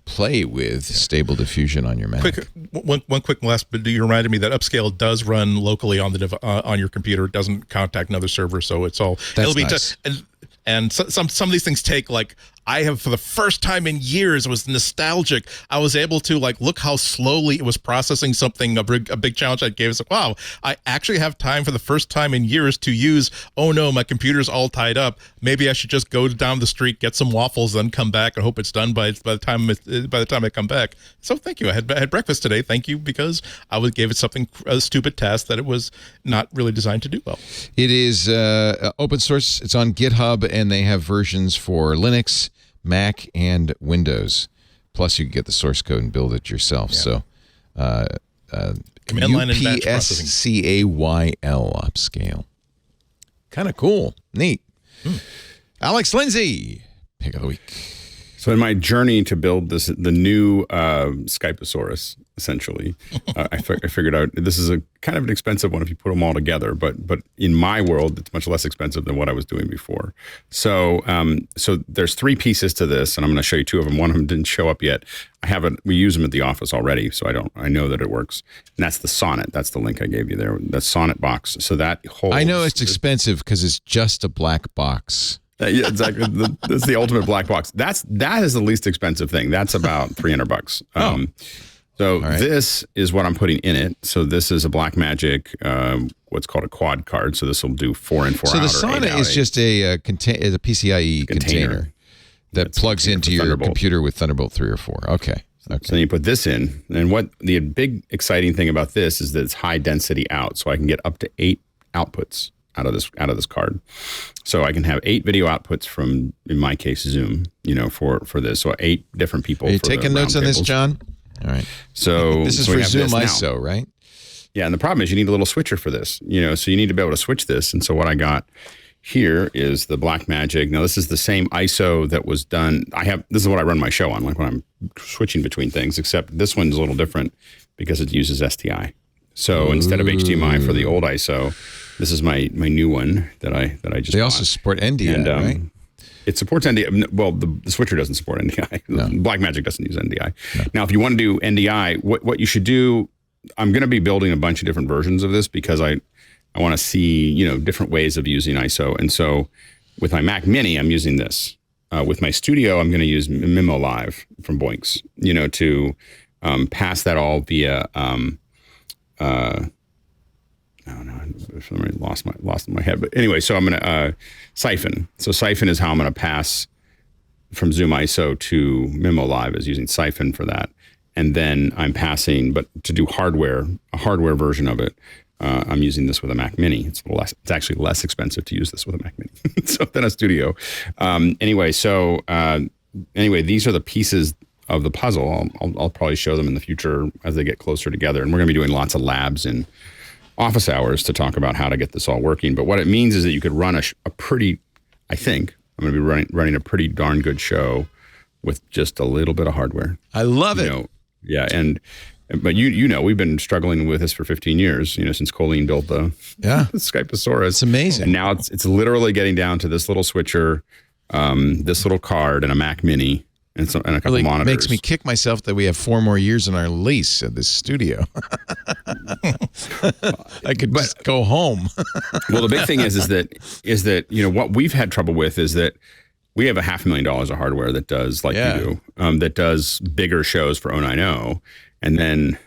play with stable diffusion on your Mac. One quick last bit. You reminded me that Upscayle does run locally on the on your computer. It doesn't contact another server, so it's all. That's nice. And some of these things take I have, for the first time in years, it was nostalgic. I was able to look how slowly it was processing something, a big challenge I gave us. Wow, I actually have time for the first time in years to use, oh no, my computer's all tied up. Maybe I should just go down the street, get some waffles, then come back and hope it's done by the time I come back. So thank you. I had breakfast today. Thank you, because I gave it a stupid task that it was not really designed to do well. It is open source. It's on GitHub, and they have versions for Linux, Mac, and Windows. Plus, you can get the source code and build it yourself. Yeah. So, command line and batch processing. Upscayle, Upscayle. Kind of cool, neat. Alex Lindsay, pick of the week. So in my journey to build the new Skyposaurus, essentially, I figured out this is a kind of an expensive one if you put them all together, but in my world, it's much less expensive than what I was doing before. So there's 3 pieces to this, and I'm going to show you 2 of them. One of them didn't show up yet. We use them at the office already, so I know that it works. And that's the Sonnet. That's the link I gave you there. The Sonnet box. So that holds. I know it's expensive because it's just a black box. Yeah, exactly. That's the ultimate black box. That is the least expensive thing. That's about $300. This is what I'm putting in it. So this is a Blackmagic, what's called a quad card. So this will do 4 in, 4 out. So the Sonnet is just a PCIe container that plugs into your computer with Thunderbolt 3 or 4. Okay. So then you put this in, and what the big exciting thing about this is that it's high density out, so I can get up to 8 outputs out of this card. So I can have 8 video outputs from, in my case, Zoom, for this. So 8 different people. Are you taking notes on this, John? All right. So this is for Zoom ISO, right? Yeah, and the problem is you need a little switcher for this, so you need to be able to switch this. And so what I got here is the Blackmagic. Now this is the same ISO that was done. This is what I run my show on, like when I'm switching between things, except this one's a little different because it uses STI. So instead of HDMI for the old ISO, this is my new one that I just They bought. Also support NDI, right? It supports NDI. Well, the switcher doesn't support NDI. No. Blackmagic doesn't use NDI. No. Now, if you want to do NDI, what you should do, I'm going to be building a bunch of different versions of this because I want to see, different ways of using ISO. And so with my Mac Mini, I'm using this. With my Studio, I'm going to use Memo Live from Boinks, to pass that all via I lost my head. But anyway, so I'm going to Siphon. So Siphon is how I'm going to pass from Zoom ISO to Memo Live, is using Siphon for that. And then I'm passing, but to do a hardware version of it, I'm using this with a Mac Mini. It's actually less expensive to use this with a Mac Mini than a Studio. Anyway, these are the pieces of the puzzle. I'll probably show them in the future as they get closer together. And we're going to be doing lots of labs in office hours to talk about how to get this all working. But what it means is that you could run a pretty, I think, I'm going to be running a pretty darn good show with just a little bit of hardware. I love it. Yeah, but we've been struggling with this for 15 years, since Colleen built the Skyposaurus. It's amazing. And now it's literally getting down to this little switcher, this little card, and a Mac Mini. And a couple monitors. Makes me kick myself that we have 4 more years in our lease at this studio. I could just go home. Well, the big thing is that what we've had trouble with is that we have $500,000 of hardware that does you do, that does bigger shows for 090, and then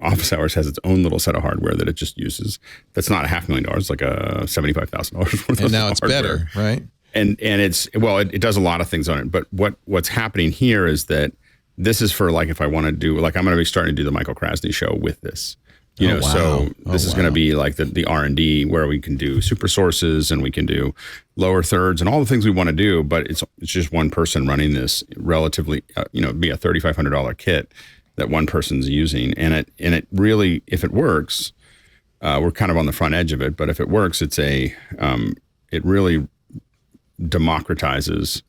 Office Hours has its own little set of hardware that it just uses. That's not $500,000; it's like a $75,000 worth. And now it's hardware. better, right? And it does a lot of things on it. But what's happening here is that this is for if I want to do, I'm going to be starting to do the Michael Krasny show with this. So this is going to be the R&D where we can do super sources and we can do lower thirds and all the things we want to do. But it's just one person running this relatively, be a $3,500 kit that one person's using. And it really, if it works, we're kind of on the front edge of it. But if it works, it really democratizes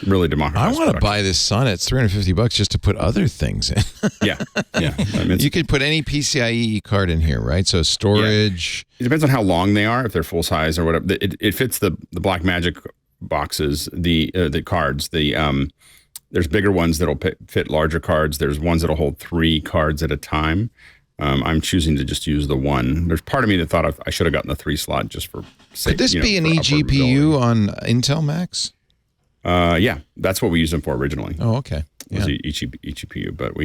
Really democratized. I want to buy this Sonnet. It's $350 just to put other things in. Yeah. I mean, you could put any PCIe card in here, right? So storage. Yeah. It depends on how long they are, if they're full size or whatever. It fits the Black Magic boxes, the cards. There's bigger ones that'll fit larger cards. There's ones that'll hold 3 cards at a time. I'm choosing to just use the one. There's part of me that thought I should have gotten the 3 slot just for sake. Could this be an eGPU on Intel Macs? Yeah, that's what we used them for originally. Oh, okay. Was eGPU, but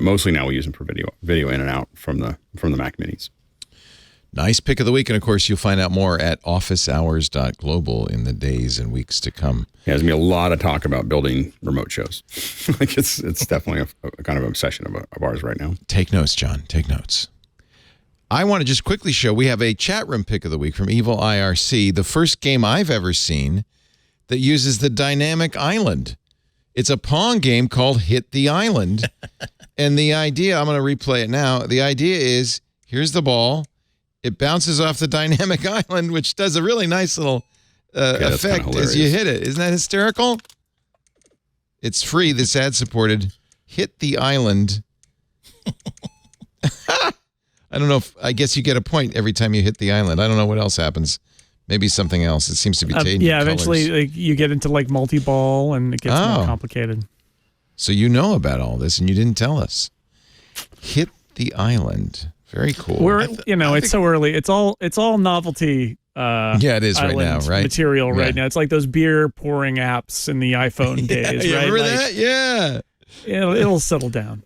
mostly now we use them for video in and out from the Mac Minis. Nice pick of the week, and of course you'll find out more at officehours.global in the days and weeks to come. Yeah, there's gonna be a lot of talk about building remote shows. Like it's definitely a kind of obsession of ours right now. Take notes, John. Take notes. I want to just quickly show we have a chat room pick of the week from Evil IRC, the first game I've ever seen that uses the dynamic island. It's a Pong game called Hit the Island. And the idea, I'm going to replay it now. The idea is, here's the ball. It bounces off the dynamic island, which does a really nice little effect as you hit it. Isn't that hysterical? It's free. This ad-supported. Hit the Island. I don't know I guess you get a point every time you hit the island. I don't know what else happens. Maybe something else. It seems to be changing colors. Eventually you get into like multi-ball and it gets more complicated. So you know about all this and you didn't tell us. Hit the Island. Very cool. It's so early. It's all novelty. It is right now, right? Material right now. It's like those beer pouring apps in the iPhone days, right? Remember that? Yeah. It'll settle down.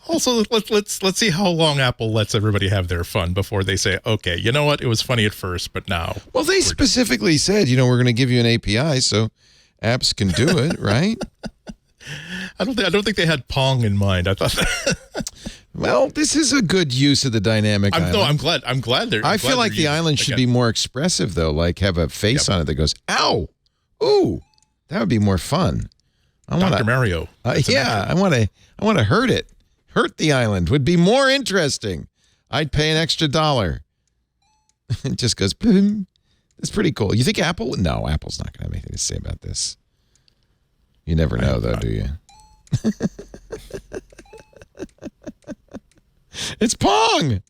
Also, let's see how long Apple lets everybody have their fun before they say, okay, you know what? It was funny at first, but now. Well, they specifically said, we're going to give you an API so apps can do it, right? I don't think they had Pong in mind. I thought that. Well, this is a good use of the dynamic island. No, I'm glad they're. I feel like the island should be more expressive, though. Like have a face on it that goes, "Ow, ooh," that would be more fun. Dr. Mario. I want to hurt it. Hurt the island would be more interesting. I'd pay an extra $1. It just goes, boom. It's pretty cool. You think Apple? No, Apple's not going to have anything to say about this. You never know, though, do you? It's Pong.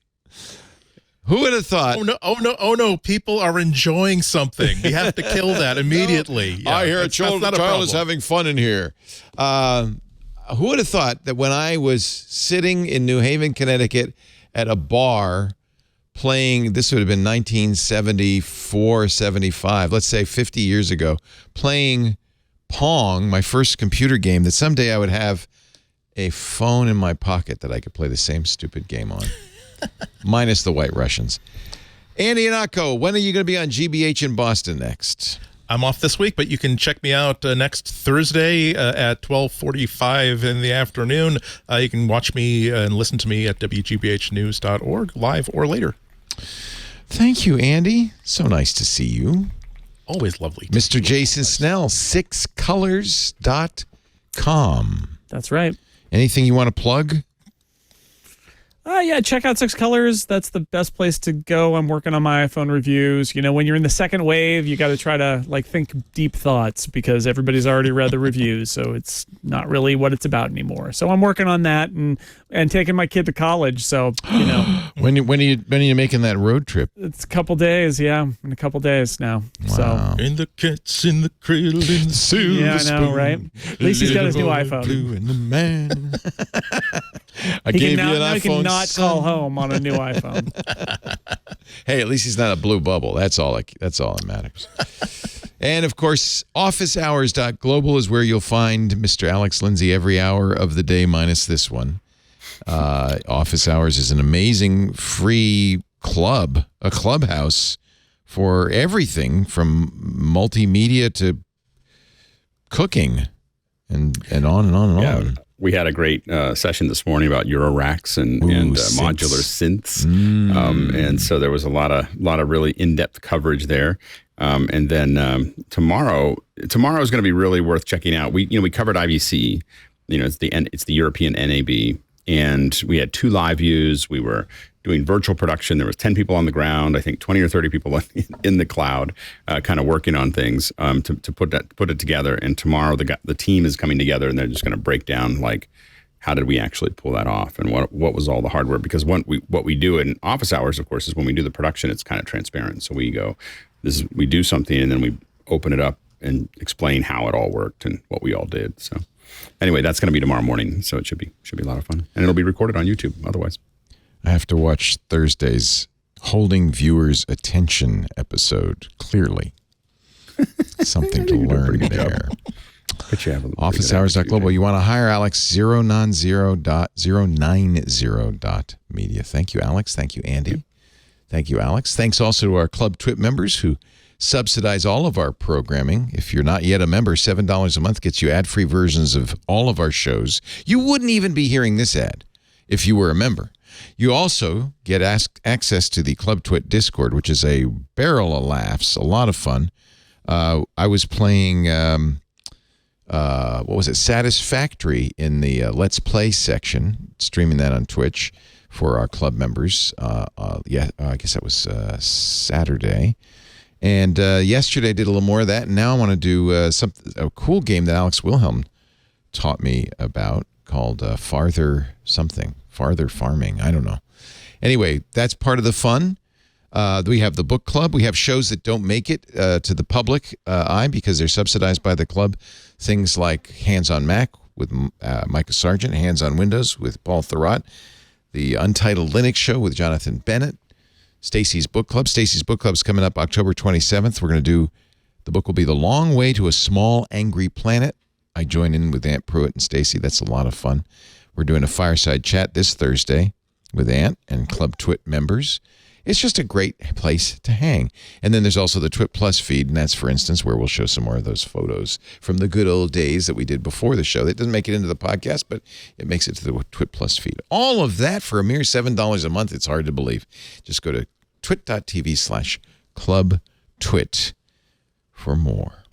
Who would have thought? Oh no! People are enjoying something. You have to kill that immediately. Yeah, I hear a child is having fun in here. Who would have thought that when I was sitting in New Haven, Connecticut, at a bar playing, this would have been 1974, 75, let's say 50 years ago, playing Pong, my first computer game, that someday I would have a phone in my pocket that I could play the same stupid game on. Minus the White Russians. Andy Ihnatko, when are you going to be on GBH in Boston next? I'm off this week, but you can check me out next Thursday at 12:45 in the afternoon. You can watch me and listen to me at WGBHnews.org, live or later. Thank you, Andy. So nice to see you. Always lovely. Mr. Jason Snell, 6colors.com. That's right. Anything you want to plug? Check out 6 Colors. That's the best place to go. I'm working on my iPhone reviews. When you're in the second wave, you got to try to think deep thoughts because everybody's already read the reviews, so it's not really what it's about anymore. So I'm working on that and taking my kid to college. So when are you making that road trip? It's a couple days. Yeah, in a couple days now. Wow. So in the cats in the cradle in the silver I know, right? At least he's got his new iPhone. Blue and the man. I gave you an iPhone. He cannot call home on a new iPhone. Hey, at least he's not a blue bubble. That's all that matters. And of course, officehours.global is where you'll find Mr. Alex Lindsay every hour of the day minus this one. Office Hours is an amazing free club, a clubhouse for everything from multimedia to cooking and on and on and on. We had a great session this morning about Euro racks and modular synths, and so there was a lot of really in-depth coverage there. And then tomorrow is going to be really worth checking out. We covered IVC, it's the European NAB, and we had 2 live views. We were doing virtual production. There was 10 people on the ground, I think 20 or 30 people in the cloud, kind of working on things to put it together. And tomorrow the team is coming together, and they're just going to break down like, how did we actually pull that off, and what was all the hardware? Because what we do in office hours, of course, is when we do the production, it's kind of transparent. So we we do something, and then we open it up and explain how it all worked and what we all did. So anyway, that's going to be tomorrow morning. So it should be a lot of fun, and it'll be recorded on YouTube. Otherwise, I have to watch Thursday's Holding Viewers' Attention episode. Clearly, something to learn there. But you have OfficeHours.global. You want to hire Alex, 090.media. Thank you, Alex. Thank you, Andy. Yep. Thank you, Alex. Thanks also to our Club Twit members who subsidize all of our programming. If you're not yet a member, $7 a month gets you ad-free versions of all of our shows. You wouldn't even be hearing this ad if you were a member. You also get access to the Club Twit Discord, which is a barrel of laughs, a lot of fun. I was playing... what was it? Satisfactory in the Let's Play section, streaming that on Twitch for our club members. I guess that was Saturday. And yesterday I did a little more of that. And now I want to do a cool game that Alex Wilhelm taught me about called Farther Farming. I don't know. Anyway, that's part of the fun. We have the book club. We have shows that don't make it to the public eye because they're subsidized by the club. Things like Hands on Mac with Micah Sargent, Hands on Windows with Paul Thurrott, the Untitled Linux show with Jonathan Bennett, Stacy's Book Club. Stacy's Book Club is coming up October 27th. We're going to do, the book will be The Long Way to a Small Angry Planet. I join in with Ant Pruitt and Stacy. That's a lot of fun. We're doing a fireside chat this Thursday with Ant and Club Twit members. It's just a great place to hang. And then there's also the Twit Plus feed, and that's, for instance, where we'll show some more of those photos from the good old days that we did before the show. That doesn't make it into the podcast, but it makes it to the Twit Plus feed. All of that for a mere $7 a month. It's hard to believe. Just go to twit.tv/clubtwit for more.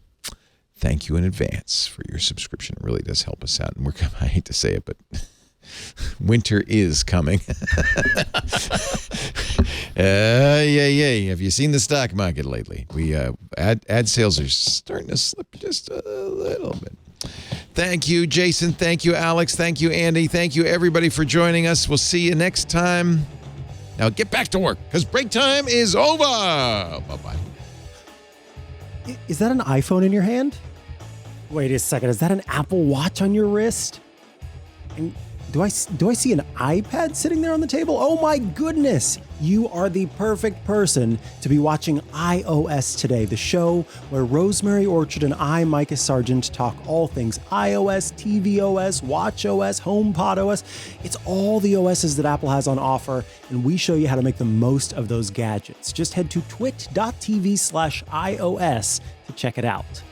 Thank you in advance for your subscription. It really does help us out. And I hate to say it, but winter is coming. Have you seen the stock market lately? Ad sales are starting to slip just a little bit. Thank you, Jason. Thank you, Alex. Thank you, Andy. Thank you, everybody, for joining us. We'll see you next time. Now get back to work, because break time is over. Bye-bye. Is that an iPhone in your hand? Wait a second. Is that an Apple Watch on your wrist? And do I see an iPad sitting there on the table? Oh my goodness! You are the perfect person to be watching iOS Today, the show where Rosemary Orchard and I, Micah Sargent, talk all things iOS, tvOS, watchOS, HomePod OS. It's all the OSs that Apple has on offer, and we show you how to make the most of those gadgets. Just head to twit.tv/iOS to check it out.